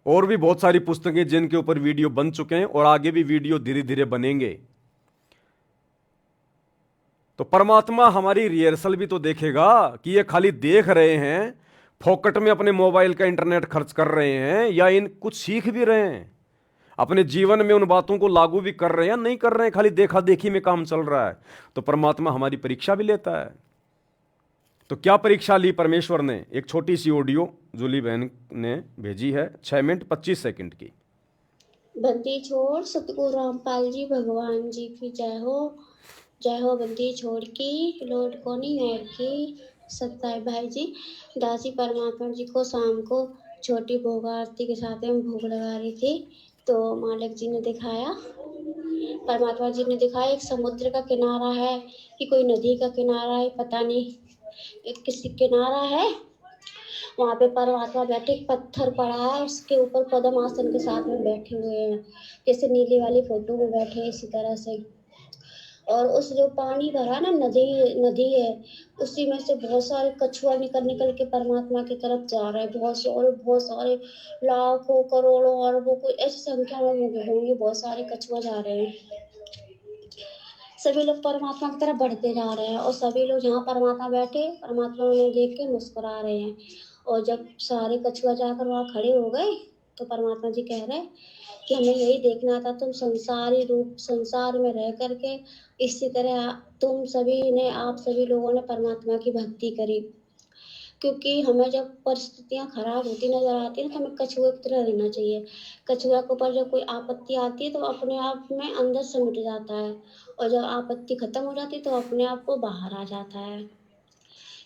और भी बहुत सारी पुस्तकें जिनके ऊपर वीडियो बन चुके हैं और आगे भी वीडियो धीरे धीरे बनेंगे। तो परमात्मा हमारी रिहर्सल भी तो देखेगा कि ये खाली देख रहे हैं, फोकट में अपने मोबाइल का इंटरनेट खर्च कर रहे हैं, या इन कुछ सीख भी रहे हैं, अपने जीवन में उन बातों को लागू भी कर रहे हैं, नहीं कर रहे हैं, खाली देखा देखी में काम चल रहा है। तो परमात्मा हमारी परीक्षा भी लेता है। तो क्या परीक्षा ली परमेश्वर ने? एक छोटी सी ऑडियो जूली बहन ने भेजी है, 6 मिनट 25 सेकंड की। बंदी छोड़ सतगुरु रामपाल जी भगवान जी की जय हो बंदी छोड़ की लौट को नहीं और की सत्ताई भाई जी। दासी परमात्मा जी को शाम को छोटी भोग आरती के साथ में भोग लगा रही थी, तो मालिक जी ने दिखाया, परमात्मा जी ने दिखाया एक समुद्र का किनारा है कि कोई नदी का किनारा है, पता नहीं एक किसी किनारा है। वहाँ पे परमात्मा बैठे, एक पत्थर पड़ा है, उसके ऊपर पद्म आसन के साथ में बैठे हुए हैं, जैसे नीली वाली फोटो में बैठे हैं इसी तरह से। और उस जो पानी भरा ना, नदी है, उसी में से बहुत सारे कछुआ निकल के परमात्मा की तरफ जा रहे हैं। बहुत सारे लाखों करोड़ों अरबों को ऐसी संख्या में होंगे, बहुत सारे कछुआ जा रहे हैं। सभी लोग परमात्मा की तरफ बढ़ते जा रहे हैं और सभी लोग जहाँ परमात्मा बैठे, परमात्मा उन्हें देख के मुस्कुरा रहे हैं। और जब सारे कछुआ जाकर वहाँ खड़े हो गए तो परमात्मा जी कह रहे कि हमें यही देखना था, तुम संसारी रूप संसार में रह करके इसी तरह आप सभी लोगों ने परमात्मा की भक्ति करी। क्योंकि हमें जब परिस्थितियाँ खराब होती नजर आती है तो हमें कछुए की तरह रहना चाहिए। कछुआ के ऊपर जब कोई आपत्ति आती है तो अपने आप में अंदर से मिट जाता है, और जब आपत्ति खत्म हो जाती है तो अपने आप को बाहर आ जाता है।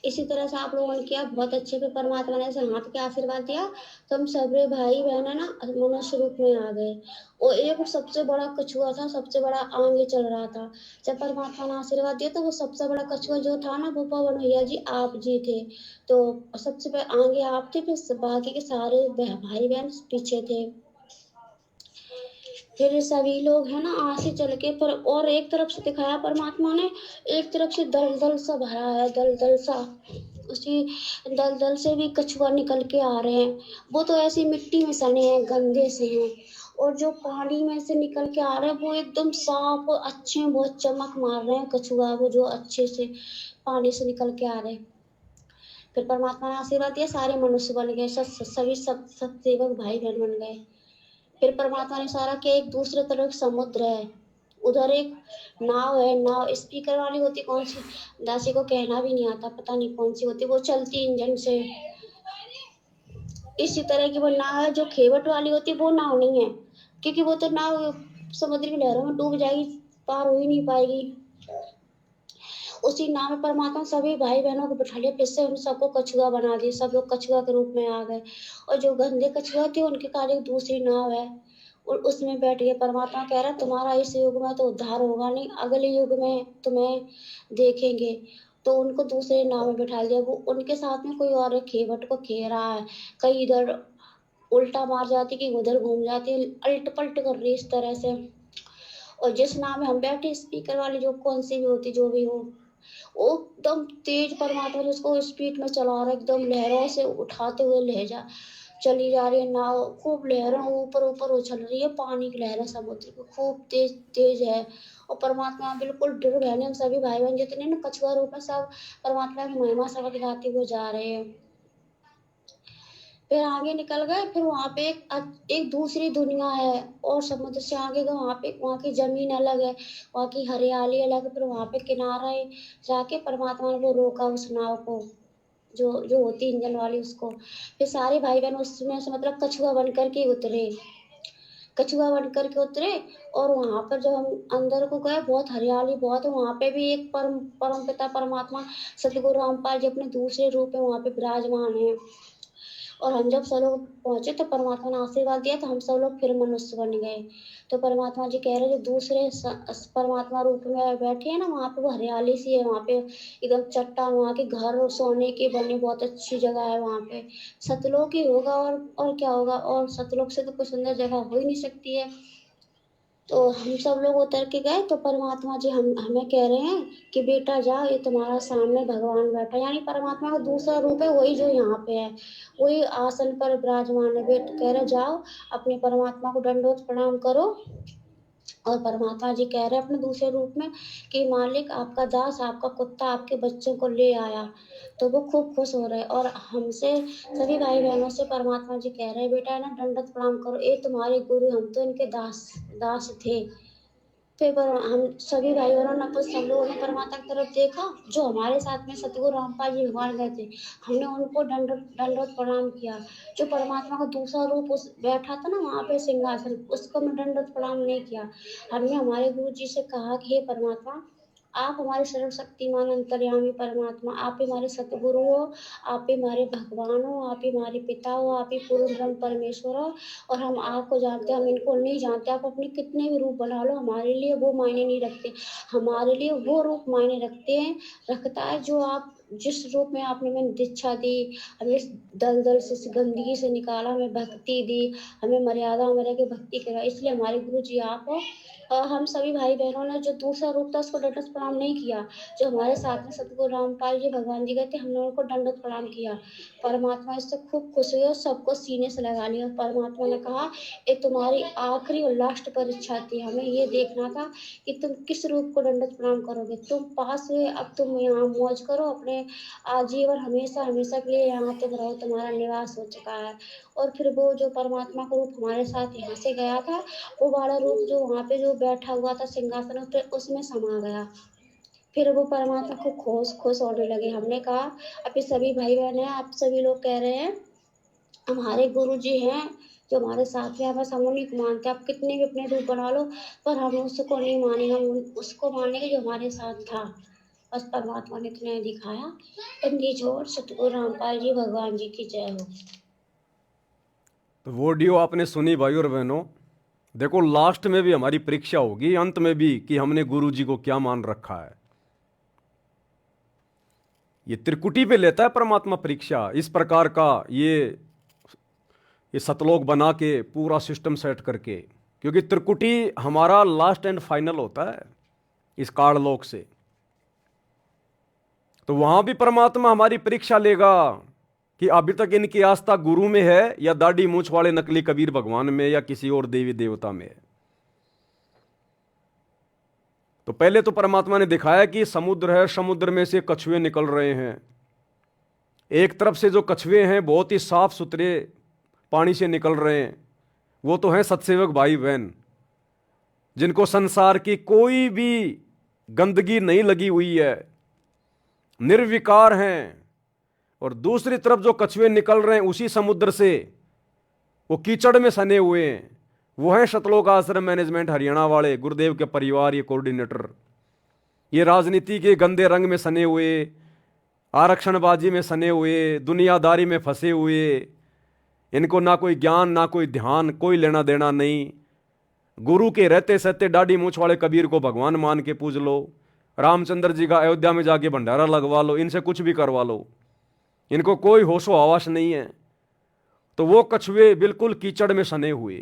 इसी तरह से आप लोगों ने किया बहुत अच्छे पे, परमात्मा ने ऐसे हाथ के आशीर्वाद दिया तो हम सभी भाई बहन है ना मनुष्य रूप में आ गए। और एक सबसे बड़ा कछुआ था, सबसे बड़ा आगे चल रहा था। जब परमात्मा ने आशीर्वाद दिया तो वो सबसे बड़ा कछुआ जो था ना, वो पवन भैया जी आप जी थे। तो सबसे आगे आप थे, फिर बाकी के सारे भाई बहन पीछे थे। फिर सभी लोग है ना आगे चल के पर, और एक तरफ से दिखाया परमात्मा ने, एक तरफ से दलदल सा भरा है, दलदल सा, उसी दलदल से भी कछुआ निकल के आ रहे हैं। वो तो ऐसी मिट्टी में सने हैं, गंदे से हैं, और जो पानी में से निकल के आ रहे हैं वो एकदम साफ अच्छे, बहुत चमक मार रहे हैं कछुआ वो जो अच्छे से पानी से निकल के आ रहे हैं। फिर परमात्मा ने आशीर्वाद दिया, सारे मनुष्य बन गए, सभी सब सेवक भाई बहन बन गए। फिर परमात्मा ने सारा किया, एक दूसरे तरफ समुद्र है, उधर एक नाव है, नाव स्पीकर वाली होती, कौन सी दासी को कहना भी नहीं आता, पता नहीं कौन सी होती, वो चलती इंजन से। इसी तरह की वो नाव है, जो खेवट वाली होती वो नाव नहीं है, क्योंकि वो तो नाव समुद्र की लहरों में डूब जाएगी, पार हो ही नहीं पाएगी। उसी नाव में परमात्मा सभी भाई बहनों को बिठा लिया, फिर से उन सबको कछुआ बना दिया, सब लोग कछुआ के रूप में आ गए। और जो गंदे कछुआ थे उनके कारण एक दूसरी नाव है और उसमें बैठ गए। परमात्मा कह रहा तुम्हारा इस युग में तो उद्धार होगा नहीं, अगले युग में तुम्हें देखेंगे। तो उनको दूसरे नाव में बिठा दिया। वो उनके साथ में कोई और खेवट को खे रहा है, कहीं इधर उल्टा मार जाती कि उधर घूम जाती, अल्ट पल्ट कर रही इस तरह से। और जिस नाव में हम बैठे स्पीकर वाली जो कौन सी भी होती जो भी हो, वो एकदम तेज परमात्मा जिसको स्पीड में चला रहा है, एकदम लहरों से उठाते हुए लहजा चली जा रही है नाव, खूब लहरों ऊपर ऊपर उछल रही है, पानी की लहरें समुद्र की खूब तेज तेज है। और परमात्मा बिल्कुल डर गए हैं। हम सभी भाई बहन जितने ना कछुआ रूप में सब परमात्मा की महिमा शब्द गाते हुए जा रहे हैं। फिर आगे निकल गए, फिर वहाँ पे एक दूसरी दुनिया है, और समुद्र से आगे गए, वहाँ पे वहाँ की जमीन अलग है, वहाँ की हरियाली अलग है। फिर वहाँ पे किनारे जाके परमात्मा ने वो रोका उस नाव को, जो जो होती इंजन वाली उसको। फिर सारे भाई बहन उसमें से मतलब कछुआ बन करके उतरे, कछुआ बन करके उतरे। और वहाँ पर जब हम अंदर को गए, बहुत हरियाली बहुत है, वहाँ पे भी एक परम पिता परमात्मा सतगुरु रामपाल जी अपने दूसरे रूप में वहाँ पे विराजमान है। और हम जब सब लोग पहुंचे तो परमात्मा ने आशीर्वाद दिया, तो हम सब लोग फिर मनुष्य बन गए। तो परमात्मा जी कह रहे जो दूसरे परमात्मा रूप में बैठे हैं ना, वहाँ पे वो हरियाली सी है, वहाँ पे एकदम चट्टान, वहाँ के घर सोने के बने, बहुत अच्छी जगह है वहाँ पे। सतलोक ही होगा, और क्या होगा, और सतलोक से तो कोई सुंदर जगह हो ही नहीं सकती है। तो हम सब लोग उतर के गए, तो परमात्मा जी हमें कह रहे हैं कि बेटा जाओ, ये तुम्हारा सामने भगवान बैठा, यानी परमात्मा का दूसरा रूप है, वही जो यहाँ पे है, वही आसन पर विराजमान है। बेट कह रहे जाओ, अपने परमात्मा को दंडवत प्रणाम करो। और परमात्मा जी कह रहे हैं अपने दूसरे रूप में कि मालिक, आपका दास, आपका कुत्ता आपके बच्चों को ले आया। तो वो खूब खुश हो रहे हैं, और हमसे सभी भाई बहनों से परमात्मा जी कह रहे हैं बेटा है ना, दंडवत प्रणाम करो, ये तुम्हारे गुरु, हम तो इनके दास दास थे। फिर हम सभी भाई बहनों ने सब लोगों ने परमात्मा की तरफ देखा, जो हमारे साथ में सतगुरु रामपाल जी भगवान गए थे, हमने उनको दंडवत प्रणाम किया। जो परमात्मा का दूसरा रूप उस बैठा था ना वहाँ पे सिंहासन, उसको मैं दंडवत प्रणाम नहीं किया। हमने हमारे गुरु जी से कहा कि हे परमात्मा, आप हमारे सर्वशक्तिमान अंतर्यामी परमात्मा, आप ही हमारे सतगुरु हो, आप ही हमारे भगवान हो, आप ही हमारे पिता हो, आप ही पूर्ण ब्रह्म परमेश्वर हो। और हम आपको जानते हैं, हम इनको नहीं जानते। आप अपने कितने भी रूप बना लो, हमारे लिए वो मायने नहीं रखते। हमारे लिए वो रूप मायने रखता है जो आप जिस रूप में आपने हमें दीक्षा दी, हमें इस दलदल से, इस गंदगी से निकाला, हमें भक्ति दी, हमें मर्यादा में रह के भक्ति करा, इसलिए हमारे गुरु जी आप हो। और हम सभी भाई बहनों ने जो दूसरा रूप था उसको दंडवत प्रणाम नहीं किया। जो हमारे साथ में सतगुरु रामपाल जी भगवान जी गए थे, हमने उनको दंडवत प्रणाम किया। परमात्मा इससे खूब खुश हुए और सबको सीने से लगा लिया। परमात्मा ने कहा ये तुम्हारी आखिरी और लास्ट परीक्षा थी, हमें ये देखना था कि तुम किस रूप को दंडवत प्रणाम करोगे। तुम पास हुए, अब तुम यहाँ मौज करो, अपने आजीवन हमेशा हमेशा के लिए यहाँ तुम रहो, तुम्हारा निवास हो चुका है। और फिर वो जो परमात्मा का रूप हमारे साथ यहाँ से गया था, वो वाला रूप जो वहाँ पे जो बैठा हुआ था सिंहासन पे, उसमें समा गया। फिर वो परमात्मा को खुश खुश होने लगे। हमने कहा अभी सभी भाई बहन हैं, आप सभी लोग कह रहे हैं हमारे गुरु जी हैं जो हमारे साथ हैं, बस हम उन्हीं को मानते हैं। आप कितने भी अपने रूप बना लो, पर हम उसको नहीं मानेंगे, हम उसको मानेंगे जो हमारे साथ था। बस परमात्मा ने इतना ही दिखाया। बंदी जोर सतगुरु रामपाल जी भगवान जी की जय हो। तो वो ऑडियो आपने सुनी भाई और बहनों। देखो लास्ट में भी हमारी परीक्षा होगी, अंत में भी, कि हमने गुरु जी को क्या मान रखा है। ये त्रिकुटी पे लेता है परमात्मा परीक्षा, इस प्रकार का ये सतलोक बना के पूरा सिस्टम सेट करके, क्योंकि त्रिकुटी हमारा लास्ट एंड फाइनल होता है इस काललोक से। तो वहां भी परमात्मा हमारी परीक्षा लेगा कि अभी तक इनकी आस्था गुरु में है, या दाढ़ी मूंछ वाले नकली कबीर भगवान में, या किसी और देवी देवता में है। तो पहले तो परमात्मा ने दिखाया कि समुद्र है, समुद्र में से कछुए निकल रहे हैं। एक तरफ से जो कछुए हैं बहुत ही साफ सुथरे पानी से निकल रहे हैं, वो तो हैं सत्सेवक भाई बहन, जिनको संसार की कोई भी गंदगी नहीं लगी हुई है, निर्विकार हैं। और दूसरी तरफ जो कछुए निकल रहे हैं उसी समुद्र से, वो कीचड़ में सने हुए हैं, वो हैं सतलोक आश्रम मैनेजमेंट हरियाणा वाले, गुरुदेव के परिवार, ये कोऑर्डिनेटर, ये राजनीति के गंदे रंग में सने हुए, आरक्षणबाजी में सने हुए, दुनियादारी में फंसे हुए, इनको ना कोई ज्ञान ना कोई ध्यान, कोई लेना देना नहीं। गुरु के रहते सहते दाढ़ी मूंछ वाले कबीर को भगवान मान के पूज लो, रामचंद्र जी का अयोध्या में जाके भंडारा लगवा लो, इनसे कुछ भी करवा लो, इनको कोई होशो हवास नहीं है। तो वो कछुए बिल्कुल कीचड़ में सने हुए।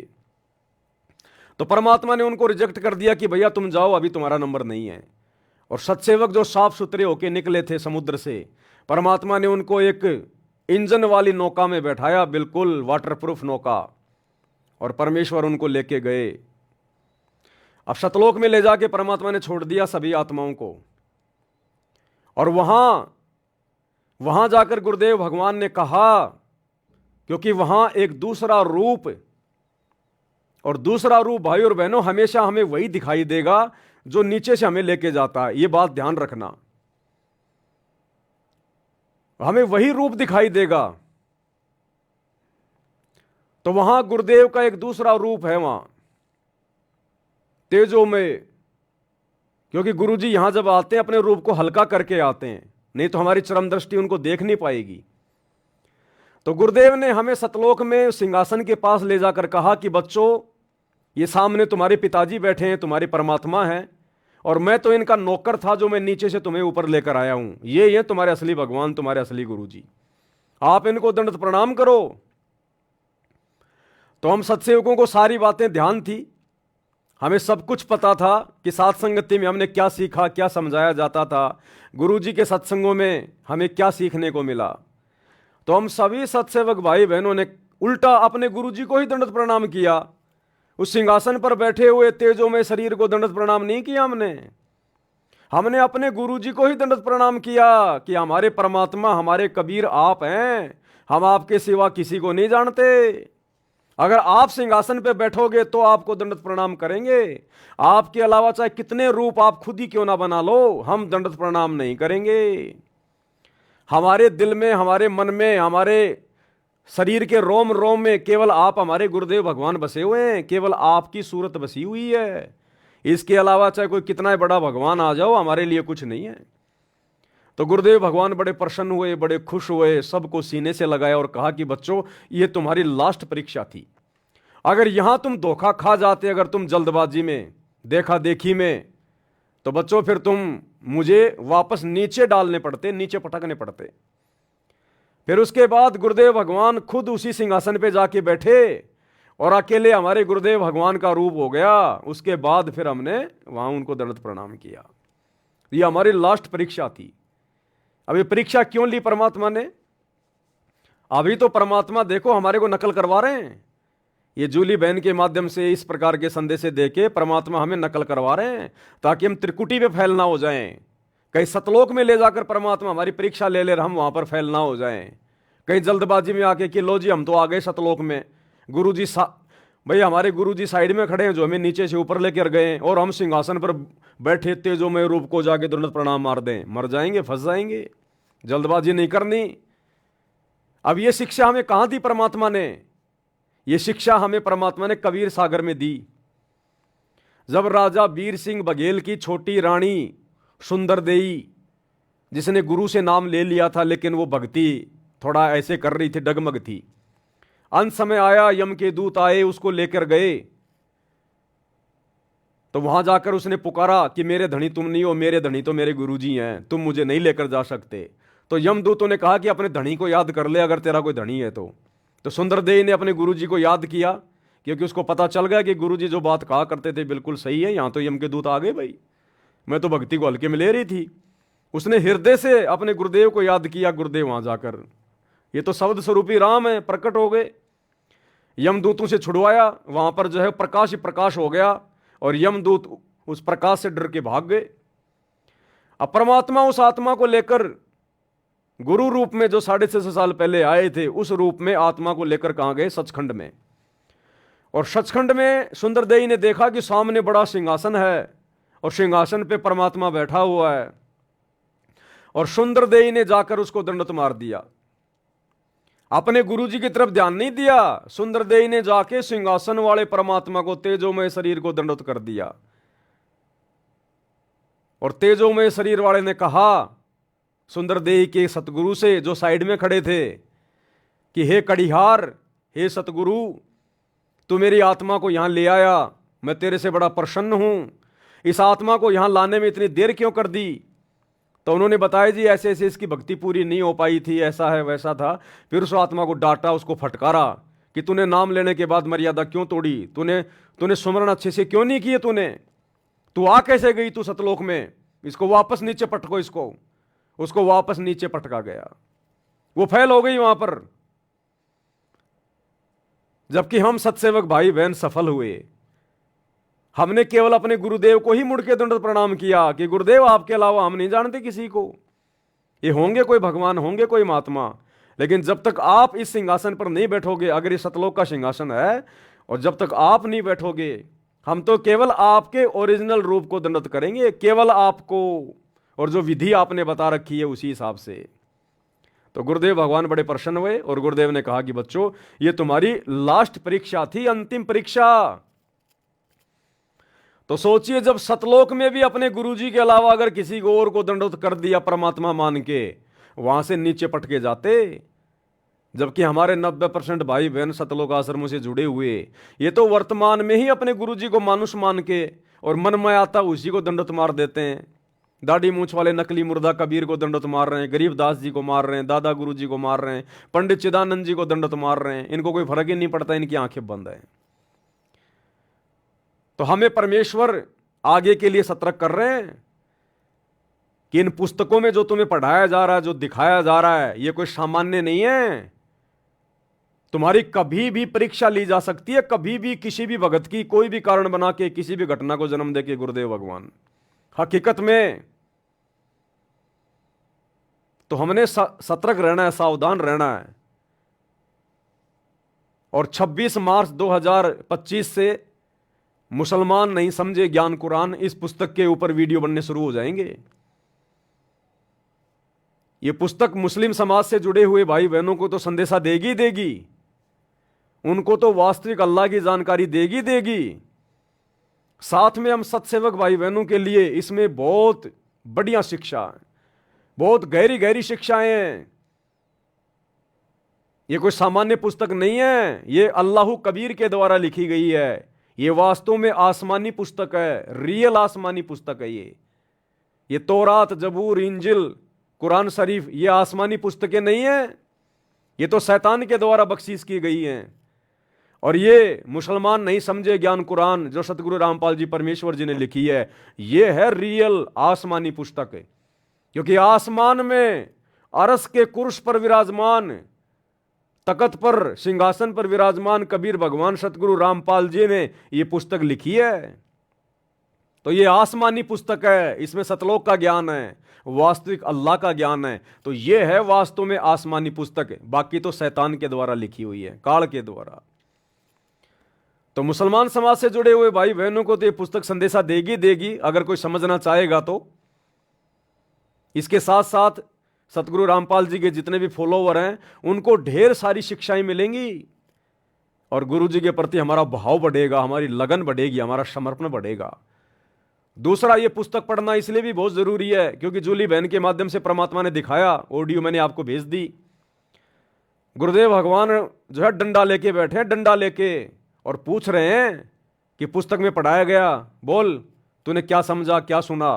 तो परमात्मा ने उनको रिजेक्ट कर दिया कि भैया तुम जाओ, अभी तुम्हारा नंबर नहीं है। और सत्सेवक जो साफ सुथरे होके निकले थे समुद्र से, परमात्मा ने उनको एक इंजन वाली नौका में बैठाया, बिल्कुल वाटरप्रूफ नौका, और परमेश्वर उनको लेके गए। अब सतलोक में ले जाके परमात्मा ने छोड़ दिया सभी आत्माओं को, और वहां जाकर गुरुदेव भगवान ने कहा, क्योंकि वहां एक दूसरा रूप, और दूसरा रूप भाई और बहनों हमेशा हमें वही दिखाई देगा जो नीचे से हमें लेके जाता है। यह बात ध्यान रखना, हमें वही रूप दिखाई देगा। तो वहां गुरुदेव का एक दूसरा रूप है, वहां तेजो में, क्योंकि गुरुजी यहां जब आते हैं अपने रूप को हल्का करके आते हैं, नहीं तो हमारी चरम दृष्टि उनको देख नहीं पाएगी। तो गुरुदेव ने हमें सतलोक में सिंहासन के पास ले जाकर कहा कि बच्चों, ये सामने तुम्हारे पिताजी बैठे हैं, तुम्हारे परमात्मा हैं, और मैं तो इनका नौकर था जो मैं नीचे से तुम्हें ऊपर लेकर आया हूं। ये तुम्हारे असली भगवान, तुम्हारे असली गुरुजी, आप इनको दंडवत प्रणाम करो। तो हम सत्सेवकों को सारी बातें ध्यान थी, हमें सब कुछ पता था कि साथ संगति में हमने क्या सीखा, क्या समझाया जाता था, गुरुजी के सत्संगों में हमें क्या सीखने को मिला। तो हम सभी सत्सेवक भाई बहनों ने उल्टा अपने गुरुजी को ही दंडवत प्रणाम किया। उस सिंहासन पर बैठे हुए तेजो में शरीर को दंडवत प्रणाम नहीं किया हमने अपने गुरुजी को ही दंडवत प्रणाम किया कि हमारे परमात्मा, हमारे कबीर आप हैं, हम आपके सिवा किसी को नहीं जानते। अगर आप सिंहासन पे बैठोगे तो आपको दंडवत प्रणाम करेंगे, आपके अलावा चाहे कितने रूप आप खुद ही क्यों ना बना लो, हम दंडवत प्रणाम नहीं करेंगे। हमारे दिल में, हमारे मन में, हमारे शरीर के रोम रोम में केवल आप, हमारे गुरुदेव भगवान बसे हुए हैं, केवल आपकी सूरत बसी हुई है। इसके अलावा चाहे कोई कितना बड़ा भगवान आ जाओ, हमारे लिए कुछ नहीं है। तो गुरुदेव भगवान बड़े प्रसन्न हुए, बड़े खुश हुए, सबको सीने से लगाया और कहा कि बच्चों, ये तुम्हारी लास्ट परीक्षा थी। अगर यहां तुम धोखा खा जाते, अगर तुम जल्दबाजी में, देखा देखी में, तो बच्चों फिर तुम मुझे वापस नीचे डालने पड़ते, नीचे पटकने पड़ते। फिर उसके बाद गुरुदेव भगवान खुद उसी सिंहासन पे जाके बैठे और अकेले हमारे गुरुदेव भगवान का रूप हो गया। उसके बाद फिर हमने वहां उनको दंडवत प्रणाम किया। ये हमारी लास्ट परीक्षा थी। अब ये परीक्षा क्यों ली परमात्मा ने? अभी तो परमात्मा देखो हमारे को नकल करवा रहे हैं, ये जूली बहन के माध्यम से इस प्रकार के संदेश देके परमात्मा हमें नकल करवा रहे हैं ताकि हम त्रिकुटी पे फैल ना हो जाएं। कहीं सतलोक में ले जाकर परमात्मा हमारी परीक्षा ले हम वहां पर फैल ना हो जाएं। कहीं जल्दबाजी में आके कि लो जी हम तो आ गए सतलोक में, गुरुजी भाई हमारे गुरुजी साइड में खड़े हैं जो हमें नीचे से ऊपर लेकर गए, और हम सिंहासन पर बैठे तेजो में रूप को जाके दंडवत प्रणाम मार दें, मर जाएंगे, फंस जाएंगे। जल्दबाजी नहीं करनी। अब ये शिक्षा हमें कहां दी परमात्मा ने? ये शिक्षा हमें परमात्मा ने कबीर सागर में दी। जब राजा वीर सिंह बघेल की छोटी रानी सुंदर देई, जिसने गुरु से नाम ले लिया था लेकिन वो भक्ति थोड़ा ऐसे कर रही थी, डगमग थी, अंत समय आया, यम के दूत आए, उसको लेकर गए। तो वहां जाकर उसने पुकारा कि मेरे धनी तुम नहीं हो, मेरे धनी तो मेरे गुरुजी हैं, तुम मुझे नहीं लेकर जा सकते। तो यमदूतों ने कहा कि अपने धनी को याद कर ले, अगर तेरा कोई धनी है तो सुंदरदेव ने अपने गुरुजी को याद किया, क्योंकि उसको पता चल गया कि गुरुजी जो बात कहा करते थे बिल्कुल सही है। यहां तो यम के दूत आ गए, भाई मैं तो भक्ति को हल्के में ले रही थी। उसने हृदय से अपने गुरुदेव को याद किया। गुरुदेव वहां जाकर, ये तो शब्द स्वरूपी राम है, प्रकट हो गए। यमदूतों से छुड़वाया, वहां पर जो है प्रकाश ही प्रकाश हो गया, और यमदूत उस प्रकाश से डर के भाग गए। अब परमात्मा उस आत्मा को लेकर गुरु रूप में जो 650 साल पहले आए थे, उस रूप में आत्मा को लेकर कहां गए? सचखंड में। और सचखंड में सुंदरदेई ने देखा कि सामने बड़ा सिंहासन है और सिंहासन पे परमात्मा बैठा हुआ है, और सुंदरदेई ने जाकर उसको दंडवत मार दिया। अपने गुरुजी की तरफ ध्यान नहीं दिया, सुंदरदेई ने जाके सिंहासन वाले परमात्मा को, तेजोमय शरीर को दंडवत कर दिया। और तेजोमय शरीर वाले ने कहा सुंदरदेई के सतगुरु से, जो साइड में खड़े थे, कि हे कड़िहार, हे सतगुरु, तू मेरी आत्मा को यहां ले आया, मैं तेरे से बड़ा प्रसन्न हूं। इस आत्मा को यहां लाने में इतनी देर क्यों कर दी? तो उन्होंने बताया जी ऐसे ऐसे इसकी भक्ति पूरी नहीं हो पाई थी, ऐसा है वैसा था। फिर उस आत्मा को डांटा, उसको फटकारा कि तूने नाम लेने के बाद मर्यादा क्यों तोड़ी, तूने सुमरण अच्छे से क्यों नहीं किए, तू आ कैसे गई तू सतलोक में? इसको वापस नीचे पटको, उसको वापस नीचे पटका गया। वो फेल हो गई वहां पर। जबकि हम सत्सेवक भाई बहन सफल हुए। हमने केवल अपने गुरुदेव को ही मुड़ के दंडवत प्रणाम किया कि गुरुदेव आपके अलावा हम नहीं जानते किसी को। ये होंगे कोई भगवान, होंगे कोई महात्मा, लेकिन जब तक आप इस सिंहासन पर नहीं बैठोगे, अगर ये सतलोक का सिंहासन है और जब तक आप नहीं बैठोगे, हम तो केवल आपके ओरिजिनल रूप को दंडवत करेंगे, केवल आपको, और जो विधि आपने बता रखी है उसी हिसाब से। तो गुरुदेव भगवान बड़े प्रसन्न हुए और गुरुदेव ने कहा कि बच्चों, ये तुम्हारी लास्ट परीक्षा थी, अंतिम परीक्षा। तो सोचिए, जब सतलोक में भी अपने गुरुजी के अलावा अगर किसी को और को दंडवत कर दिया परमात्मा मान के, वहां से नीचे पटके जाते। जबकि हमारे 90% भाई बहन सतलोक आश्रमों से जुड़े हुए, ये तो वर्तमान में ही अपने गुरुजी को मानुष मान के और मन में आता उसी को दंडवत मार देते हैं। दाढ़ी मूछ वाले नकली मुर्दा कबीर को दंडवत मार रहे हैं, गरीबदास जी को मार रहे हैं, दादा गुरु जी को मार रहे हैं, पंडित चिदानंद जी को दंडवत मार रहे हैं। इनको कोई फर्क ही नहीं पड़ता, इनकी आंखें बंद है। तो हमें परमेश्वर आगे के लिए सतर्क कर रहे हैं कि इन पुस्तकों में जो तुम्हें पढ़ाया जा रहा है, जो दिखाया जा रहा है, ये कोई सामान्य नहीं है। तुम्हारी कभी भी परीक्षा ली जा सकती है, कभी भी किसी भी भगत की कोई भी कारण बना के, किसी भी घटना को जन्म दे के गुरुदेव भगवान। हकीकत में तो हमने सतर्क रहना है, सावधान रहना है। और 26 मार्च 2025 से मुसलमान नहीं समझे ज्ञान कुरान, इस पुस्तक के ऊपर वीडियो बनने शुरू हो जाएंगे। यह पुस्तक मुस्लिम समाज से जुड़े हुए भाई बहनों को तो संदेशा देगी देगी, उनको तो वास्तविक अल्लाह की जानकारी देगी देगी। साथ में हम सत्सेवक भाई बहनों के लिए इसमें बहुत बढ़िया शिक्षा है, बहुत गहरी गहरी शिक्षाएं हैं। ये कोई सामान्य पुस्तक नहीं है, ये अल्लाह कबीर के द्वारा लिखी गई है। ये वास्तव में आसमानी पुस्तक है, रियल आसमानी पुस्तक है। ये तौरात, जबूर, इंजिल, कुरान शरीफ, ये आसमानी पुस्तकें नहीं है, ये तो शैतान के द्वारा बख्शीश की गई हैं। और ये मुसलमान नहीं समझे ज्ञान कुरान जो सतगुरु रामपाल जी परमेश्वर जी ने लिखी है, ये है रियल आसमानी पुस्तक है। क्योंकि आसमान में अरस के कुर्स पर विराजमान, तकत पर, सिंहासन पर विराजमान कबीर भगवान सतगुरु रामपाल जी ने ये पुस्तक लिखी है। तो ये आसमानी पुस्तक है, इसमें सतलोक का ज्ञान है, वास्तविक अल्लाह का ज्ञान है। तो ये है वास्तव में आसमानी पुस्तक है, बाकी तो शैतान के द्वारा लिखी हुई है, काल के द्वारा। तो मुसलमान समाज से जुड़े हुए भाई बहनों को तो ये पुस्तक संदेशा देगी देगी, अगर कोई समझना चाहेगा तो। इसके साथ साथ सतगुरु रामपाल जी के जितने भी फॉलोवर हैं, उनको ढेर सारी शिक्षाएं मिलेंगी और गुरु जी के प्रति हमारा भाव बढ़ेगा, हमारी लगन बढ़ेगी, हमारा समर्पण बढ़ेगा। दूसरा, ये पुस्तक पढ़ना इसलिए भी बहुत जरूरी है क्योंकि जूली बहन के माध्यम से परमात्मा ने दिखाया, ऑडियो मैंने आपको भेज दी। गुरुदेव भगवान जो है डंडा लेके बैठे हैं, डंडा लेके, और पूछ रहे हैं कि पुस्तक में पढ़ाया गया, बोल तूने क्या समझा, क्या सुना।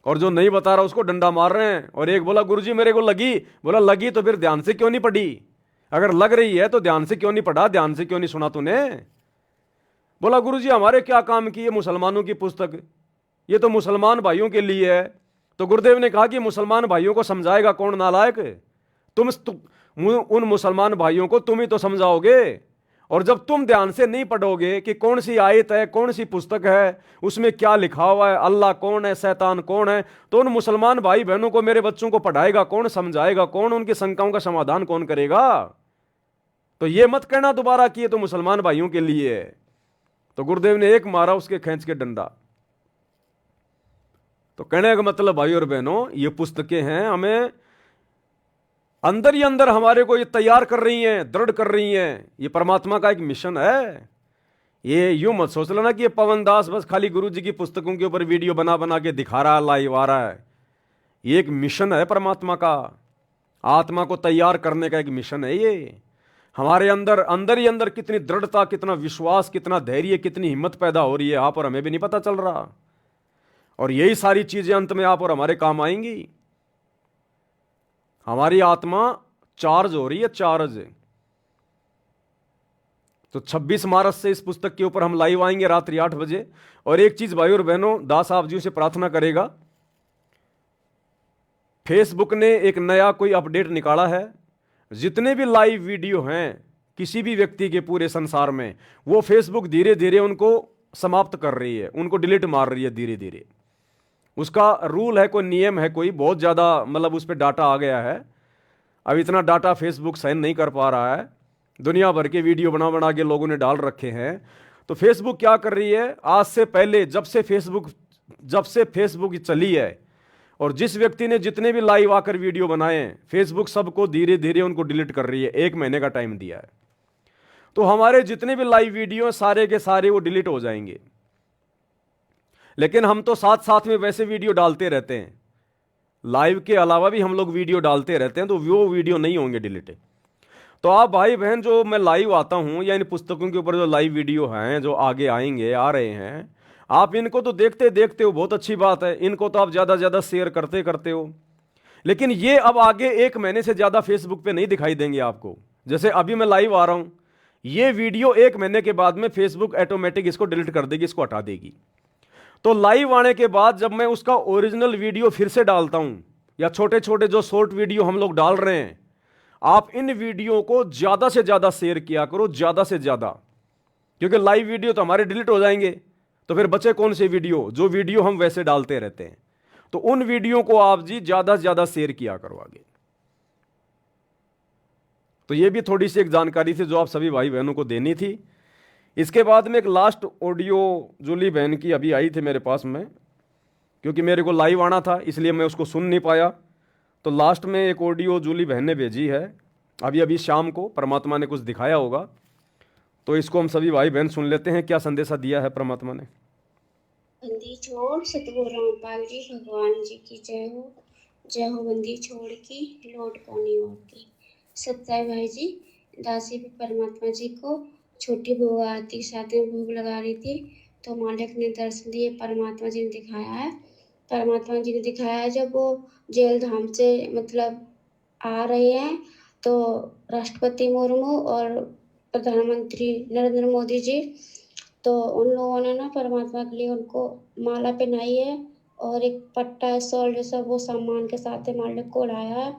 और जो नहीं बता रहा उसको डंडा मार रहे हैं। और एक बोला, गुरुजी मेरे को लगी। बोला लगी तो फिर ध्यान से क्यों नहीं पढ़ी? अगर लग रही है तो ध्यान से क्यों नहीं पढ़ा, ध्यान से क्यों नहीं सुना तूने? बोला गुरुजी हमारे क्या काम की, ये मुसलमानों की पुस्तक, ये तो मुसलमान भाइयों के लिए है। तो गुरुदेव ने कहा कि मुसलमान भाइयों को समझाएगा कौन नालायक? उन मुसलमान भाइयों को तुम ही तो समझाओगे। और जब तुम ध्यान से नहीं पढ़ोगे कि कौन सी आयत है, कौन सी पुस्तक है, उसमें क्या लिखा हुआ है, अल्लाह कौन है, शैतान कौन है, तो उन मुसलमान भाई बहनों को, मेरे बच्चों को पढ़ाएगा कौन, समझाएगा कौन, उनकी शंकाओं का समाधान कौन करेगा? तो ये मत कहना दोबारा कि ये तो मुसलमान भाइयों के लिए है। तो गुरुदेव ने एक मारा उसके खींच के डंडा। तो कहने का मतलब भाई और बहनों, ये पुस्तकें हैं, हमें अंदर ही अंदर हमारे को ये तैयार कर रही हैं, दृढ़ कर रही हैं। ये परमात्मा का एक मिशन है। ये यूं मत सोच लेना कि ये पवन दास बस खाली गुरु जी की पुस्तकों के ऊपर वीडियो बना बना के दिखा रहा है, लाइव आ रहा है। ये एक मिशन है परमात्मा का, आत्मा को तैयार करने का एक मिशन है ये। हमारे अंदर अंदर ही अंदर कितनी दृढ़ता, कितना विश्वास, कितना धैर्य, कितनी हिम्मत पैदा हो रही है, आप और हमें भी नहीं पता चल रहा। और यही सारी चीजें अंत में आप और हमारे काम आएंगी। हमारी आत्मा चार्ज हो रही है, चार्ज। तो 26 मार्च से इस पुस्तक के ऊपर हम लाइव आएंगे रात्रि 8 बजे। और एक चीज भाई और बहनों, दास आप जी से प्रार्थना करेगा फेसबुक ने एक नया कोई अपडेट निकाला है, जितने भी लाइव वीडियो हैं किसी भी व्यक्ति के पूरे संसार में, वो फेसबुक धीरे धीरे उनको समाप्त कर रही है, उनको डिलीट मार रही है धीरे धीरे। उसका रूल है, कोई नियम है, कोई बहुत ज़्यादा मतलब उस पर डाटा आ गया है। अब इतना डाटा फेसबुक सहन नहीं कर पा रहा है, दुनिया भर के वीडियो बना बना के लोगों ने डाल रखे हैं। तो फेसबुक क्या कर रही है, आज से पहले जब से फेसबुक चली है और जिस व्यक्ति ने जितने भी लाइव आकर वीडियो बनाए हैं, फेसबुक सबको धीरे धीरे उनको डिलीट कर रही है। 1 महीने का टाइम दिया है। तो हमारे जितने भी लाइव वीडियो हैं सारे के सारे वो डिलीट हो जाएंगे। लेकिन हम तो साथ साथ में वैसे वीडियो डालते रहते हैं, लाइव के अलावा भी हम लोग वीडियो डालते रहते हैं, तो वो वीडियो नहीं होंगे डिलीट। तो आप भाई बहन जो मैं लाइव आता हूं या इन पुस्तकों के ऊपर जो लाइव वीडियो हैं जो आगे आएंगे, आ रहे हैं, आप इनको तो देखते देखते हो, बहुत अच्छी बात है, इनको तो आप ज़्यादा ज़्यादा शेयर करते हो। लेकिन ये अब आगे 1 महीने से ज़्यादा फेसबुक पे नहीं दिखाई देंगे आपको। जैसे अभी मैं लाइव आ रहा हूं, ये वीडियो 1 महीने के बाद में फेसबुक ऑटोमेटिक इसको डिलीट कर देगी, इसको हटा देगी। तो लाइव आने के बाद जब मैं उसका ओरिजिनल वीडियो फिर से डालता हूं, या छोटे छोटे जो शॉर्ट वीडियो हम लोग डाल रहे हैं, आप इन वीडियो को ज़्यादा से ज़्यादा शेयर किया करो, ज़्यादा से ज़्यादा, क्योंकि लाइव वीडियो तो हमारे डिलीट हो जाएंगे, तो फिर बचे कौन से वीडियो, जो वीडियो हम वैसे डालते रहते हैं। तो उन वीडियो को आप जी ज़्यादा से ज़्यादा शेयर किया करो आगे। तो ये भी थोड़ी सी एक जानकारी थी जो आप सभी भाई बहनों को देनी थी। इसके बाद में एक लास्ट ऑडियो जूली बहन की अभी आई थी मेरे पास में, क्योंकि मेरे को लाइव आना था इसलिए मैं उसको सुन नहीं पाया। तो लास्ट में एक ऑडियो जूली बहन ने भेजी है अभी शाम को, परमात्मा ने कुछ दिखाया होगा, तो इसको हम सभी भाई बहन सुन लेते हैं, क्या संदेशा दिया है परमात्मा ने। बंदी छोड़ सतगुरु रामपाल जी भगवान जी की जय हो बंदी छोड़ की लौट पानी और की। सत्य भाई जी दासी भी परमात्मा जी को छोटी भोग आरती के साथ में भोग लगा रही थी, तो मालिक ने दर्शन दिए, परमात्मा जी ने दिखाया है। परमात्मा जी ने दिखाया है जब वो जेल धाम से मतलब आ रहे हैं, तो राष्ट्रपति मुर्मू और प्रधानमंत्री नरेंद्र मोदी जी, तो उन लोगों ने ना परमात्मा के लिए उनको माला पहनाई है और एक पट्टा शॉल जैसा वो सम्मान के साथ मालिक को उड़ाया है।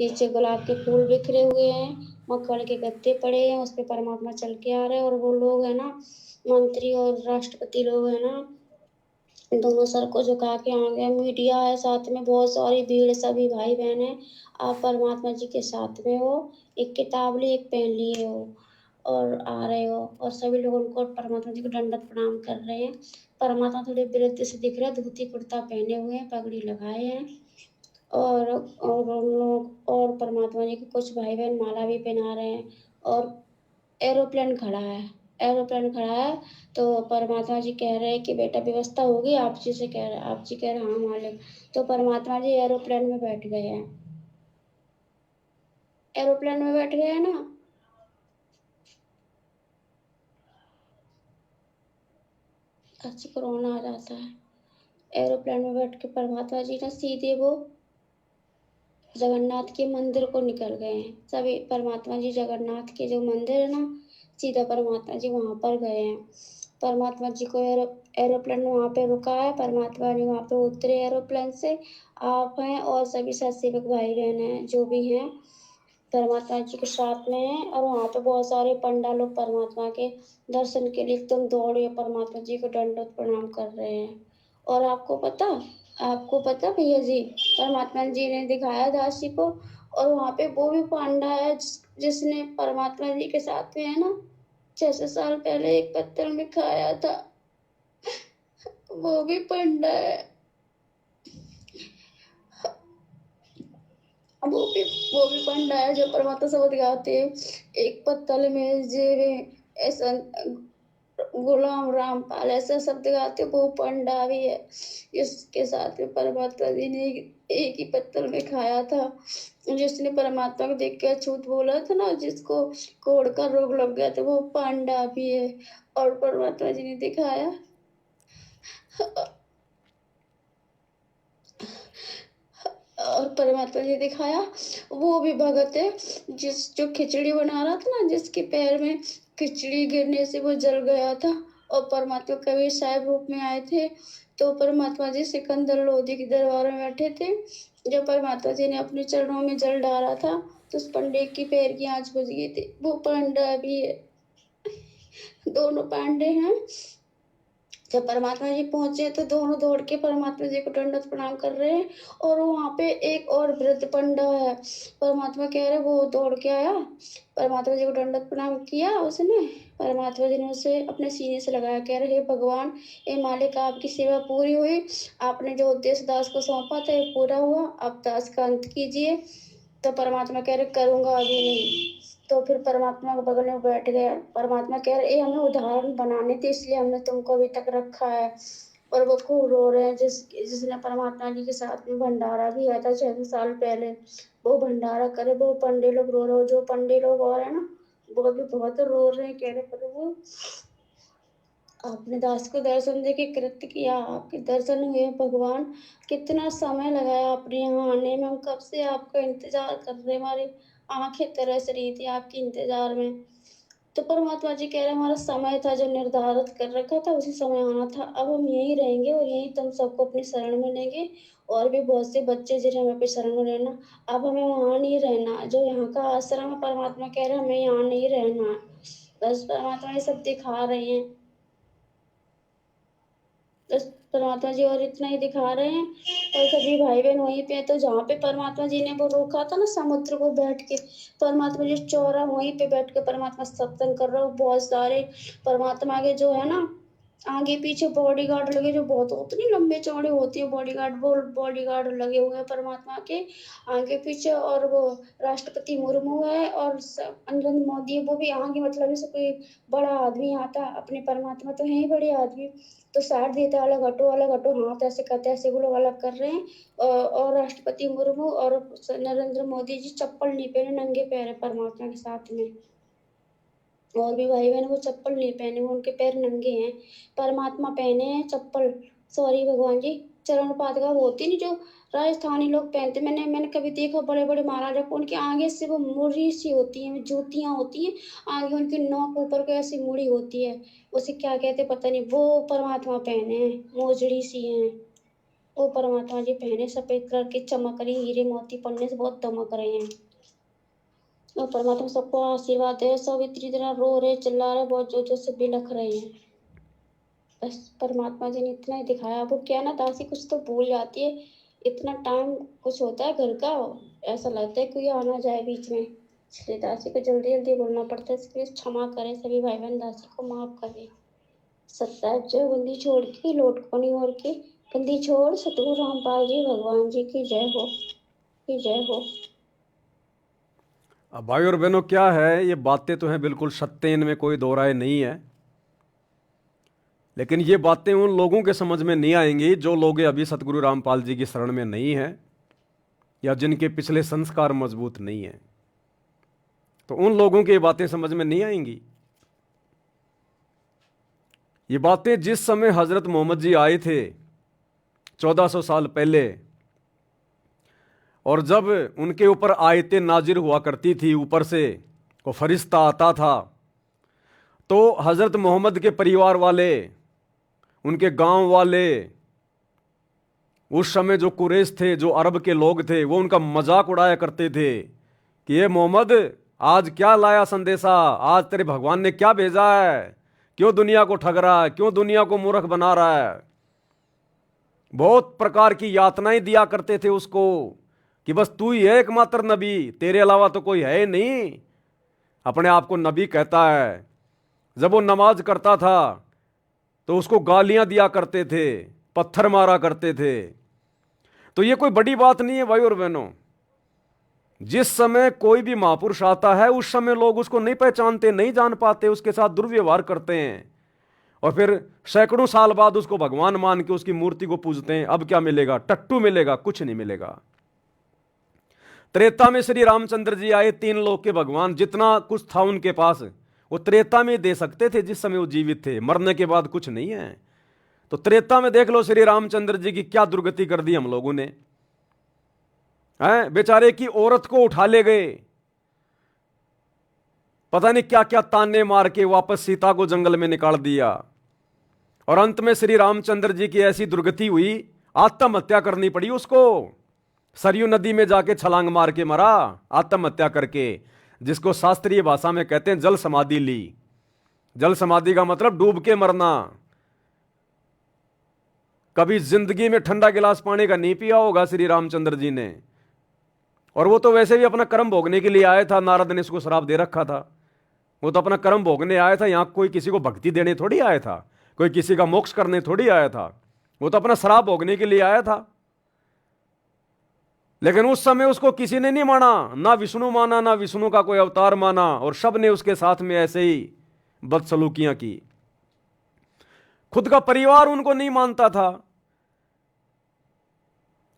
नीचे गुलाब के फूल बिखरे हुए हैं, मखमल के गत्ते पड़े हैं, उस पर परमात्मा चल के आ रहे हैं। और वो लोग है ना, मंत्री और राष्ट्रपति लोग है ना, दोनों सर को झुका के आ गए। मीडिया है साथ में, बहुत सारी भीड़, सभी भाई बहन है, आप परमात्मा जी के साथ में हो, एक किताब लिए, एक पेन लिए हो और आ रहे हो, और सभी लोग उनको परमात्मा जी को दंडवत प्रणाम कर रहे हैं। परमात्मा थोड़े विरुद्ध से दिख रहे हैं, धोती कुर्ता पहने हुए हैं, पगड़ी लगाए हैं, और उन लोग और परमात्मा जी के कुछ भाई बहन माला भी पहना रहे हैं। और एरोप्लेन खड़ा है, तो परमात्मा जी कह रहे हैं कि बेटा व्यवस्था होगी, आप जी से कह रहे हैं, आप जी कह रहे हैं हाँ मालिक। तो परमात्मा जी एरोप्लेन में बैठ गए हैं, एरोप्लेन में बैठ गए हैं ना। अच्छी कोरोना आ जाता है। एरोप्लेन में बैठ के परमात्मा जी ना सीधे वो जगन्नाथ के मंदिर को निकल गए हैं। सभी परमात्मा जी जगन्नाथ के जो मंदिर है ना, सीधा परमात्मा जी वहाँ पर गए हैं। परमात्मा जी को एरोप्लेन वहाँ पे रुका है, परमात्मा जी वहाँ पे उतरे एरोप्लेन से, आप हैं और सभी सत्सेवक भाई बहन हैं जो भी हैं परमात्मा जी के साथ में हैं। और वहाँ पे बहुत सारे पंडा लोग परमात्मा के दर्शन के लिए एकदम दौड़े परमात्मा जी को दंडवत प्रणाम कर रहे हैं। और आपको पता भैया जी, परमात्मा जी ने दिखाया दासी को, और वहाँ पे वो भी पांडा है जिसने परमात्मा जी के साथ में है ना 600 साल पहले एक पत्थर में खाया था, वो भी पंडा है। वो भी पंडा है जो परमात्मा शब्द गाते हैं, एक पत्तल में जेवे ऐसा गुलाम रामपाल ऐसा शब्द गाते, वो पंडा भी है। इसके साथ में परमात्मा जी ने एक ही पत्तल में खाया था। जिसने परमात्मा को देख के अछूत बोला था ना, जिसको कोढ़ का रोग लग गया था, वो पांडा भी है। और परमात्मा जी ने दिखाया वो भी भगत है जो खिचड़ी बना रहा था ना, जिसके पैर में खिचड़ी गिरने से वो जल गया था, और परमात्मा कबीर साहब रूप में आए थे। तो परमात्मा जी सिकंदर लोधी के दरबार में बैठे थे। जब परमात्मा जी ने अपने चरणों में जल डाला था तो उस पंडित की पैर की आंच बुझ गई थी। वो पांडा भी है, दोनों पांडे हैं। जब परमात्मा जी पहुंचे तो दोनों दौड़ के परमात्मा जी को दंडवत प्रणाम कर रहे हैं। और वहां पे एक और वृद्ध पंडा है। परमात्मा कह रहे वो दौड़ के आया, परमात्मा जी को दंडवत प्रणाम किया उसने। परमात्मा जी ने उसे अपने सीने से लगाया, कह रहे हे भगवान, हे मालिक, आपकी सेवा पूरी हुई, आपने जो उद्देश्य दास को सौंपा था ये पूरा हुआ, अब दास का अंत कीजिए। तो परमात्मा कह रहे करूंगा, अभी नहीं। तो फिर परमात्मा के बगल में बैठ गया। परमात्मा कह रहे ये हमें उदाहरण बनाने थे, इसलिए हमने तुमको अभी तक रखा है। और वो खूब रो रहे हैं। जिसने परमात्मा जी के साथ में भंडारा भी आया था 600 साल पहले, वो भंडारा करे, वो पंडे लोग रो रहे हो, जो पंडे लोग और है ना, वो भी बहुत रो रहे हैं। कह रहे प्रभु, आपने दास को दर्शन देके कृत्य किया, आपके दर्शन हुए भगवान, कितना समय लगाया आपने यहाँ आने में, हम कब से आपका इंतजार कर रहे, हमारी आंखें तरस रही थी आपके इंतजार में। तो परमात्मा जी कह रहे हमारा समय था जो निर्धारित कर रखा था, उसी समय आना था, अब हम यहीं रहेंगे और यहीं तुम सबको अपनी शरण में लेंगे। और भी बहुत से बच्चे जिन्हें हमें अपनी शरण में लेना, अब हमें वहाँ नहीं रहना, जो यहाँ का आश्रम है परमात्मा कह रहे हमें यहाँ नहीं रहना। बस परमात्मा ये सब दिखा रहे हैं, बस परमात्मा जी और इतना ही दिखा रहे हैं। और सभी भाई बहन वहीं पे, तो जहाँ पे परमात्मा जी ने वो रोका था ना समुद्र को, बैठ के परमात्मा जी चौरा वहीं पे बैठ के परमात्मा सत्संग कर रहे हो। बहुत सारे परमात्मा के जो है ना आगे पीछे बॉडीगार्ड लगे, जो बहुत उतनी लंबे चौड़े होती है बॉडीगार्ड, वो बॉडीगार्ड लगे हुए हैं परमात्मा के आगे पीछे। और वो राष्ट्रपति मुर्मू है और नरेंद्र मोदी, वो भी आगे, मतलब जैसे कोई बड़ा आदमी आता अपने, परमात्मा तो है ही बड़े आदमी, तो साथ देते अलग हटो अलग हटो, हाथ ऐसे करते, ऐसे वो लोग अलग कर रहे हैं। और राष्ट्रपति मुर्मू और नरेंद्र मोदी जी चप्पल नहीं पहने, नंगे पैर है परमात्मा के साथ में। और भी भाई बहन वो चप्पल नहीं पहने, वो उनके पैर नंगे हैं, परमात्मा पहने हैं चप्पल। सॉरी भगवान जी, चरण पादुका होती नहीं जो राजस्थानी लोग पहनते, मैंने कभी देखा बड़े बड़े महाराजा को, उनके आगे से वो मुड़ी सी होती है, जूतियां होती हैं, आगे उनकी नोक ऊपर को ऐसी मुड़ी होती है, उसे क्या कहते पता नहीं, वो परमात्मा पहने हैं, मोजड़ी सी हैं वो परमात्मा जी पहने, सफेद कलर की चमक रही, हीरे मोती पन्ने से बहुत दमक रहे हैं। और परमात्मा सबको आशीर्वाद दे। सब इतनी तरह रो रहे, चिल्ला रहे, बहुत जोर जोर से बिलख रहे हैं। बस परमात्मा जी ने इतना ही दिखाया। वो क्या ना दासी कुछ तो भूल जाती है, इतना टाइम कुछ होता है घर का, ऐसा लगता है कोई आना जाए बीच में, इसलिए दासी को जल्दी जल्दी बोलना पड़ता है। इसलिए क्षमा करें सभी भाई बहन, दासी को माफ करें। सत्ताज जो बंदी छोड़ के लोट कोनी और की बंदी छोड़, सतगुरु रामपाल जी भगवान जी की जय हो, की जय हो। अब भाई और बहनों, क्या है, ये बातें तो हैं बिल्कुल सत्य, इनमें कोई दो राय नहीं है। लेकिन ये बातें उन लोगों के समझ में नहीं आएंगी जो लोग अभी सतगुरु रामपाल जी की शरण में नहीं हैं या जिनके पिछले संस्कार मजबूत नहीं हैं। तो उन लोगों की ये बातें समझ में नहीं आएंगी। ये बातें जिस समय हजरत मोहम्मद जी आए थे 1400 साल पहले, और जब उनके ऊपर आयतें नाजिर हुआ करती थी, ऊपर से वो फरिश्ता आता था, तो हजरत मोहम्मद के परिवार वाले, उनके गांव वाले, उस समय जो कुरैश थे, जो अरब के लोग थे, वो उनका मजाक उड़ाया करते थे कि ये मोहम्मद आज क्या लाया संदेशा, आज तेरे भगवान ने क्या भेजा है, क्यों दुनिया को ठग रहा है, क्यों दुनिया को मूर्ख बना रहा है। बहुत प्रकार की यातनाएं दिया करते थे उसको कि बस तू ही है एकमात्र नबी, तेरे अलावा तो कोई है ही नहीं। अपने आप को नबी कहता है। जब वो नमाज करता था तो उसको गालियां दिया करते थे, पत्थर मारा करते थे। तो ये कोई बड़ी बात नहीं है भाई और बहनों। जिस समय कोई भी महापुरुष आता है उस समय लोग उसको नहीं पहचानते, नहीं जान पाते, उसके साथ दुर्व्यवहार करते हैं, और फिर सैकड़ों साल बाद उसको भगवान मान के उसकी मूर्ति को पूजते हैं। अब क्या मिलेगा? टट्टू मिलेगा, कुछ नहीं मिलेगा। त्रेता में श्री रामचंद्र जी आए, 3 लोक के भगवान, जितना कुछ था उनके पास वो त्रेता में दे सकते थे जिस समय वो जीवित थे, मरने के बाद कुछ नहीं है। तो त्रेता में देख लो श्री रामचंद्र जी की क्या दुर्गति कर दी हम लोगों ने, हैं? बेचारे की औरत को उठा ले गए, पता नहीं क्या क्या ताने मार के वापस सीता को जंगल में निकाल दिया। और अंत में श्री रामचंद्र जी की ऐसी दुर्गति हुई, आत्महत्या करनी पड़ी उसको। सरयू नदी में जाके छलांग मार के मरा, आत्महत्या करके, जिसको शास्त्रीय भाषा में कहते हैं जल समाधि ली। जल समाधि का मतलब डूब के मरना। कभी जिंदगी में ठंडा गिलास पानी का नहीं पिया होगा श्री रामचंद्र जी ने, और वो तो वैसे भी अपना कर्म भोगने के लिए आया था। नारद ने इसको श्राप दे रखा था। वो तो अपना कर्म भोगने आया था, यहां कोई किसी को भक्ति देने थोड़ी आया था, कोई किसी का मोक्ष करने थोड़ी आया था। वो तो अपना श्राप भोगने के लिए आया था। लेकिन उस समय उसको किसी ने नहीं माना, ना विष्णु माना, ना विष्णु का कोई अवतार माना, और सब ने उसके साथ में ऐसे ही बदसलूकियां की। खुद का परिवार उनको नहीं मानता था।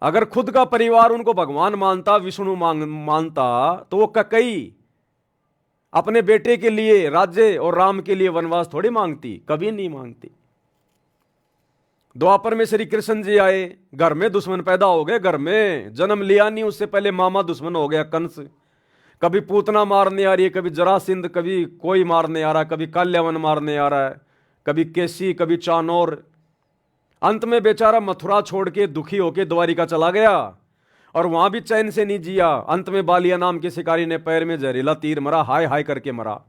अगर खुद का परिवार उनको भगवान मानता, विष्णु मानता, तो वो कई अपने बेटे के लिए राज्य और राम के लिए वनवास थोड़ी मांगती, कभी नहीं मांगती। द्वापर में श्री कृष्ण जी आए, घर में दुश्मन पैदा हो गए। घर में जन्म लिया नहीं, उससे पहले मामा दुश्मन हो गया कंस। कभी पूतना मारने आ रही है, कभी जरासिंध, कभी कोई मारने आ रहा है, कभी काल्यावन मारने आ रहा है, कभी केसी, कभी चानौर। अंत में बेचारा मथुरा छोड़ के दुखी होके द्वारिका चला गया, और वहां भी चैन से नहीं जिया। अंत में बालिया नाम के शिकारी ने पैर में जहरीला तीर मरा, हाय हाय करके मरा।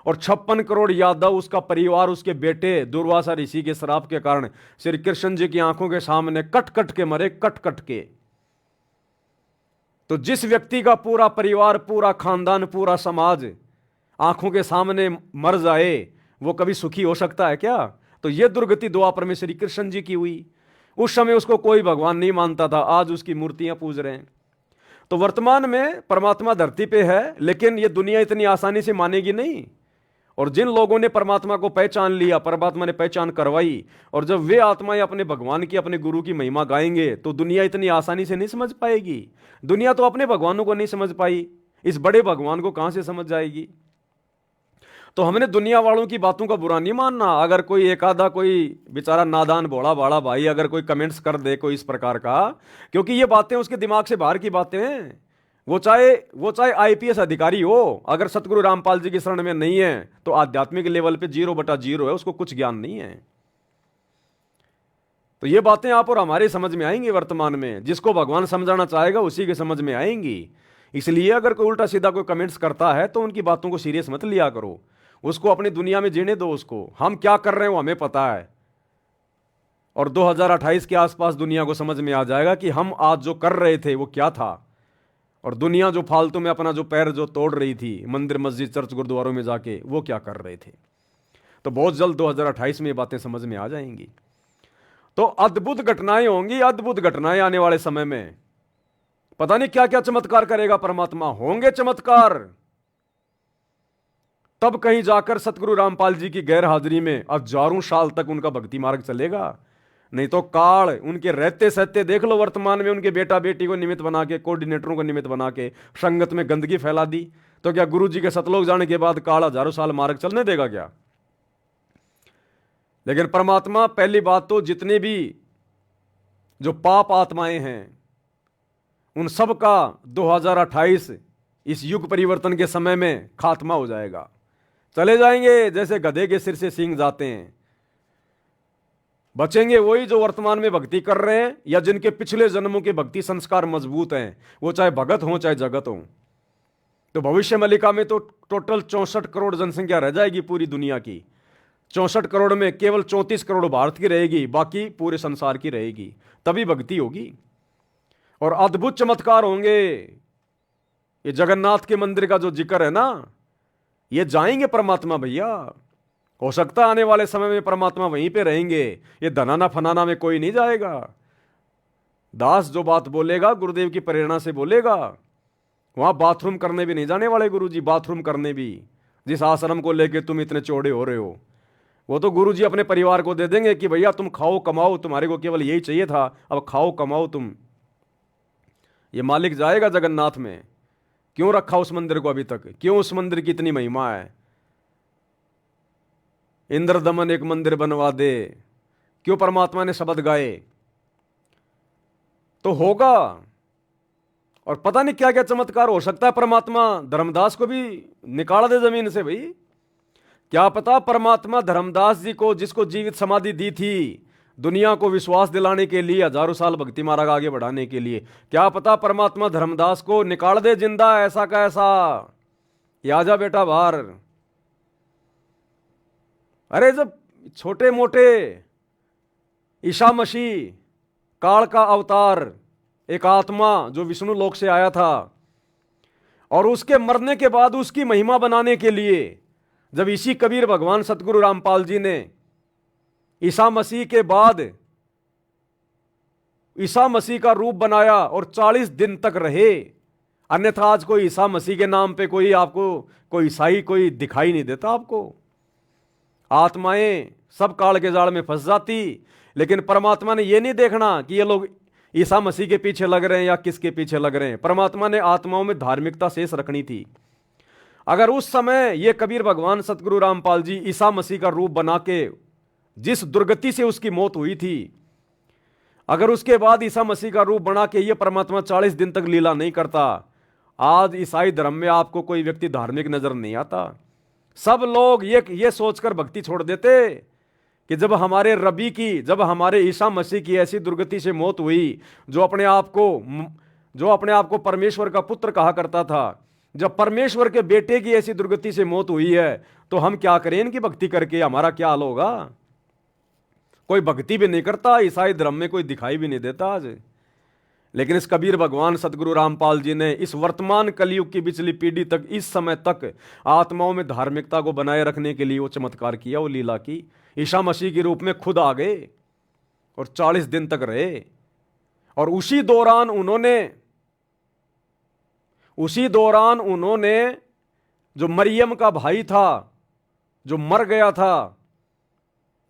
और 56 करोड़ यादव, उसका परिवार, उसके बेटे दुर्वासा ऋषि के श्राप के कारण श्री कृष्ण जी की आंखों के सामने कट कट के मरे, कट कट के। तो जिस व्यक्ति का पूरा परिवार, पूरा खानदान, पूरा समाज आंखों के सामने मर जाए, वो कभी सुखी हो सकता है क्या? तो यह दुर्गति द्वापर में श्री कृष्ण जी की हुई। उस समय उसको कोई भगवान नहीं मानता था, आज उसकी मूर्तियां पूज रहे हैं। तो वर्तमान में परमात्मा धरती पे है, लेकिन यह दुनिया इतनी आसानी से मानेगी नहीं। और जिन लोगों ने परमात्मा को पहचान लिया, परमात्मा ने पहचान करवाई, और जब वे आत्माएं अपने भगवान की, अपने गुरु की महिमा गाएंगे, तो दुनिया इतनी आसानी से नहीं समझ पाएगी। दुनिया तो अपने भगवानों को नहीं समझ पाई, इस बड़े भगवान को कहां से समझ जाएगी? तो हमने दुनिया वालों की बातों का बुरा नहीं मानना। अगर कोई एक आधा, कोई बेचारा नादान भोला भाड़ा भाई अगर कोई कमेंट्स कर दे कोई इस प्रकार का, क्योंकि ये बातें उसके दिमाग से बाहर की बातें हैं। वो चाहे आईपीएस अधिकारी हो, अगर सतगुरु रामपाल जी की शरण में नहीं है तो आध्यात्मिक लेवल पे 0/0 है, उसको कुछ ज्ञान नहीं है। तो ये बातें आप और हमारे समझ में आएंगी वर्तमान में। जिसको भगवान समझाना चाहेगा उसी के समझ में आएंगी। इसलिए अगर कोई उल्टा सीधा कोई कमेंट्स करता है तो उनकी बातों को सीरियस मत लिया करो, उसको अपनी दुनिया में जीने दो। उसको हम क्या कर रहे हैं वो हमें पता है, और 2028 के आसपास दुनिया को समझ में आ जाएगा कि हम आज जो कर रहे थे वो क्या था, और दुनिया जो फालतू में अपना जो पैर जो तोड़ रही थी मंदिर, मस्जिद, चर्च, गुरुद्वारों में जाके, वो क्या कर रहे थे। तो बहुत जल्द 2028 में ये बातें समझ में आ जाएंगी। तो अद्भुत घटनाएं होंगी, अद्भुत घटनाएं आने वाले समय में। पता नहीं क्या क्या चमत्कार करेगा परमात्मा, होंगे चमत्कार। तब कहीं जाकर सतगुरु रामपाल जी की गैर हाजिरी में हजारों साल तक उनका भक्ति मार्ग चलेगा। नहीं तो काल उनके रहते सहते देख लो, वर्तमान में उनके बेटा बेटी को निमित्त बना के, कोऑर्डिनेटरों को निमित्त बना के संगत में गंदगी फैला दी। तो क्या गुरु जी के सतलोक जाने के बाद काल हजारों साल मार्ग चलने देगा क्या? लेकिन परमात्मा, पहली बात तो जितने भी जो पाप आत्माएं हैं उन सब का 2028 इस युग परिवर्तन के समय में खात्मा हो जाएगा। चले जाएंगे जैसे गधे के सिर से सींग जाते हैं। बचेंगे वही जो वर्तमान में भक्ति कर रहे हैं या जिनके पिछले जन्मों के भक्ति संस्कार मजबूत हैं, वो चाहे भगत हो चाहे जगत हो। तो भविष्य मलिका में तो टोटल 64 करोड़ जनसंख्या रह जाएगी पूरी दुनिया की। 64 करोड़ में केवल 34 करोड़ भारत की रहेगी, बाकी पूरे संसार की रहेगी। तभी भक्ति होगी और अद्भुत चमत्कार होंगे। ये जगन्नाथ के मंदिर का जो जिक्र है ना, ये जाएंगे परमात्मा भैया। हो सकता है आने वाले समय में परमात्मा वहीं पे रहेंगे, ये धनाना फनाना में कोई नहीं जाएगा। दास जो बात बोलेगा गुरुदेव की प्रेरणा से बोलेगा। वहां बाथरूम करने भी नहीं जाने वाले गुरुजी, बाथरूम करने भी। जिस आश्रम को लेके तुम इतने चौड़े हो रहे हो, वो तो गुरुजी अपने परिवार को दे देंगे कि भैया तुम खाओ कमाओ, तुम्हारे को केवल यही चाहिए था, अब खाओ कमाओ तुम। ये मालिक जाएगा जगन्नाथ में। क्यों रखा उस मंदिर को अभी तक? क्यों उस मंदिर की इतनी महिमा है? इंद्र दमन एक मंदिर बनवा दे, क्यों परमात्मा ने शब्द गाए? तो होगा। और पता नहीं क्या क्या चमत्कार हो सकता है। परमात्मा धर्मदास को भी निकाल दे जमीन से भाई। क्या पता परमात्मा धर्मदास जी को, जिसको जीवित समाधि दी थी दुनिया को विश्वास दिलाने के लिए, हजारों साल भक्ति मार्ग आगे बढ़ाने के लिए, क्या पता परमात्मा धर्मदास को निकाल दे जिंदा ऐसा का ऐसा। ये आजा बेटा बाहर। अरे जब छोटे मोटे ईसा मसीह, काल का अवतार, एक आत्मा जो विष्णु लोक से आया था, और उसके मरने के बाद उसकी महिमा बनाने के लिए जब इसी कबीर भगवान सतगुरु रामपाल जी ने ईसा मसीह के बाद ईसा मसीह का रूप बनाया और 40 दिन तक रहे, अन्यथा आज कोई ईसा मसीह के नाम पे कोई आपको, कोई ईसाई कोई दिखाई नहीं देता आपको। आत्माएं सब काल के जाल में फंस जाती, लेकिन परमात्मा ने यह नहीं देखना कि ये लोग ईसा मसीह के पीछे लग रहे हैं या किसके पीछे लग रहे हैं। परमात्मा ने आत्माओं में धार्मिकता शेष रखनी थी। अगर उस समय ये कबीर भगवान सतगुरु रामपाल जी ईसा मसीह का रूप बना के, जिस दुर्गति से उसकी मौत हुई थी, अगर उसके बाद ईसा मसीह का रूप बना के ये परमात्मा 40 दिन तक लीला नहीं करता, आज ईसाई धर्म में आपको कोई व्यक्ति धार्मिक नजर नहीं आता। सब लोग ये सोचकर भक्ति छोड़ देते कि जब हमारे रबी की, जब हमारे ईसा मसीह की ऐसी दुर्गति से मौत हुई, जो अपने आप को परमेश्वर का पुत्र कहा करता था, जब परमेश्वर के बेटे की ऐसी दुर्गति से मौत हुई है, तो हम क्या करें इनकी भक्ति करके, हमारा क्या हाल होगा। कोई भक्ति भी नहीं करता, ईसाई धर्म में कोई दिखाई भी नहीं देता आज। लेकिन इस कबीर भगवान सतगुरु रामपाल जी ने इस वर्तमान कलयुग की पिछली पीढ़ी तक, इस समय तक आत्माओं में धार्मिकता को बनाए रखने के लिए वो चमत्कार किया, वो लीला की। ईसा मसीह के रूप में खुद आ गए और 40 दिन तक रहे, और उसी दौरान उन्होंने जो मरियम का भाई था, जो मर गया था,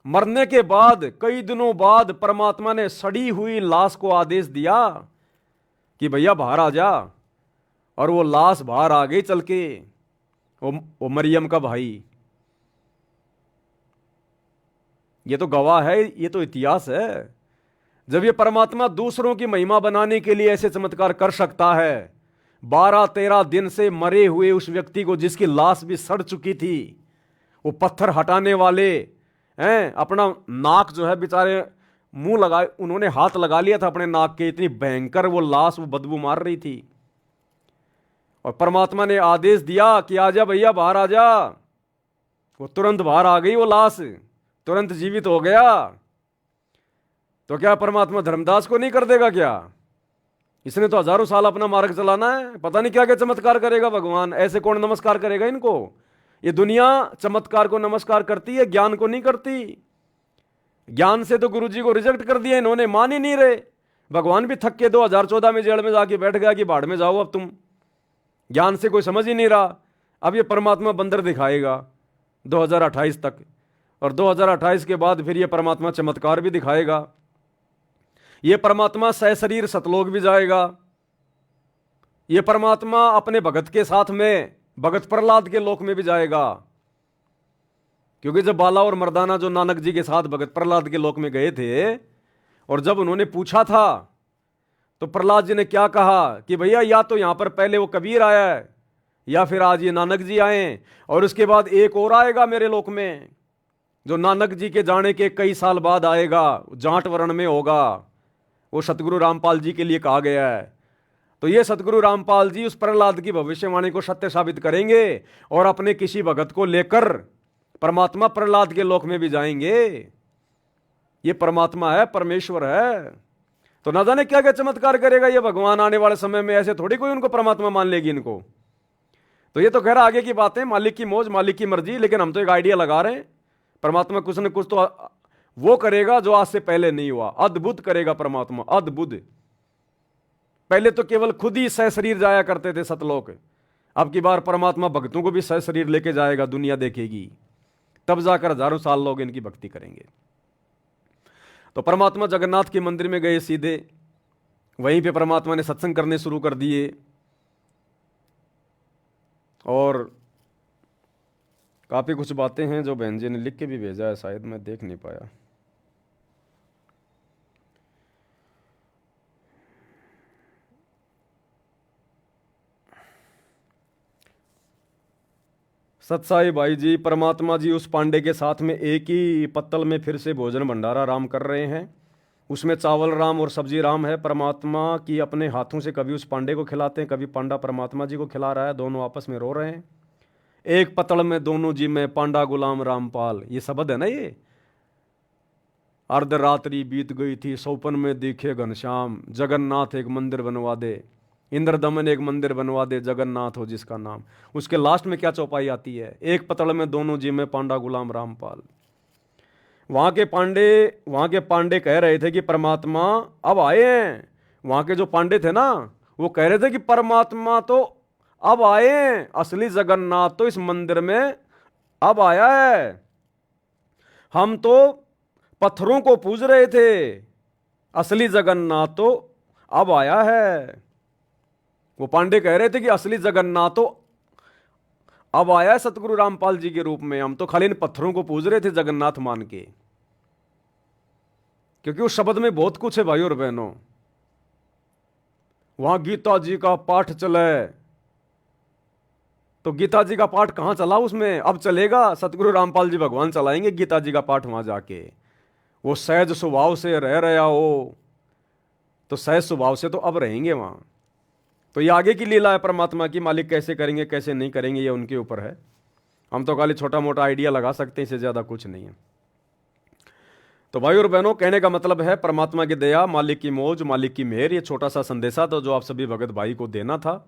मरने के बाद कई दिनों बाद परमात्मा ने सड़ी हुई लाश को आदेश दिया कि भैया बाहर आ जा, और वो लाश बाहर आ गई चल के, वो मरियम का भाई। ये तो गवाह है, ये तो इतिहास है। जब ये परमात्मा दूसरों की महिमा बनाने के लिए ऐसे चमत्कार कर सकता है, 12-13 दिन से मरे हुए उस व्यक्ति को, जिसकी लाश भी सड़ चुकी थी, वो पत्थर हटाने वाले हैं, अपना नाक जो है बेचारे मुंह लगाए, उन्होंने हाथ लगा लिया था अपने नाक के, इतनी भयंकर वो लाश, वो बदबू मार रही थी, और परमात्मा ने आदेश दिया कि आजा भैया बाहर आ जा। वो तुरंत बाहर आ गई, वो लाश तुरंत जीवित हो गया। तो क्या परमात्मा धर्मदास को नहीं कर देगा क्या? इसने तो हजारों साल अपना मार्ग चलाना है, पता नहीं क्या क्या चमत्कार करेगा भगवान। ऐसे कौन नमस्कार करेगा इनको? ये दुनिया चमत्कार को नमस्कार करती है, ज्ञान को नहीं करती। ज्ञान से तो गुरुजी को रिजेक्ट कर दिया इन्होंने, मान ही नहीं रहे। भगवान भी थक के 2014 में जेल में जाके बैठ गया कि बाढ़ में जाओ अब तुम, ज्ञान से कोई समझ ही नहीं रहा। अब ये परमात्मा बंदर दिखाएगा 2028 तक, और 2028 के बाद फिर ये परमात्मा चमत्कार भी दिखाएगा। ये परमात्मा सहशरीर सतलोक भी जाएगा। ये परमात्मा अपने भगत के साथ में भगत प्रहलाद के लोक में भी जाएगा, क्योंकि जब बाला और मर्दाना जो नानक जी के साथ भगत प्रहलाद के लोक में गए थे, और जब उन्होंने पूछा था तो प्रहलाद जी ने क्या कहा कि भैया या तो यहां पर पहले वो कबीर आया है, या फिर आज ये नानक जी आए, और उसके बाद एक और आएगा मेरे लोक में, जो नानक जी के जाने के कई साल बाद आएगा, जाट वर्ण में होगा। वो सतगुरु रामपाल जी के लिए कहा गया है। तो ये सतगुरु रामपाल जी उस प्रहलाद की भविष्यवाणी को सत्य साबित करेंगे, और अपने किसी भगत को लेकर परमात्मा प्रहलाद के लोक में भी जाएंगे। ये परमात्मा है, परमेश्वर है। तो ना जाने क्या क्या चमत्कार करेगा ये भगवान आने वाले समय में। ऐसे थोड़ी कोई उनको परमात्मा मान लेगी इनको। तो ये तो खैर आगे की बातें, मालिक की मौज, मालिक की मर्जी। लेकिन हम तो एक आइडिया लगा रहे हैं, परमात्मा कुछ न कुछ तो वो करेगा जो आज से पहले नहीं हुआ। अद्भुत करेगा परमात्मा, अद्भुत। पहले तो केवल खुद ही सहशरीर जाया करते थे सतलोक, अब की बार परमात्मा भक्तों को भी सहशरीर लेके जाएगा, दुनिया देखेगी, तब जाकर हजारों साल लोग इनकी भक्ति करेंगे। तो परमात्मा जगन्नाथ के मंदिर में गए सीधे, वहीं पे परमात्मा ने सत्संग करने शुरू कर दिए, और काफी कुछ बातें हैं जो बहन जी ने लिख के भी भेजा है, शायद मैं देख नहीं पाया। सतसाई भाई जी, परमात्मा जी उस पांडे के साथ में एक ही पत्तल में फिर से भोजन भंडारा राम कर रहे हैं। उसमें चावल राम और सब्जी राम है। परमात्मा की अपने हाथों से कभी उस पांडे को खिलाते हैं, कभी पांडा परमात्मा जी को खिला रहा है। दोनों आपस में रो रहे हैं। एक पतल में दोनों जी में पांडा गुलाम रामपाल, ये शब्द है ना। ये अर्धरात्रि बीत गई थी, सौपन में दिखे घनश्याम, जगन्नाथ एक मंदिर बनवा दे, इंद्रदमन एक मंदिर बनवा दे, जगन्नाथ हो जिसका नाम। उसके लास्ट में क्या चौपाई आती है? एक पतल में दोनों जी में पांडा गुलाम रामपाल। वहां के पांडे कह रहे थे कि परमात्मा अब आए हैं। वहां के जो पांडे थे ना, वो कह रहे थे कि परमात्मा तो अब आए हैं, असली जगन्नाथ तो इस मंदिर में अब आया है। हम तो पत्थरों को पूज रहे थे, असली जगन्नाथ तो अब आया है। वो पांडे कह रहे थे कि असली जगन्नाथ तो अब आया है सतगुरु रामपाल जी के रूप में। हम तो खाली इन पत्थरों को पूज रहे थे जगन्नाथ मान के, क्योंकि उस शब्द में बहुत कुछ है भाई और बहनों। वहां गीता जी का पाठ चले, तो गीता जी का पाठ कहां चला उसमें? अब चलेगा, सतगुरु रामपाल जी भगवान चलाएंगे गीता जी का पाठ वहां जाके। वो सहज स्वभाव से रह रहा हो, तो सहज स्वभाव से तो अब रहेंगे वहां। तो ये आगे की लीला है परमात्मा की, मालिक कैसे करेंगे कैसे नहीं करेंगे ये उनके ऊपर है। हम तो खाली छोटा मोटा आइडिया लगा सकते हैं, इससे ज़्यादा कुछ नहीं है। तो भाई और बहनों, कहने का मतलब है परमात्मा की दया, मालिक की मौज, मालिक की मेहर, ये छोटा सा संदेशा था जो आप सभी भगत भाई को देना था।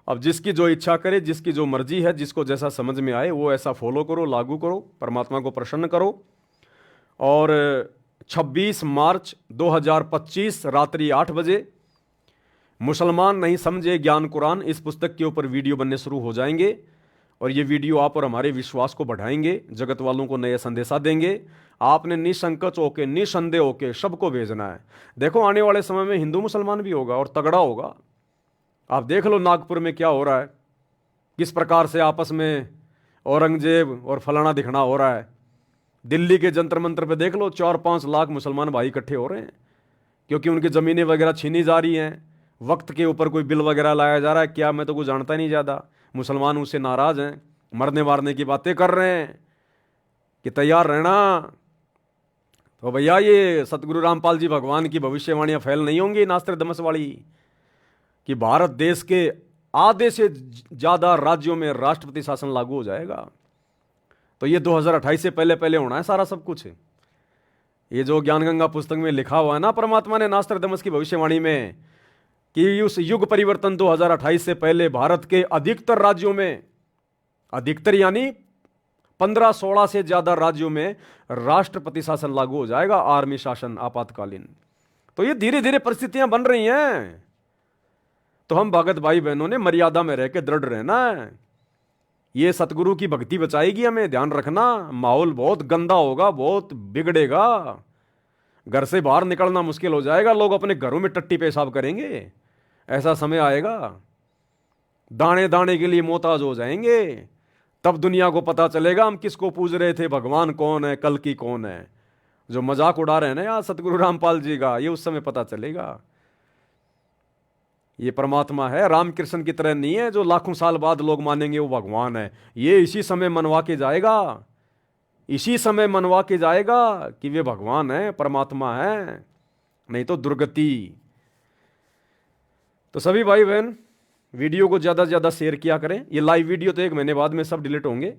अब जिसकी जो इच्छा करे, जिसकी जो मर्जी है, जिसको जैसा समझ में आए वो ऐसा फॉलो करो, लागू करो, परमात्मा को प्रसन्न करो। और 26 मार्च 2025 रात्रि 8 बजे मुसलमान नहीं समझे ज्ञान कुरान, इस पुस्तक के ऊपर वीडियो बनने शुरू हो जाएंगे। और ये वीडियो आप और हमारे विश्वास को बढ़ाएंगे, जगत वालों को नया संदेशा देंगे। आपने निसंकोच होके, निसंदेह होके सबको भेजना है। देखो आने वाले समय में हिंदू मुसलमान भी होगा और तगड़ा होगा। आप देख लो नागपुर में क्या हो रहा है, किस प्रकार से आपस में औरंगजेब और फलाना दिखना हो रहा है। दिल्ली के जंतर मंतर पे देख लो, 4-5 लाख मुसलमान भाई इकट्ठे हो रहे हैं, क्योंकि उनकी ज़मीनें वगैरह छीनी जा रही हैं। वक्त के ऊपर कोई बिल वगैरह लाया जा रहा है क्या, मैं तो कुछ जानता नहीं ज़्यादा। मुसलमान उससे नाराज़ हैं, मरने मारने की बातें कर रहे हैं कि तैयार रहना। तो भैया ये सतगुरु रामपाल जी भगवान की भविष्यवाणियाँ फैल नहीं होंगी नास्त्रदमस वाली, कि भारत देश के आधे से ज़्यादा राज्यों में राष्ट्रपति शासन लागू हो जाएगा। तो ये 2028 से पहले पहले होना है सारा सब कुछ। ये जो ज्ञानगंगा पुस्तक में लिखा हुआ है ना परमात्मा ने नास्त्रदमस की भविष्यवाणी में, कि उस युग परिवर्तन 2028 से पहले भारत के अधिकतर राज्यों में, अधिकतर यानी 15-16 से ज़्यादा राज्यों में राष्ट्रपति शासन लागू हो जाएगा, आर्मी शासन आपातकालीन। तो ये धीरे धीरे परिस्थितियां बन रही हैं। तो हम भगत भाई बहनों ने मर्यादा में रह के दृढ़ रहना है। ये सतगुरु की भक्ति बचाएगी हमें, ध्यान रखना। माहौल बहुत गंदा होगा, बहुत बिगड़ेगा, घर से बाहर निकलना मुश्किल हो जाएगा, लोग अपने घरों में टट्टी पेशाब करेंगे। ऐसा समय आएगा, दाने दाने के लिए मोहताज हो जाएंगे। तब दुनिया को पता चलेगा हम किसको पूज रहे थे, भगवान कौन है, कल की कौन है। जो मजाक उड़ा रहे हैं ना यार सतगुरु रामपाल जी का, ये उस समय पता चलेगा। ये परमात्मा है, रामकृष्ण की तरह नहीं है जो लाखों साल बाद लोग मानेंगे वो भगवान है। ये इसी समय मनवा के जाएगा, इसी समय मनवा के जाएगा कि वे भगवान है, परमात्मा है, नहीं तो दुर्गति। तो सभी भाई बहन वीडियो को ज़्यादा से ज़्यादा शेयर किया करें। ये लाइव वीडियो तो 1 महीने बाद में सब डिलीट होंगे।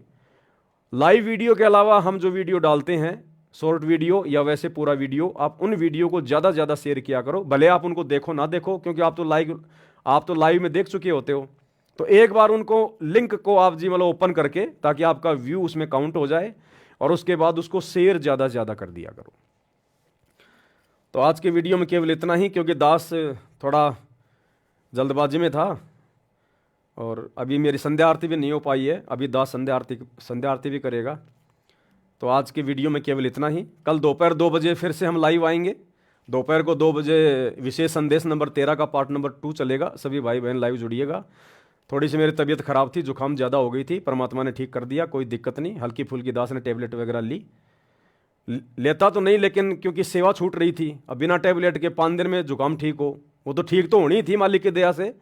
लाइव वीडियो के अलावा हम जो वीडियो डालते हैं, शॉर्ट वीडियो या वैसे पूरा वीडियो, आप उन वीडियो को ज़्यादा से ज़्यादा शेयर किया करो। भले आप उनको देखो ना देखो, क्योंकि आप तो लाइव में देख चुके होते हो। तो एक बार उनको लिंक को आप जी मतलब ओपन करके, ताकि आपका व्यू उसमें काउंट हो जाए, और उसके बाद उसको शेयर ज़्यादा से ज़्यादा कर दिया करो। तो आज के वीडियो में केवल इतना ही, क्योंकि दास थोड़ा जल्दबाजी में था और अभी मेरी संध्या आरती भी नहीं हो पाई है। अभी दास संध्या आरती भी करेगा। तो आज के वीडियो में केवल इतना ही। कल दोपहर 2 बजे फिर से हम लाइव आएंगे। दोपहर को 2 बजे विशेष संदेश नंबर 13 का पार्ट नंबर 2 चलेगा। सभी भाई बहन लाइव जुड़िएगा। थोड़ी सी मेरी तबीयत खराब थी, जुकाम ज़्यादा हो गई थी, परमात्मा ने ठीक कर दिया, कोई दिक्कत नहीं। हल्की फुल्की दास ने टेबलेट वगैरह लेता तो नहीं, लेकिन क्योंकि सेवा छूट रही थी। अब बिना टेबलेट के 5 दिन में जुकाम ठीक हो, वो तो ठीक तो होनी थी मालिक की दया से,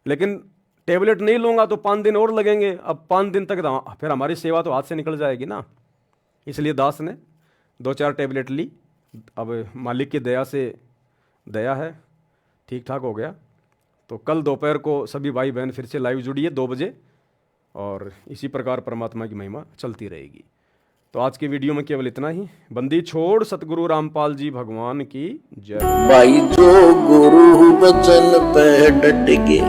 लेकिन टेबलेट नहीं लूँगा तो 5 दिन और लगेंगे, अब 5 दिन तक फिर हमारी सेवा तो हाथ से निकल जाएगी ना। इसलिए दास ने 2-4 टेबलेट ली। अब मालिक की दया से, दया है, ठीक ठाक हो गया। तो कल दोपहर को सभी भाई बहन फिर से लाइव जुड़िए 2 बजे, और इसी प्रकार परमात्मा की महिमा चलती रहेगी। तो आज के वीडियो में केवल इतना ही। बंदी छोड़ सतगुरु रामपाल जी भगवान की जय। भाई जो गुरु वचन पे डट के